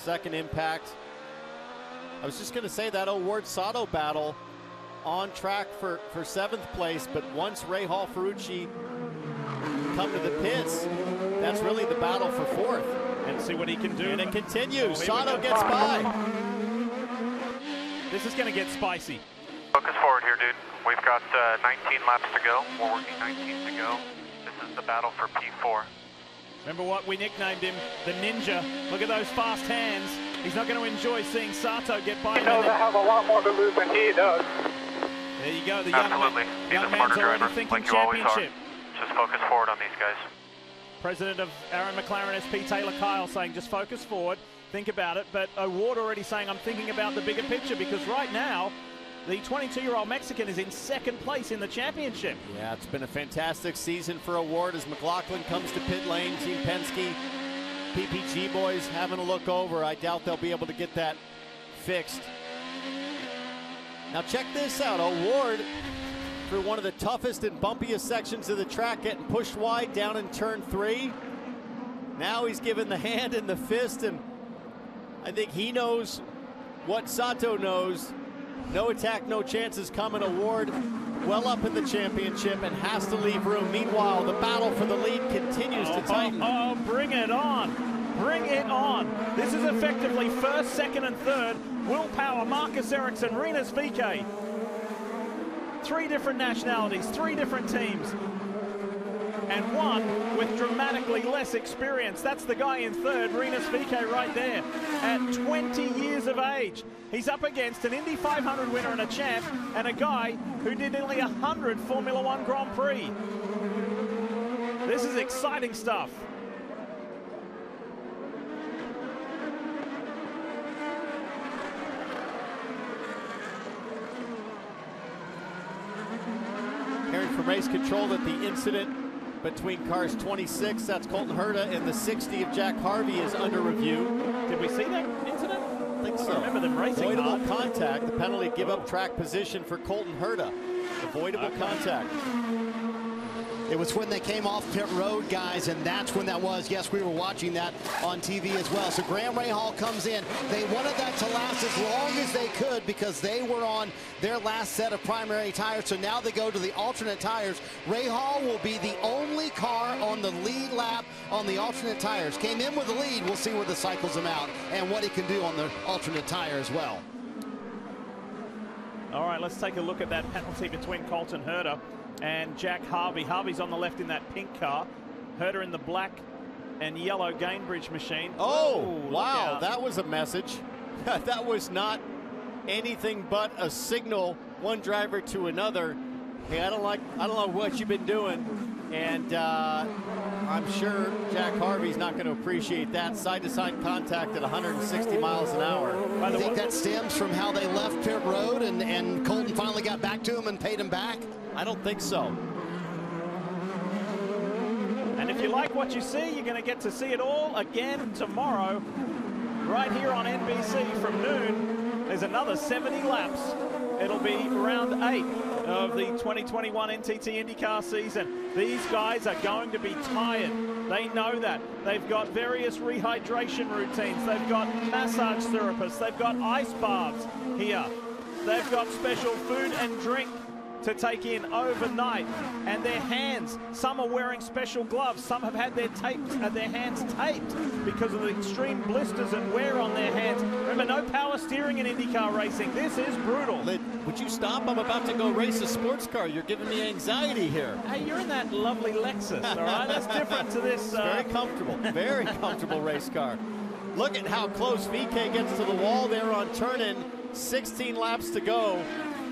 Second impact. I was just going to say that O'Ward-Sato battle on track for 7th place, but once Rahal Ferrucci come to the pits, that's really the battle for 4th. And see what he can do. And it continues. Sato gets by. This is going to get spicy. Focus forward here, dude. We've got 19 laps to go. We're working 19 to go. This is the battle for P4. Remember what we nicknamed him? The Ninja. Look at those fast hands. He's not going to enjoy seeing Sato get by him. He knows I have a lot more to lose than he does. There you go. The Absolutely. young He's a man's smarter already driver, thinking like you always are. championship. Just focus forward on these guys. President of Aaron McLaren SP, Taylor Kyle, saying just focus forward, think about it. But O'Ward already saying I'm thinking about the bigger picture, because right now the 22-year-old Mexican is in 2nd place in the championship. Yeah, it's been a fantastic season for O'Ward as McLaughlin comes to pit lane. Team Penske, PPG boys having a look over. I doubt they'll be able to get that fixed. Now check this out. O'Ward, through one of the toughest and bumpiest sections of the track, getting pushed wide down in turn 3. Now he's given the hand and the fist, and I think he knows what Sato knows. No attack, no chances coming. O'Ward well up in the championship and has to leave room. Meanwhile, the battle for the lead continues to tighten. Oh, bring it on. Bring it on. This is effectively 1st, 2nd, and 3rd. Will Power, Marcus Ericsson, Rinus VeeKay. 3 different nationalities, 3 different teams. And one with dramatically less experience. That's the guy in 3rd, Rinus VeeKay, right there. At 20 years of age. He's up against an Indy 500 winner and a champ, and a guy who did nearly 100 Formula One Grand Prix. This is exciting stuff. Hearing from race control that the incident between cars 26, that's Colton Herta, and the 60 of Jack Harvey is under review. Did we see that incident? I think so. I remember them racing Avoidable hard. contact. The penalty, give up track position for Colton Herta. Avoidable contact. It was when they came off pit road, guys, and that's when that was. Yes, we were watching that on TV as well. So Graham Rahal comes in. They wanted that to last as long as they could because they were on their last set of primary tires. So now they go to the alternate tires. Rahal will be the only car on the lead lap on the alternate tires. Came in with the lead. We'll see where the cycles him out and what he can do on the alternate tire as well. All right, let's take a look at that penalty between Colton Herta and Jack Harvey. Harvey's on the left in that pink car. Herta in the black and yellow Gainbridge machine. Oh, wow, that was a message. That was not anything but a signal, one driver to another. Hey, I don't know what you've been doing. And I'm sure Jack Harvey's not going to appreciate that. Side-to-side contact at 160 miles an hour. I think that stems from how they left pit road and Colton finally got back to him and paid him back. I don't think so. And if you like what you see, you're going to get to see it all again tomorrow, right here on NBC from noon. There's another 70 laps. It'll be round 8 of the 2021 NTT IndyCar season. These guys are going to be tired. They know that. They've got various rehydration routines. They've got massage therapists. They've got ice baths here. They've got special food and drink to take in overnight, and their hands, some are wearing special gloves, some have had their hands taped because of the extreme blisters and wear on their hands. Remember, no power steering in IndyCar racing. This is brutal. Would you stop? I'm about to go race a sports car. You're giving me anxiety here. Hey, you're in that lovely Lexus, all right? That's different to this. Very comfortable race car. Look at how close VK gets to the wall there on turn-in. 16 laps to go.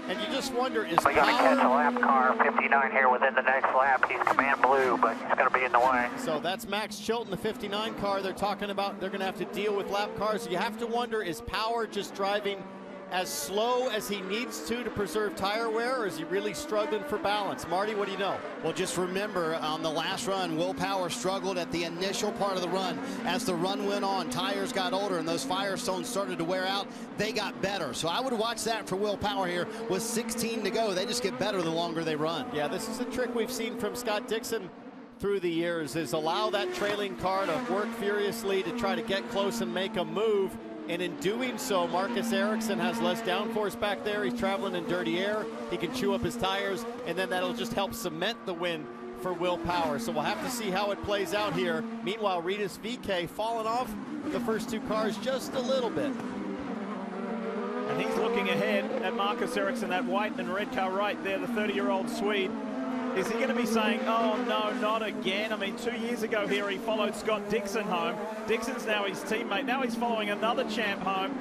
And you just wonder, is we got to catch a lap car 59 here within the next lap. He's command blue, but he's going to be in the way. So that's Max Chilton, the 59 car. They're talking about they're going to have to deal with lap cars. You have to wonder, is Power just driving as slow as he needs to preserve tire wear, or is he really struggling for balance? Marty, what do you know? Well, just remember, on the last run, Will Power struggled at the initial part of the run. As the run went on, tires got older and those Firestones started to wear out. They got better. So I would watch that for Will Power here with 16 to go. They just get better the longer they run. Yeah, this is a trick we've seen from Scott Dixon through the years, is allow that trailing car to work furiously to try to get close and make a move. And in doing so, Marcus Ericsson has less downforce back there. He's traveling in dirty air. He can chew up his tires, and then that'll just help cement the win for Will Power. So we'll have to see how it plays out here. Meanwhile, Ridus VK falling off the first two cars just a little bit. And he's looking ahead at Marcus Ericsson, that white and red car right there, the 30-year-old Swede. Is he going to be saying, oh, no, not again? I mean, 2 years ago here, he followed Scott Dixon home. Dixon's now his teammate. Now he's following another champ home.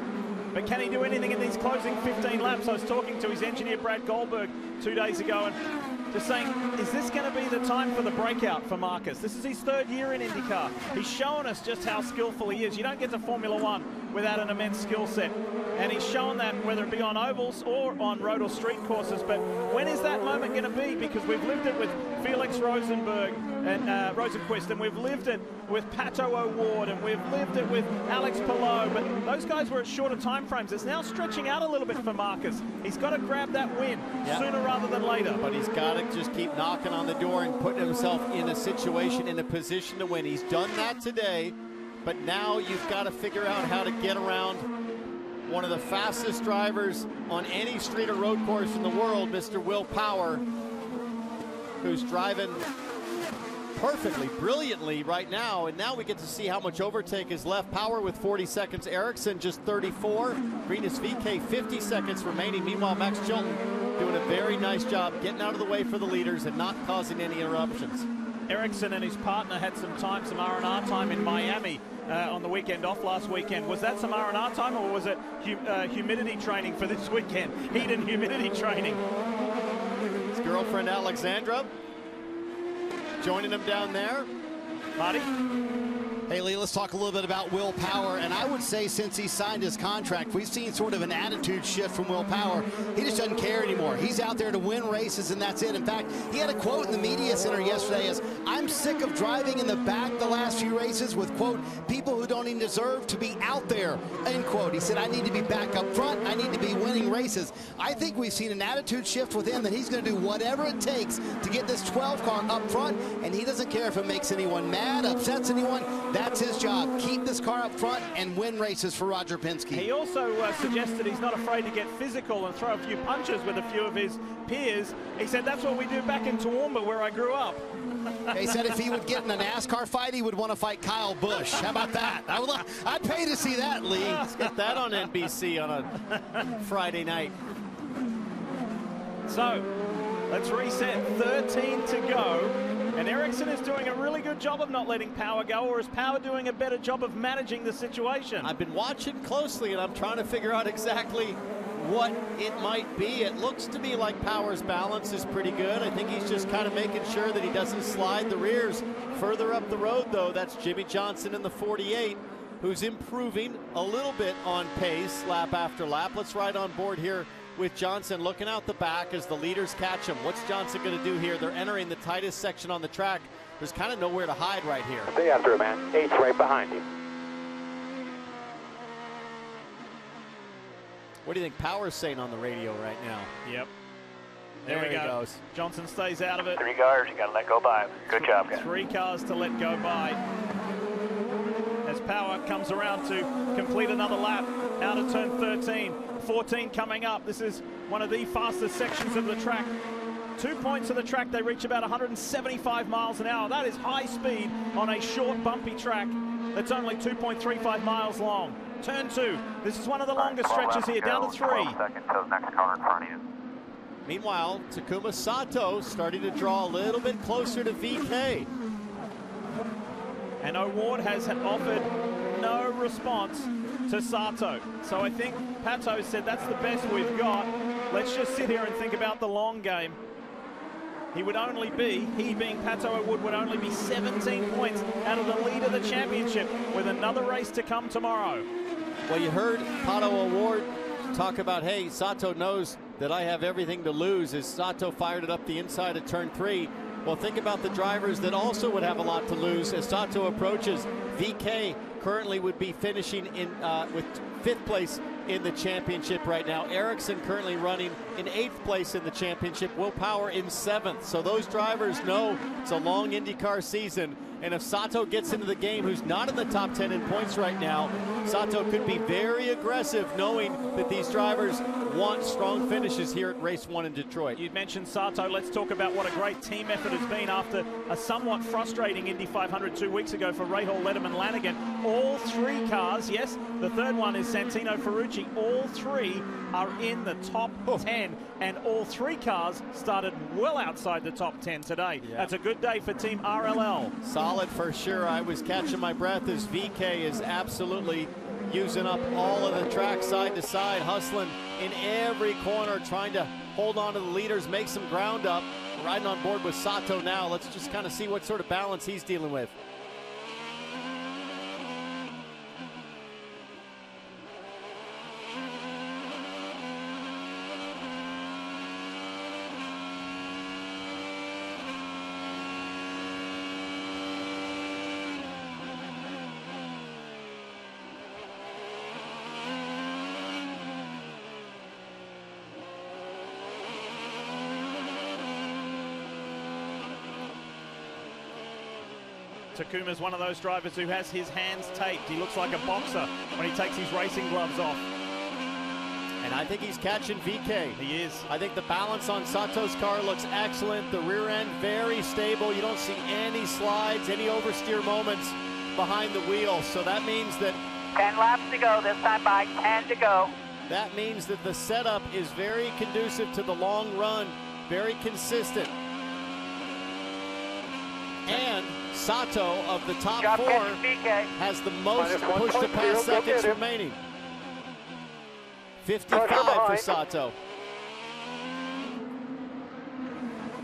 But can he do anything in these closing 15 laps? I was talking to his engineer, Brad Goldberg, 2 days ago, and just saying, is this going to be the time for the breakout for Marcus? This is his 3rd year in IndyCar. He's shown us just how skillful he is. You don't get to Formula One without an immense skill set. And he's shown that whether it be on ovals or on road or street courses. But when is that moment going to be? Because we've lived it with Felix Rosenberg and Rosenquist, and we've lived it with Pato O'Ward, and we've lived it with Alex Palou. But those guys were at shorter time frames. It's now stretching out a little bit for Marcus. He's got to grab that win sooner rather than later. But he's got to just keep knocking on the door and putting himself in a situation, in a position to win. He's done that today, but now you've got to figure out how to get around one of the fastest drivers on any street or road course in the world, Mr. Will Power, who's driving perfectly, brilliantly right now. And now we get to see how much overtake is left. Power with 40 seconds, Ericsson just 34, Ridus VK 50 seconds remaining. Meanwhile, Max Chilton doing a very nice job getting out of the way for the leaders and not causing any interruptions. Ericsson and his partner had some R&R time in Miami on the weekend off last weekend. Was that some R&R time, or was it humidity training for this weekend? Heat and humidity training. His girlfriend Alexandra joining him down there. Marty? Hey, Lee, let's talk a little bit about Will Power. And I would say since he signed his contract, we've seen sort of an attitude shift from Will Power. He just doesn't care anymore. He's out there to win races, and that's it. In fact, he had a quote in the media center yesterday as, I'm sick of driving in the back the last few races with, quote, people who don't even deserve to be out there, end quote. He said, I need to be back up front. I need to be winning races. I think we've seen an attitude shift with him that he's going to do whatever it takes to get this 12 car up front, and he doesn't care if it makes anyone mad, upsets anyone. That's his job. Keep this car up front and win races for Roger Penske. He also suggested he's not afraid to get physical and throw a few punches with a few of his peers. He said that's what we do back in Toowoomba, where I grew up. He said if he would get in a NASCAR fight, he would want to fight Kyle Busch. How about that? I'd pay to see that, Lee. Let's get that on NBC on a Friday night. So, let's reset. 13 to go. And Ericsson is doing a really good job of not letting Power go, or is Power doing a better job of managing the situation? I've been watching closely, and I'm trying to figure out exactly what it might be. It looks to me like Power's balance is pretty good. I think he's just kind of making sure that he doesn't slide the rears. Further up the road, though, that's Jimmy Johnson in the 48, who's improving a little bit on pace lap after lap. Let's ride on board here with Johnson looking out the back as the leaders catch him. What's Johnson going to do here? They're entering the tightest section on the track. There's kind of nowhere to hide right here. Stay after him, man. 8's right behind you. What do you think Power's saying on the radio right now? Yep. There we he go. goes. Johnson stays out of it. 3 cars, you got to let go by. Good job, guys. 3 cars to let go by. As Power comes around to complete another lap out of turn 13. 14 coming up. This is one of the fastest sections of the track. 2 points of the track, they reach about 175 miles an hour. That is high speed on a short, bumpy track that's only 2.35 miles long. Turn 2. This is one of the longest stretches here, down to 3. 12 seconds till next car in front of you. Meanwhile, Takuma Sato starting to draw a little bit closer to VK. And O'Ward has offered no response to Sato. So I think Pato said that's the best we've got. Let's just sit here and think about the long game. He being Pato O'Ward, would only be 17 points out of the lead of the championship with another race to come tomorrow. Well, you heard Pato O'Ward talk about, hey, Sato knows that I have everything to lose as Sato fired it up the inside of turn 3. Well, think about the drivers that also would have a lot to lose as Sato approaches. VK currently would be finishing in with 5th place in the championship right now. Ericsson currently running in 8th place in the championship. Will Power in 7th. So those drivers know it's a long IndyCar season. And if Sato gets into the game, who's not in the top 10 in points right now, Sato could be very aggressive knowing that these drivers want strong finishes here at Race 1 in Detroit. You'd mentioned Sato. Let's talk about what a great team effort has been after a somewhat frustrating Indy 500 2 weeks ago for Rahal, Letterman, Lanigan. All 3 cars, yes, the third one is Santino Ferrucci. All 3 are in the top 10, and all 3 cars started well outside the top 10 today. Yeah. That's a good day for Team RLL. Solid for sure. I was catching my breath as VK is absolutely using up all of the track side to side, hustling in every corner, trying to hold on to the leaders, make some ground up. Riding on board with Sato now. Let's just kind of see what sort of balance he's dealing with. Takuma's one of those drivers who has his hands taped. He looks like a boxer when he takes his racing gloves off. And I think he's catching VK. He is. I think the balance on Sato's car looks excellent. The rear end very stable. You don't see any slides, any oversteer moments behind the wheel. So that means that 10 laps to go this time by 10 to go. That means that the setup is very conducive to the long run, very consistent. And Sato, of the top 4, has the most push-to-pass seconds remaining. 55 for Sato.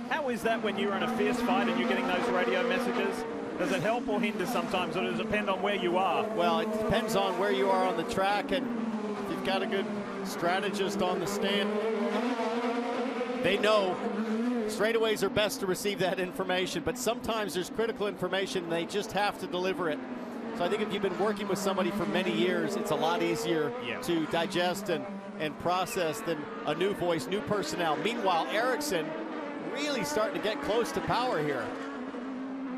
How is that when you're in a fierce fight and you're getting those radio messages? Does it help or hinder sometimes, or does it depend on where you are? Well, it depends on where you are on the track, and if you've got a good strategist on the stand, they know straightaways are best to receive that information, but sometimes there's critical information and they just have to deliver it. So I think if you've been working with somebody for many years, it's a lot easier to digest and process than a new voice, new personnel. Meanwhile, Ericsson really starting to get close to power here.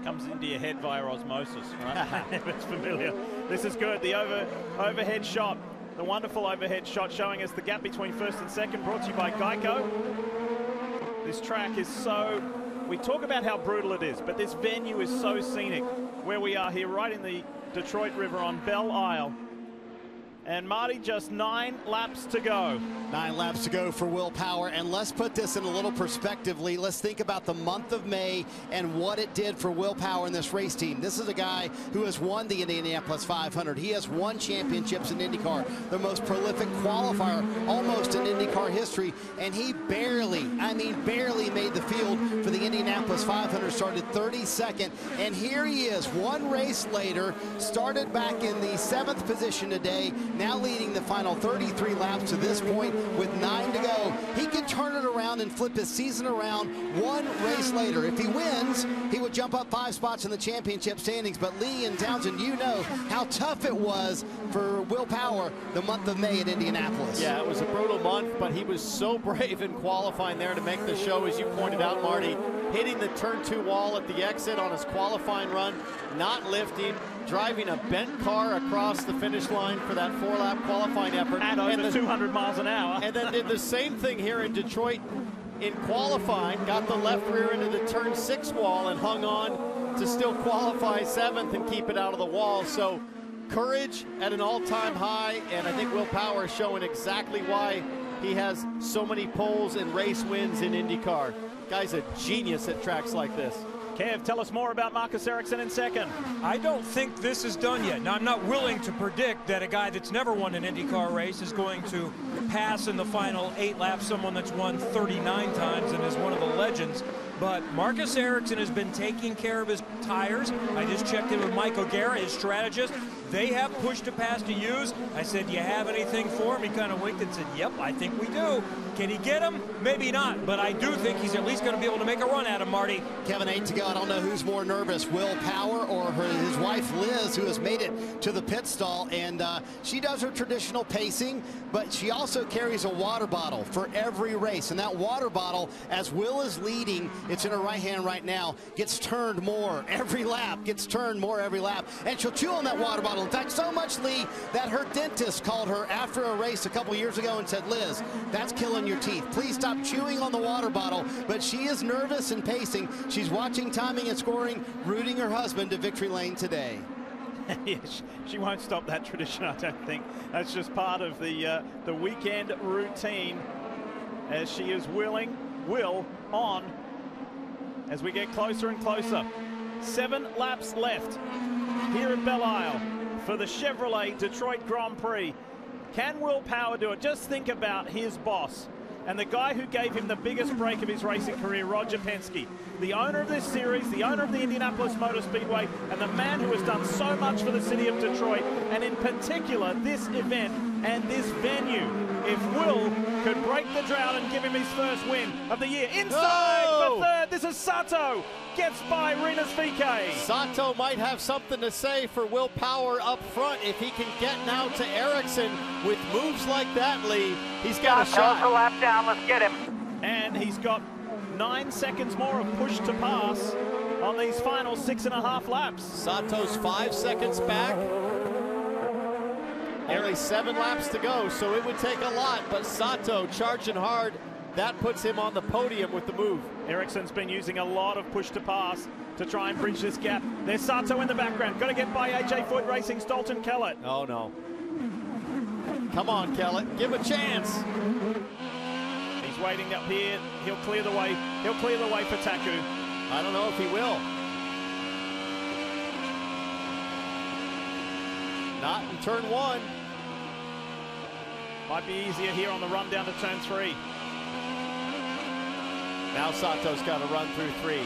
Comes into your head via osmosis, right? It's familiar. This is good. The overhead shot, the wonderful overhead shot showing us the gap between first and second, brought to you by Geico. This track is so, we talk about how brutal it is, but this venue is so scenic. Where we are here, right in the Detroit River on Belle Isle. And Marty, just 9 laps to go. 9 laps to go for Will Power. And let's put this in a little perspective, Lee. Let's think about the month of May and what it did for Will Power in this race team. This is a guy who has won the Indianapolis 500. He has won championships in IndyCar, the most prolific qualifier almost in IndyCar history. And he barely, I mean barely made the field for the Indianapolis Indianapolis 500 started 32nd, and here he is, one race later, started back in the 7th position today, now leading the final 33 laps to this point with 9 to go. He can turn it around and flip his season around one race later. If he wins, he would jump up 5 spots in the championship standings, but Lee and Townsend, you know how tough it was for Will Power the month of May at Indianapolis. Yeah, it was a brutal month, but he was so brave in qualifying there to make the show, as you pointed out, Marty, hitting the turn 2 wall at the exit on his qualifying run, not lifting, driving a bent car across the finish line for that 4-lap qualifying effort. At over 200 miles an hour. And then did the same thing here in Detroit in qualifying, got the left rear into the turn 6 wall and hung on to still qualify 7th and keep it out of the wall. So courage at an all-time high, and I think Will Power is showing exactly why he has so many poles and race wins in IndyCar. Guy's a genius at tracks like this. Kev, tell us more about Marcus Ericsson in second. I don't think this is done yet. Now, I'm not willing to predict that a guy that's never won an IndyCar race is going to pass in the final 8 laps someone that's won 39 times and is one of the legends. But Marcus Ericsson has been taking care of his tires. I just checked in with Mike O'Gara, his strategist. They have push to pass to use. I said, do you have anything for him? He kind of winked and said, yep, I think we do. Can he get him? Maybe not, but I do think he's at least going to be able to make a run at him, Marty. Kevin, 8 to go. I don't know who's more nervous, Will Power or his wife Liz, who has made it to the pit stall. And she does her traditional pacing, but she also carries a water bottle for every race. And that water bottle, as Will is leading, it's in her right hand right now, gets turned more every lap, gets turned more every lap. And she'll chew on that water bottle. In fact, so much, Lee, that her dentist called her after a race a couple years ago and said, Liz, that's killing your teeth. Please stop chewing on the water bottle. But she is nervous and pacing. She's watching timing and scoring, rooting her husband to victory lane today. Yes, she won't stop that tradition, I don't think. That's just part of the weekend routine, as she is Will on as we get closer and closer. 7 laps left here at Belle Isle for the Chevrolet Detroit Grand Prix. Can Will Power do it? Just think about his boss and the guy who gave him the biggest break of his racing career, Roger Penske, the owner of this series, the owner of the Indianapolis Motor Speedway, and the man who has done so much for the city of Detroit, and in particular this event and this venue. If Will could break the drought and give him his first win of the year. Inside for third, this is Sato. Gets by Rinus VeeKay. Sato might have something to say for Will Power up front if he can get now to Ericsson with moves like that, Lee. He's got a shot. A lap down, let's get him. And he's got 9 seconds more of push to pass on these final 6.5 laps. Sato's 5 seconds back. Only 7 laps to go, so it would take a lot, but Sato charging hard. That puts him on the podium with the move. Ericsson's been using a lot of push to pass to try and bridge this gap. There's Sato in the background. Got to get by AJ Foyt Racing's Dalton Kellett. Oh, no. Come on, Kellett. Give a chance. He's waiting up here. He'll clear the way. He'll clear the way for Taku. I don't know if he will. Not in turn 1. Might be easier here on the run down to turn 3. Now Sato's got to run through 3.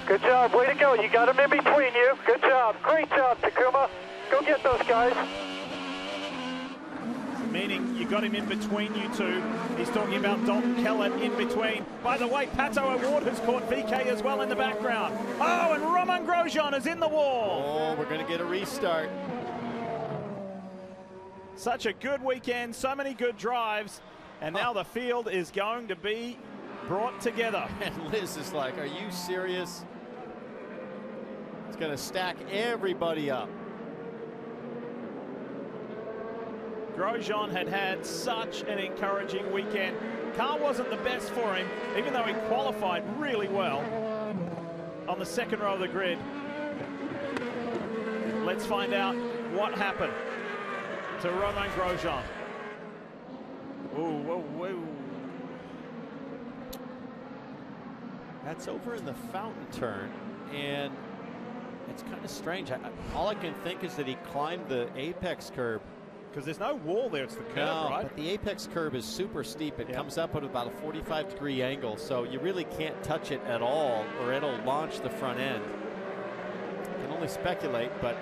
Good job, way to go. You got him in between you. Good job, great job, Takuma. Go get those guys. Meaning you got him in between you two. He's talking about Dalton Kellett in between. By the way, Pato O'Ward has caught VeeKay as well in the background. Oh, and Romain Grosjean is in the wall. Oh, we're going to get a restart. Such a good weekend, so many good drives, and now the field is going to be brought together. And Liz is like, are you serious? It's going to stack everybody up. Grosjean had such an encouraging weekend. Car wasn't the best for him, even though he qualified really well on the second row of the grid. Let's find out what happened to Romain Grosjean. Ooh, whoa, whoa. That's over in the fountain turn, and it's kind of strange. All I can think is that he climbed the apex curb Because there's no wall there, it's the curve, No, right? but the apex curve is super steep. It comes up at about a 45-degree angle, so you really can't touch it at all, or it'll launch the front end. You can only speculate, but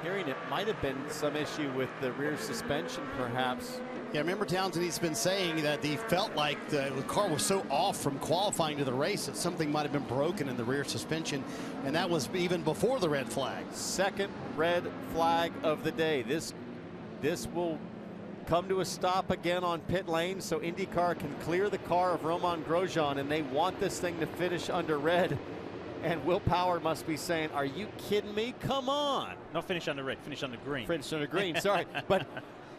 hearing it might have been some issue with the rear suspension, perhaps. Yeah, remember Townsend, he's been saying that he felt like the car was so off from qualifying to the race that something might have been broken in the rear suspension, and that was even before the red flag. Second red flag of the day. This will come to a stop again on pit lane, so IndyCar can clear the car of Romain Grosjean, and they want this thing to finish under red. And Will Power must be saying, are you kidding me? Come on. Not finish under red, finish under green. Finish under green, sorry. But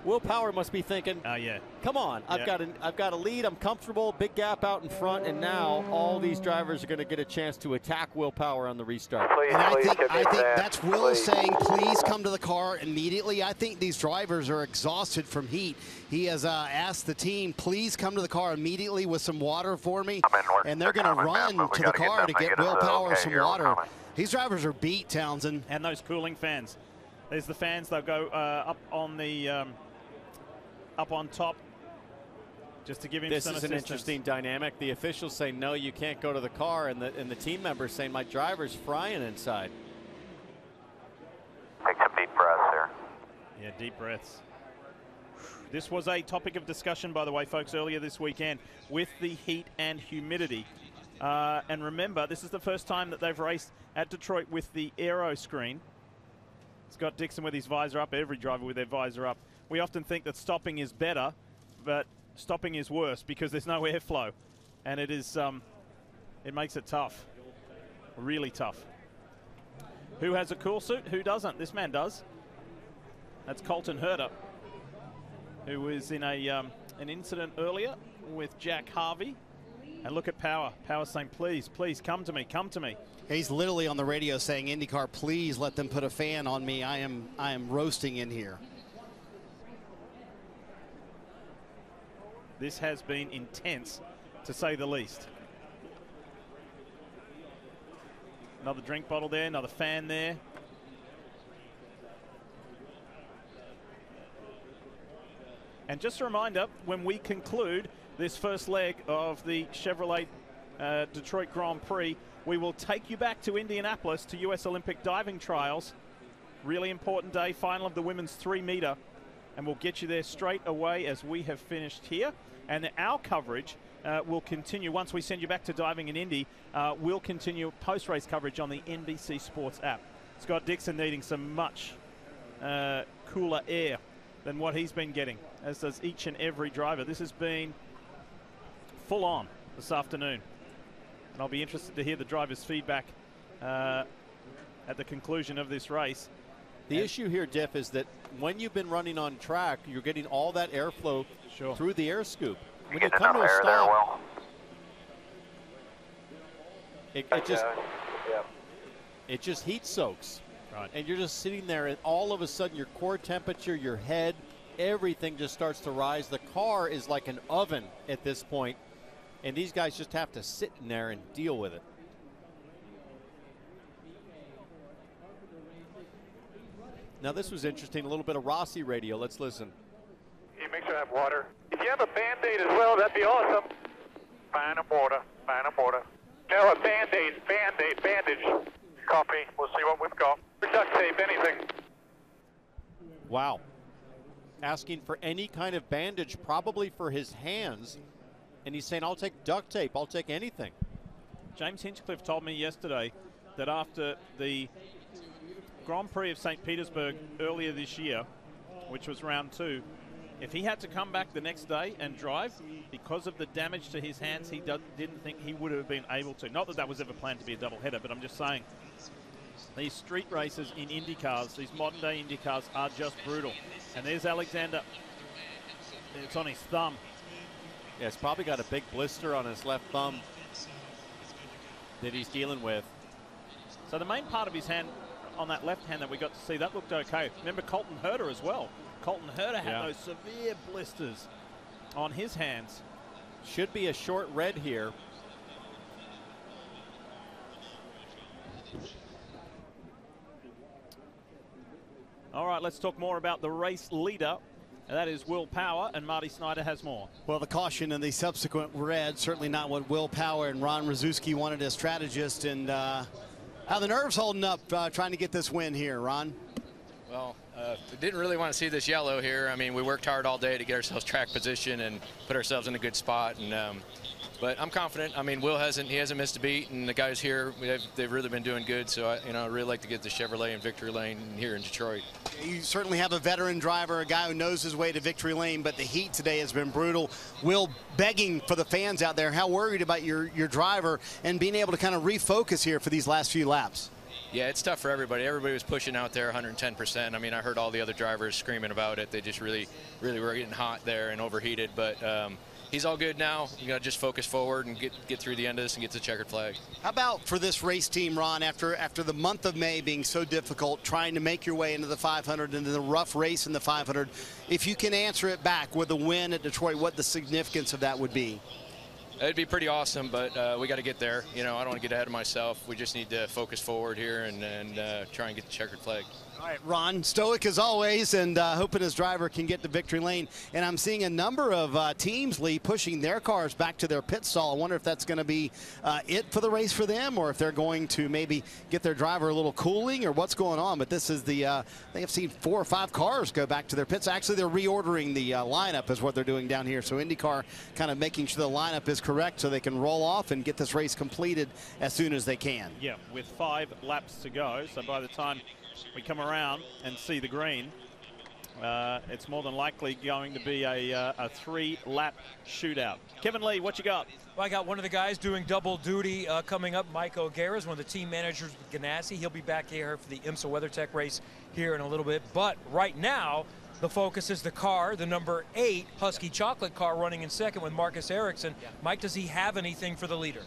Will Power must be thinking, yeah. Come on, I've got a lead, I'm comfortable, big gap out in front, and now all these drivers are going to get a chance to attack Will Power on the restart. And I think that's Will saying, please come to the car immediately. I think these drivers are exhausted from heat. He has asked the team, please come to the car immediately with some water for me. And they're going to run to the car to get Will Power some water. These drivers are beat, Townsend. And those cooling fans. There's the fans, they'll go up on the up on top just to give him some assistance. This is an interesting dynamic. The officials say, no, you can't go to the car, and the team members saying, my driver's frying inside. Take some deep breaths here. Yeah, deep breaths. This was a topic of discussion, by the way, folks, earlier this weekend with the heat and humidity. And remember, this is the first time that they've raced at Detroit with the aero screen. Scott Dixon with his visor up, every driver with their visor up. We often think that stopping is better, but stopping is worse because there's no airflow. And it is, it makes it tough, really tough. Who has a cool suit? Who doesn't? This man does. That's Colton Herter, who was in an incident earlier with Jack Harvey. And look at Power. Power saying, please, please, come to me, come to me. He's literally on the radio saying, IndyCar, please let them put a fan on me. I am roasting in here. This has been intense, to say the least. Another drink bottle there, another fan there. And just a reminder, when we conclude this first leg of the Chevrolet Detroit Grand Prix, we will take you back to Indianapolis to U.S. Olympic diving trials. Really important day, final of the women's 3-meter. And we'll get you there straight away as we have finished here. And our coverage will continue once we send you back to diving in Indy. We'll continue post-race coverage on the NBC Sports app. Scott Dixon needing some much cooler air than what he's been getting, as does each and every driver. This has been full on this afternoon. And I'll be interested to hear the drivers' feedback at the conclusion of this race. The issue here, Diff, is that when you've been running on track, you're getting all that airflow through the air scoop. When you come to a stop, it just heat soaks. Right. And you're just sitting there, and all of a sudden your core temperature, your head, everything just starts to rise. The car is like an oven at this point, and these guys just have to sit in there and deal with it. Now this was interesting, a little bit of Rossi radio. Let's listen. You make sure I have water. If you have a Band-Aid as well, that'd be awesome. Fine and water, fine and water. No, a Band-Aid, Band-Aid, bandage. Copy, we'll see what we've got. Duct tape, anything. Wow. Asking for any kind of bandage, probably for his hands. And he's saying, I'll take duct tape, I'll take anything. James Hinchcliffe told me yesterday that after the Grand Prix of St. Petersburg earlier this year, which was round 2, if he had to come back the next day and drive, because of the damage to his hands, he didn't think he would have been able to. Not that that was ever planned to be a doubleheader, but I'm just saying, these street races in IndyCars, these modern-day IndyCars, are just brutal. And there's Alexander. It's on his thumb. Yeah, it's probably got a big blister on his left thumb that he's dealing with. So the main part of his hand, on that left hand that we got to see, that looked okay. Remember Colton Herter as well. Colton Herter had those severe blisters on his hands. Should be a short red here. All right, let's talk more about the race leader. And that is Will Power, and Marty Snyder has more. Well, the caution and the subsequent red, certainly not what Will Power and Ron Rzuski wanted as strategist. And how the nerves holding up trying to get this win here, Ron? Well, we didn't really want to see this yellow here. I mean, we worked hard all day to get ourselves track position and put ourselves in a good spot. And but I'm confident. I mean, Will hasn't missed a beat, and the guys here, they've really been doing good. So I really like to get the Chevrolet in victory lane here in Detroit. You certainly have a veteran driver, a guy who knows his way to victory lane, but the heat today has been brutal. Will, begging for the fans out there, how worried about your driver and being able to kind of refocus here for these last few laps? Yeah, it's tough for everybody. Everybody was pushing out there 110%. I mean, I heard all the other drivers screaming about it. They just really were getting hot there and overheated. But he's all good now. You got to just focus forward and get through the end of this and get the checkered flag. How about for this race team, Ron, after the month of May being so difficult, trying to make your way into the 500, into the rough race in the 500, if you can answer it back with a win at Detroit, what the significance of that would be? It'd be pretty awesome, but we got to get there. You know, I don't want to get ahead of myself. We just need to focus forward here and try and get the checkered flag. All right, Ron, stoic as always, and hoping his driver can get to victory lane. And I'm seeing a number of teams, Lee, pushing their cars back to their pit stall. I wonder if that's going to be it for the race for them, or if they're going to maybe get their driver a little cooling, or what's going on. But this is the they have seen 4 or 5 cars go back to their pits. Actually, they're reordering the lineup is what they're doing down here. So IndyCar kind of making sure the lineup is correct so they can roll off and get this race completed as soon as they can. Yeah, with 5 laps to go. So by the time we come around and see the green, it's more than likely going to be a 3-lap shootout. Kevin Lee, what you got? Well, I got one of the guys doing double duty coming up. Mike O'Gara is one of the team managers with Ganassi. He'll be back here for the IMSA WeatherTech race here in a little bit. But right now, the focus is the car, the number 8 Husky Chocolate car running in second with Marcus Ericsson. Mike, does he have anything for the leader?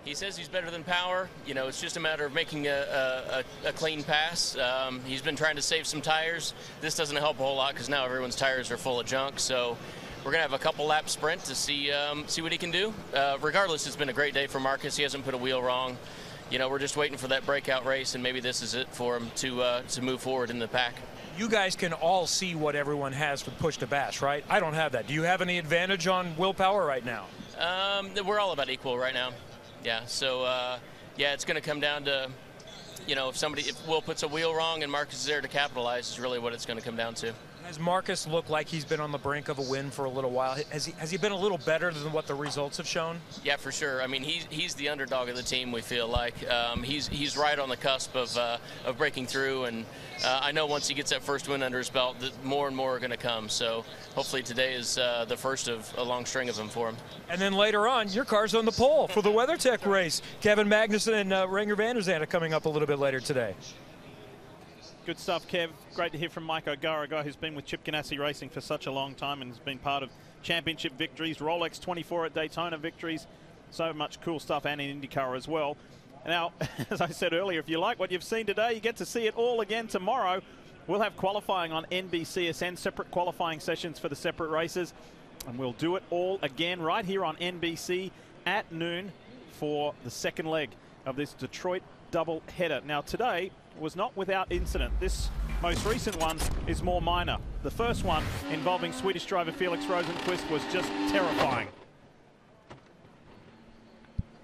He says he's better than Power. You know, it's just a matter of making a clean pass. He's been trying to save some tires. This doesn't help a whole lot because now everyone's tires are full of junk. So we're going to have a couple lap sprint to see what he can do. Regardless, it's been a great day for Marcus. He hasn't put a wheel wrong. You know, we're just waiting for that breakout race, and maybe this is it for him to move forward in the pack. You guys can all see what everyone has for push to bash, right? I don't have that. Do you have any advantage on Will Power right now? We're all about equal right now. Yeah, so yeah, it's going to come down to, you know, if Will puts a wheel wrong and Marcus is there to capitalize is really what it's going to come down to. Has Marcus looked like he's been on the brink of a win for a little while? Has he been a little better than what the results have shown? Yeah, for sure. I mean, he's the underdog of the team, we feel like. He's right on the cusp of breaking through, and I know once he gets that first win under his belt, that more and more are going to come. So hopefully today is the first of a long string of them for him. And then later on, your car's on the pole for the WeatherTech race. Kevin Magnussen and Renger van der Zandt are coming up a little bit later today. Good stuff, Kev. Great to hear from Mike O'Gara, a guy who's been with Chip Ganassi Racing for such a long time and has been part of championship victories, Rolex 24 at Daytona victories, so much cool stuff, and in IndyCar as well. Now, as I said earlier, if you like what you've seen today, you get to see it all again tomorrow. We'll have qualifying on NBCSN, separate qualifying sessions for the separate races, and we'll do it all again right here on NBC at noon for the second leg of this Detroit double header. Now, today was not without incident. This most recent one is more minor. The first one, involving Swedish driver Felix Rosenqvist, was just terrifying.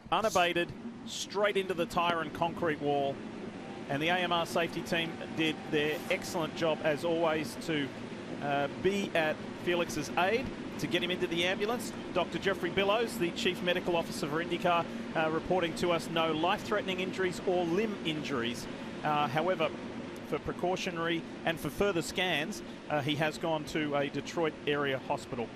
Unabated, straight into the tire and concrete wall. And the AMR safety team did their excellent job, as always, to be at Felix's aid, to get him into the ambulance. Dr. Jeffrey Billows, the Chief Medical Officer for IndyCar, reporting to us no life-threatening injuries or limb injuries. However, for precautionary and for further scans, he has gone to a Detroit area hospital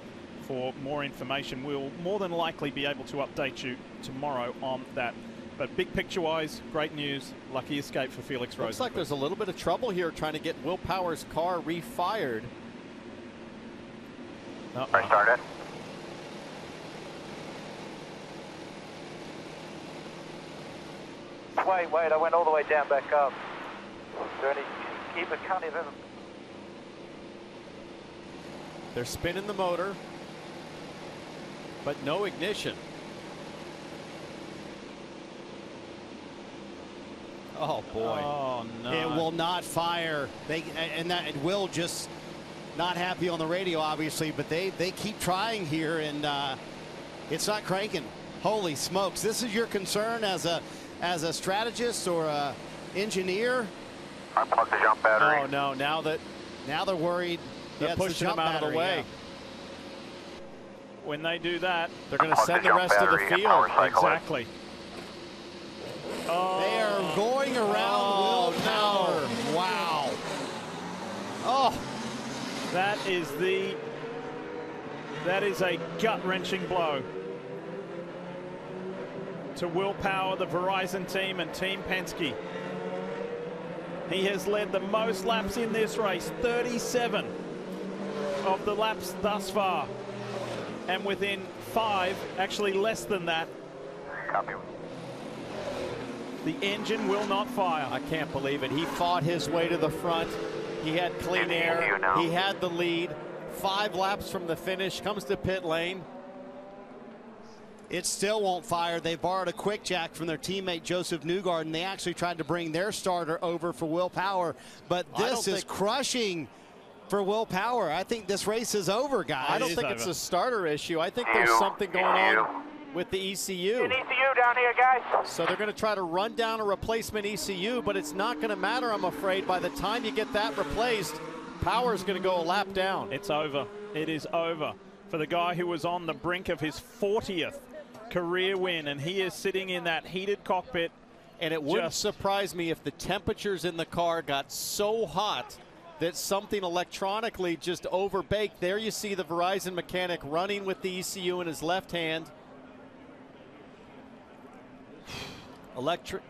for more information. We'll more than likely be able to update you tomorrow on that. But big picture-wise, great news. Lucky escape for Felix Rosenqvist. Looks like there's a little bit of trouble here trying to get Will Power's car refired. Restart it. Wait, I went all the way down back up. Is there any, keep it kind of... They're spinning the motor, but no ignition. Oh, boy. Oh, no. It will not fire. It will just not happy on the radio, obviously, but they keep trying here, and it's not cranking. Holy smokes. This is your concern as a strategist or a engineer? Unplug the jump battery. Oh, no. Now they're worried. They're pushing them out of the way. Yeah. When they do that, they're going to send the rest of the field. Exactly. Oh. They are going around Will Power. No. Wow. Oh, that is a gut-wrenching blow to Will Power, the Verizon team, and Team Penske. He has led the most laps in this race, 37 of the laps thus far. And within 5, actually less than that, Copy. the engine will not fire. I can't believe it. He fought his way to the front. He had clean air. He had the lead. 5 laps from the finish, comes to pit lane. It still won't fire. They borrowed a quick jack from their teammate Joseph Newgarden. They actually tried to bring their starter over for Will Power, but this is crushing for Will Power. I think this race is over, guys. I don't think it's a starter issue. I think there's something going on with the ECU. An ECU down here, guys. So they're going to try to run down a replacement ECU, but it's not going to matter, I'm afraid. By the time you get that replaced, Power's going to go a lap down. It's over. It is over for the guy who was on the brink of his 40th career win, and he is sitting in that heated cockpit. And it wouldn't surprise me if the temperatures in the car got so hot that something electronically just overbaked. There you see the Verizon mechanic running with the ECU in his left hand. Electric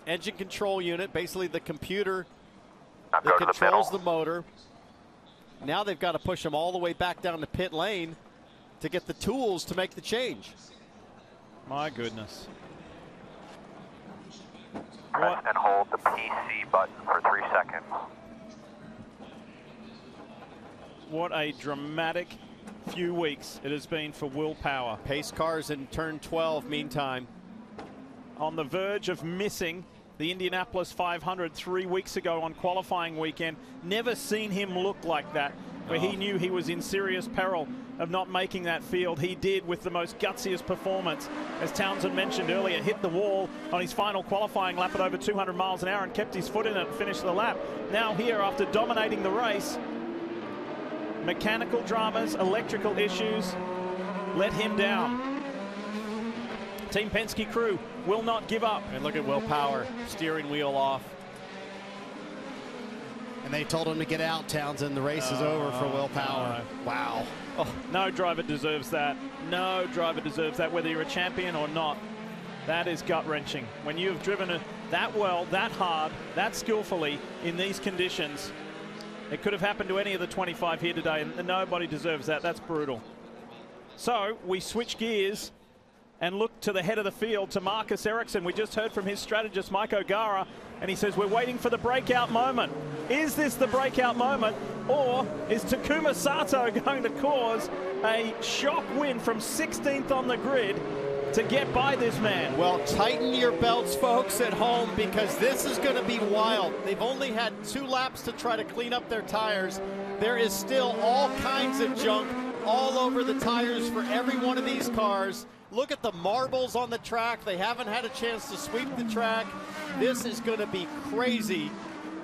engine control unit, basically the computer that controls the motor. Now they've got to push them all the way back down to pit lane to get the tools to make the change. My goodness. Press and hold the PC button for 3 seconds. What a dramatic few weeks it has been for Will Power. Pace cars in turn 12 meantime. On the verge of missing the Indianapolis 500 3 weeks ago on qualifying weekend. Never seen him look like that, where he knew he was in serious peril of not making that field. He did with the most gutsiest performance. As Townsend mentioned earlier, hit the wall on his final qualifying lap at over 200 miles an hour and kept his foot in it and finished the lap. Now here, after dominating the race, mechanical dramas, electrical issues let him down. Team Penske crew will not give up. And look at Will Power, steering wheel off. And they told him to get out, Townsend. The race is over for Will Power. No. Wow. Oh, no driver deserves that. No driver deserves that, whether you're a champion or not. That is gut-wrenching. When you have driven that well, that hard, that skillfully in these conditions, it could have happened to any of the 25 here today, and nobody deserves that. That's brutal. So we switch gears and look to the head of the field, to Marcus Ericsson. We just heard from his strategist, Mike O'Gara, and he says, we're waiting for the breakout moment. Is this the breakout moment, or is Takuma Sato going to cause a shock win from 16th on the grid to get by this man? Well, tighten your belts, folks, at home, because this is going to be wild. They've only had 2 laps to try to clean up their tires. There is still all kinds of junk all over the tires for every one of these cars. Look at the marbles on the track. They haven't had a chance to sweep the track. This is going to be crazy.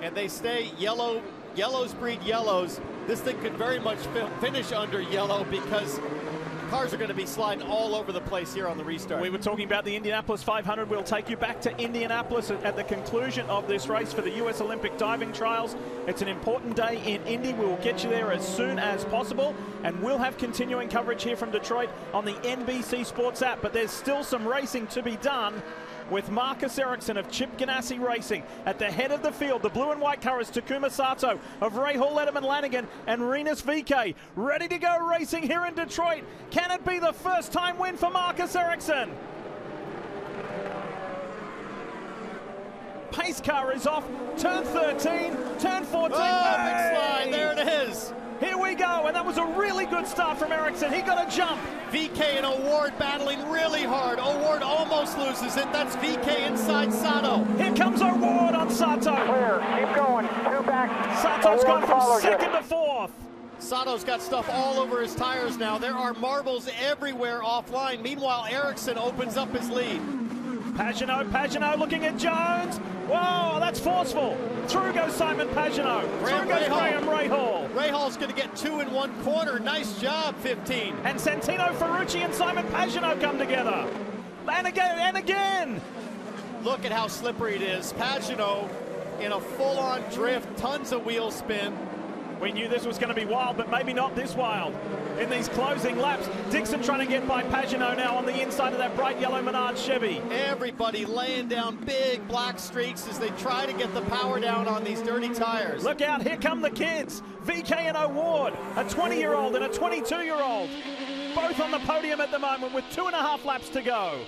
And they stay yellow. Yellows breed yellows. This thing could very much finish under yellow, because cars are going to be sliding all over the place here on the restart. We were talking about the Indianapolis 500. We'll take you back to Indianapolis at the conclusion of this race for the U.S. Olympic diving trials. It's an important day in Indy. We will get you there as soon as possible, and we'll have continuing coverage here from Detroit on the NBC Sports app. But there's still some racing to be done, with Marcus Ericsson of Chip Ganassi Racing at the head of the field. The blue and white car is Takuma Sato of Rahal Letterman Lanigan and Rinus VeeKay, ready to go racing here in Detroit. Can it be the first time win for Marcus Ericsson? Pace car is off. Turn 13, turn 14. Oh, big slide. There it is. Here we go, and that was a really good start from Ericsson. He got a jump. VK and Award battling really hard. Award almost loses it. That's VK inside Sato. Here comes Award on Sato. Clear, keep going, 2 back. Sato's gone from second to fourth. Sato's got stuff all over his tires now. There are marbles everywhere offline. Meanwhile, Ericsson opens up his lead. Pagenaud looking at Jones. Whoa, that's forceful. Through goes Simon Pagenaud. Through goes Graham Rahal. Rahal's going to get 2 in 1 corner. Nice job, 15. And Santino Ferrucci and Simon Pagenaud come together. And again, and again. Look at how slippery it is. Pagenaud in a full-on drift, tons of wheel spin. We knew this was going to be wild, but maybe not this wild. In these closing laps, Dixon trying to get by Pagenaud now on the inside of that bright yellow Menard Chevy. Everybody laying down big black streaks as they try to get the power down on these dirty tires. Look out, here come the kids. VK and Award, a 20-year-old and a 22-year-old. Both on the podium at the moment with 2.5 laps to go.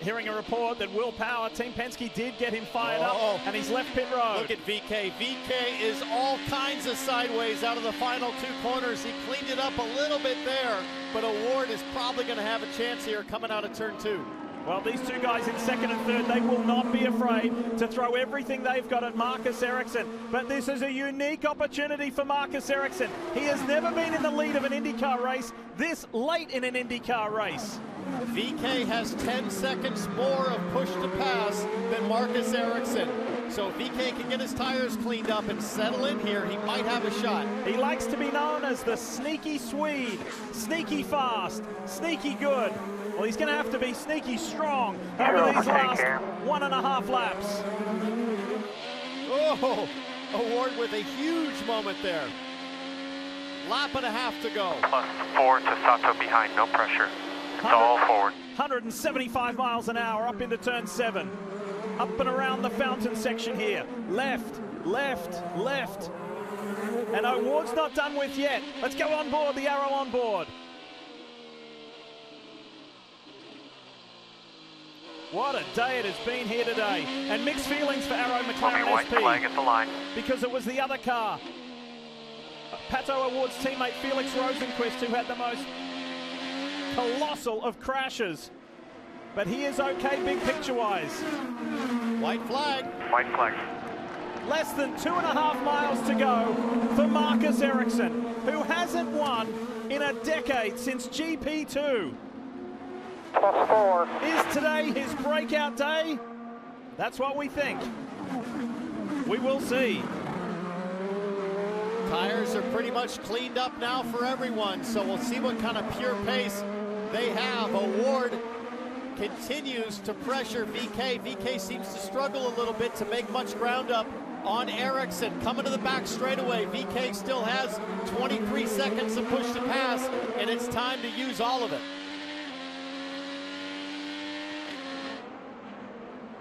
Hearing a report that Will Power, Team Penske, did get him fired up, and he's left pit road. Look at VK. VK is all kinds of sideways out of the final 2 corners. He cleaned it up a little bit there, but Award is probably going to have a chance here coming out of turn 2. Well, these 2 guys in second and third, they will not be afraid to throw everything they've got at Marcus Ericsson. But this is a unique opportunity for Marcus Ericsson. He has never been in the lead of an IndyCar race this late in an IndyCar race. VK has 10 seconds more of push to pass than Marcus Ericsson. So if VK can get his tires cleaned up and settle in here, he might have a shot. He likes to be known as the sneaky Swede, sneaky fast, sneaky good. Well, he's going to have to be sneaky strong over these last 1.5 laps. Oh, Award with a huge moment there. Lap and a half to go. +4 to Sato behind, no pressure. It's all forward. 175 miles an hour up into turn 7. Up and around the fountain section here. Left, left, left. And Award's not done with yet. Let's go on board, the arrow on board. What a day it has been here today. And mixed feelings for Arrow McLaren white SP. flag at the line. Because it was the other car. Pato Award's teammate Felix Rosenquist, who had the most colossal of crashes. But he is okay big picture-wise. White flag. White flag. Less than 2.5 miles to go for Marcus Ericsson, who hasn't won in a decade since GP2. +4. Is today his breakout day? That's what we think. We will see. Tires are pretty much cleaned up now for everyone, so we'll see what kind of pure pace they have. Award continues to pressure VK. VK seems to struggle a little bit to make much ground up on Ericsson. Coming to the back straightaway. VK still has 23 seconds to push to pass, and it's time to use all of it.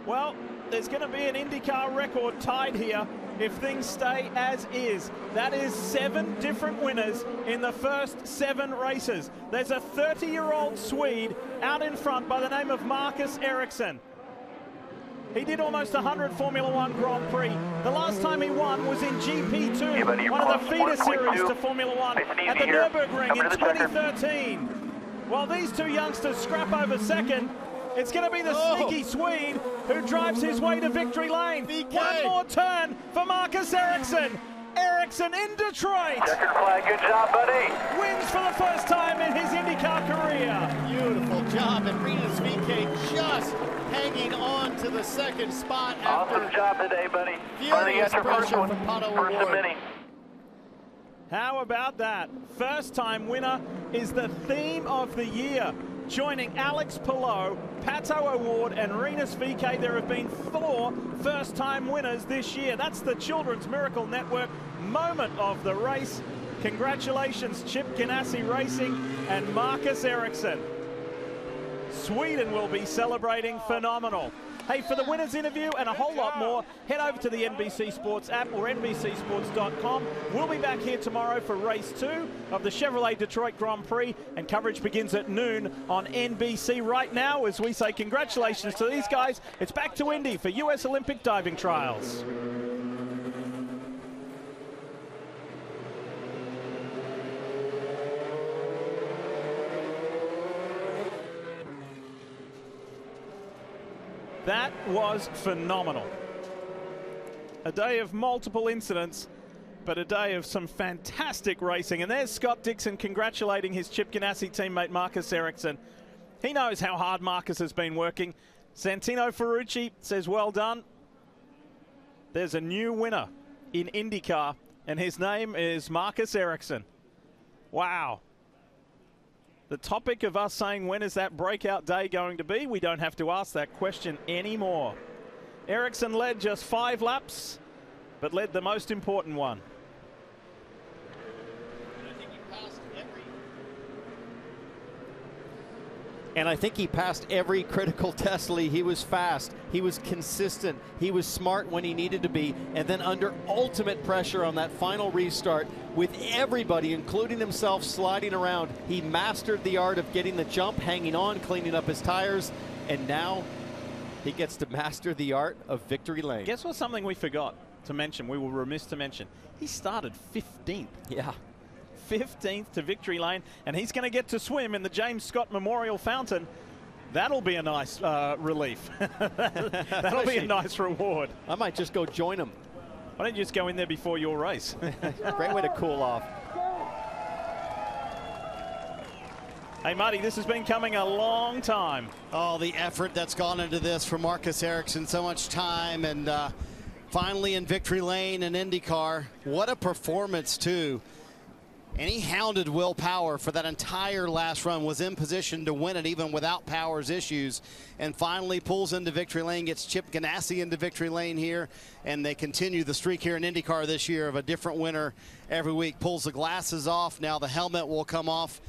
Well, there's going to be an IndyCar record tied here if things stay as is. That is 7 different winners in the first 7 races. There's a 30-year-old Swede out in front by the name of Marcus Ericsson. He did almost 100 Formula One Grand Prix. The last time he won was in GP2, one of the feeder series to Formula One at the Nürburgring in 2013. While these 2 youngsters scrap over second, it's going to be the sneaky Swede who drives his way to victory lane. One more turn for Marcus Ericsson. Ericsson in Detroit. Checkered flag, good job, buddy. Wins for the first time in his IndyCar career. Beautiful job, and Rinus VK just hanging on to the second spot after awesome job today, buddy. Furious pressure from Pato Award. How about that? First time winner is the theme of the year. Joining Alex Palou, Pato Award, and Rinus VK, there have been 4 first-time winners this year. That's the Children's Miracle Network moment of the race. Congratulations, Chip Ganassi Racing and Marcus Ericsson. Sweden will be celebrating phenomenal. Hey, for the winners interview and a whole lot more, head over to the NBC Sports app or NBCSports.com. We'll be back here tomorrow for race 2 of the Chevrolet Detroit Grand Prix, and coverage begins at noon on NBC. Right now, as we say congratulations to these guys, it's back to Indy for U.S. Olympic diving trials. That was phenomenal. A day of multiple incidents, but a day of some fantastic racing. And there's Scott Dixon congratulating his Chip Ganassi teammate Marcus Ericsson. He knows how hard Marcus has been working. Santino Ferrucci says well done. There's a new winner in IndyCar, and his name is Marcus Ericsson. Wow. The topic of us saying when is that breakout day going to be, we don't have to ask that question anymore. Ericsson led just 5 laps, but led the most important one. And I think he passed every critical test, Lee. He was fast, he was consistent, he was smart when he needed to be, and then under ultimate pressure on that final restart, with everybody, including himself, sliding around, he mastered the art of getting the jump, hanging on, cleaning up his tires, and now he gets to master the art of victory lane. Guess what's something we forgot to mention, we were remiss to mention? He started 15th. Yeah. 15th to victory lane, and he's going to get to swim in the James Scott Memorial Fountain. That'll be a nice relief. That'll be a nice reward. I might just go join him. Why don't you just go in there before your race? Great way to cool off. Hey, Marty, this has been coming a long time. Oh, the effort that's gone into this for Marcus Ericsson, so much time, and finally in victory lane and IndyCar. What a performance, too. And he hounded Will Power for that entire last run, was in position to win it even without Power's issues, and finally pulls into victory lane, gets Chip Ganassi into victory lane here, and they continue the streak here in IndyCar this year of a different winner every week. Pulls the glasses off, now the helmet will come off,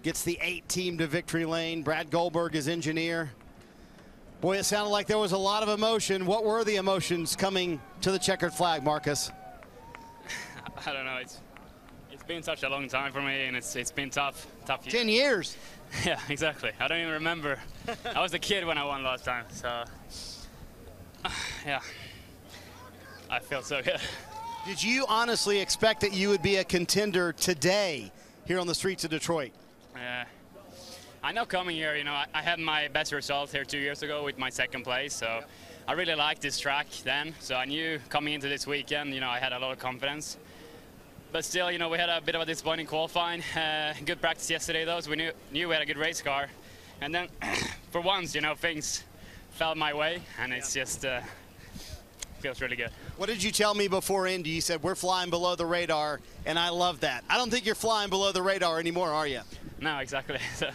gets the 8 team to victory lane. Brad Goldberg is engineer. Boy, it sounded like there was a lot of emotion. What were the emotions coming to the checkered flag, Marcus? I don't know. It's been such a long time for me, and it's been tough year. 10 years. Yeah, exactly. I don't even remember. I was a kid when I won last time, so yeah, I feel so good. Did you honestly expect that you would be a contender today here on the streets of Detroit? I know coming here, you know, I had my best result here 2 years ago with my 2nd place, so I really liked this track then. So I knew coming into this weekend, you know, I had a lot of confidence. But still, you know, we had a bit of a disappointing qualifying. Good practice yesterday, though, so we knew we had a good race car. And then, for once, you know, things fell my way, and it's just feels really good. What did you tell me before Indy? You said, we're flying below the radar, and I love that. I don't think you're flying below the radar anymore, are you? No, exactly. So,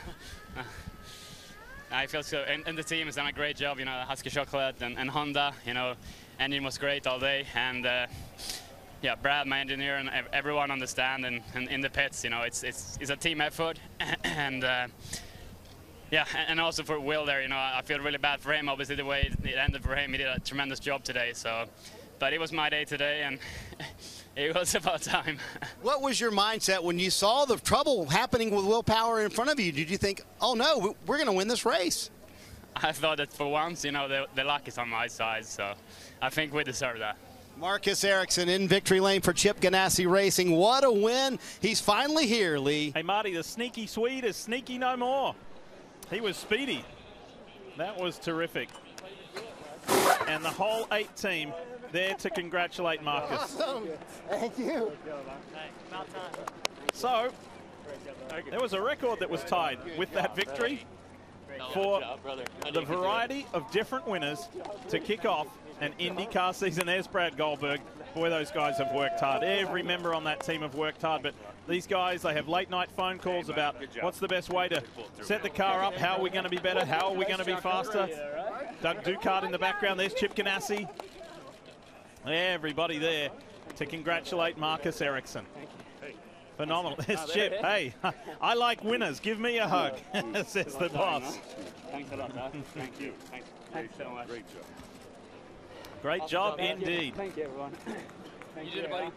I feel so, and the team has done a great job, you know, Husky Chocolate and Honda, you know, engine was great all day, and yeah, Brad, my engineer, and everyone on the stand and in the pits, you know, it's a team effort, and yeah, and also for Will there, you know, I feel really bad for him. Obviously, the way it ended for him, he did a tremendous job today. So, but it was my day today, and it was about time. What was your mindset when you saw the trouble happening with Will Power in front of you? Did you think, oh no, we're going to win this race? I thought that for once, you know, the luck is on my side, so I think we deserve that. Marcus Ericsson in victory lane for Chip Ganassi Racing. What a win. He's finally here, Lee. Hey, Marty, the sneaky Swede is sneaky no more. He was speedy. That was terrific. And the whole 8 team there to congratulate Marcus. Awesome. Thank you. So, there was a record that was tied with that victory for the variety of different winners to kick off an IndyCar season. There's Brad Goldberg. Boy, those guys have worked hard. Every member on that team have worked hard, but these guys, they have late night phone calls about what's the best way to set the car up, how are we going to be better, how are we going to be faster. Doug Ducard in the background, there's Chip Ganassi. Everybody there to congratulate Marcus Ericsson. Phenomenal. There's Chip. Hey, I like winners. Give me a hug, says the boss. Thanks a lot, Thank you. Thanks. Thanks so much. Great job. Great job indeed. Thank you, everyone. You did it, buddy.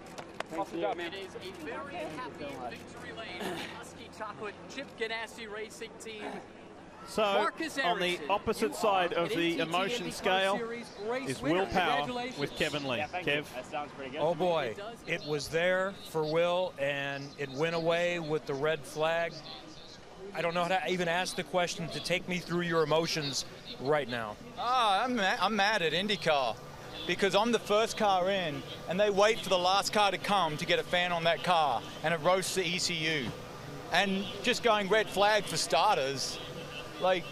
Awesome job, man. It is a very happy victory lane. Husky Chocolate Chip Ganassi Racing Team. So, on the opposite side of the emotion scale is Will Power with Kevin Lee. Kev? That sounds pretty good. Oh boy, it was there for Will, and it went away with the red flag. I don't know how to even ask the question to take me through your emotions right now. I'm mad at IndyCar because I'm the first car in, and they wait for the last car to come to get a fan on that car, and it roasts the ECU. And just going red flag for starters, like,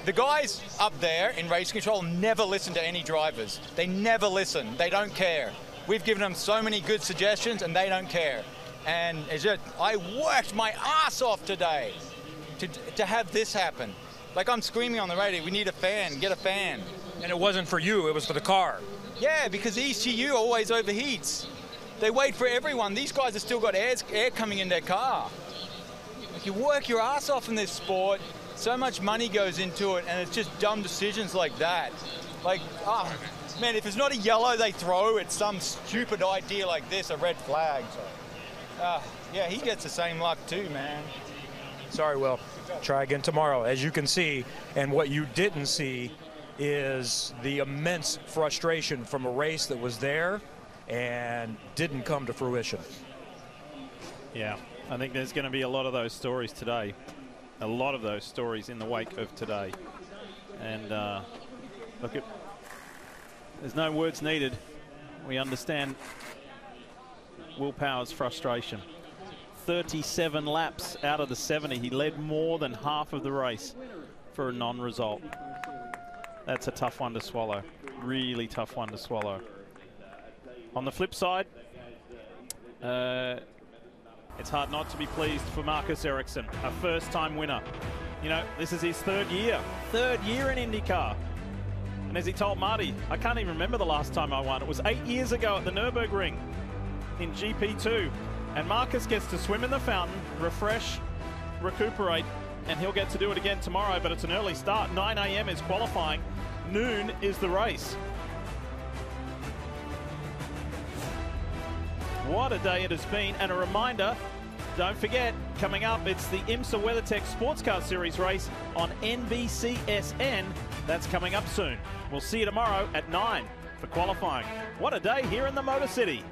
the guys up there in race control never listen to any drivers. They never listen. They don't care. We've given them so many good suggestions, and they don't care. And it's just, I worked my ass off today to have this happen. Like, I'm screaming on the radio, we need a fan, get a fan. And it wasn't for you, it was for the car. Yeah, because ECU always overheats. They wait for everyone. These guys have still got air coming in their car. Like, you work your ass off in this sport. So much money goes into it, and it's just dumb decisions like that. Like, oh, man, if it's not a yellow they throw, it's some stupid idea like this, a red flag. So, yeah, he gets the same luck too, man. Sorry, Will. Try again tomorrow. As you can see, and what you didn't see is the immense frustration from a race that was there and didn't come to fruition. Yeah, I think there's going to be a lot of those stories today. A lot of those stories in the wake of today. And look, there's no words needed. We understand Will Power's frustration. 37 laps out of the 70. He led more than half of the race for a non-result. That's a tough one to swallow. Really tough one to swallow. On the flip side, it's hard not to be pleased for Marcus Ericsson, a first-time winner. You know, this is his third year in IndyCar. And as he told Marty, I can't even remember the last time I won. It was 8 years ago at the Nürburgring in GP2. And Marcus gets to swim in the fountain, refresh, recuperate, and he'll get to do it again tomorrow, but it's an early start. 9 a.m. is qualifying. Noon is the race. What a day it has been, and a reminder, don't forget, coming up, it's the IMSA WeatherTech Sports Car Series race on NBCSN. That's coming up soon. We'll see you tomorrow at 9 for qualifying. What a day here in the Motor City.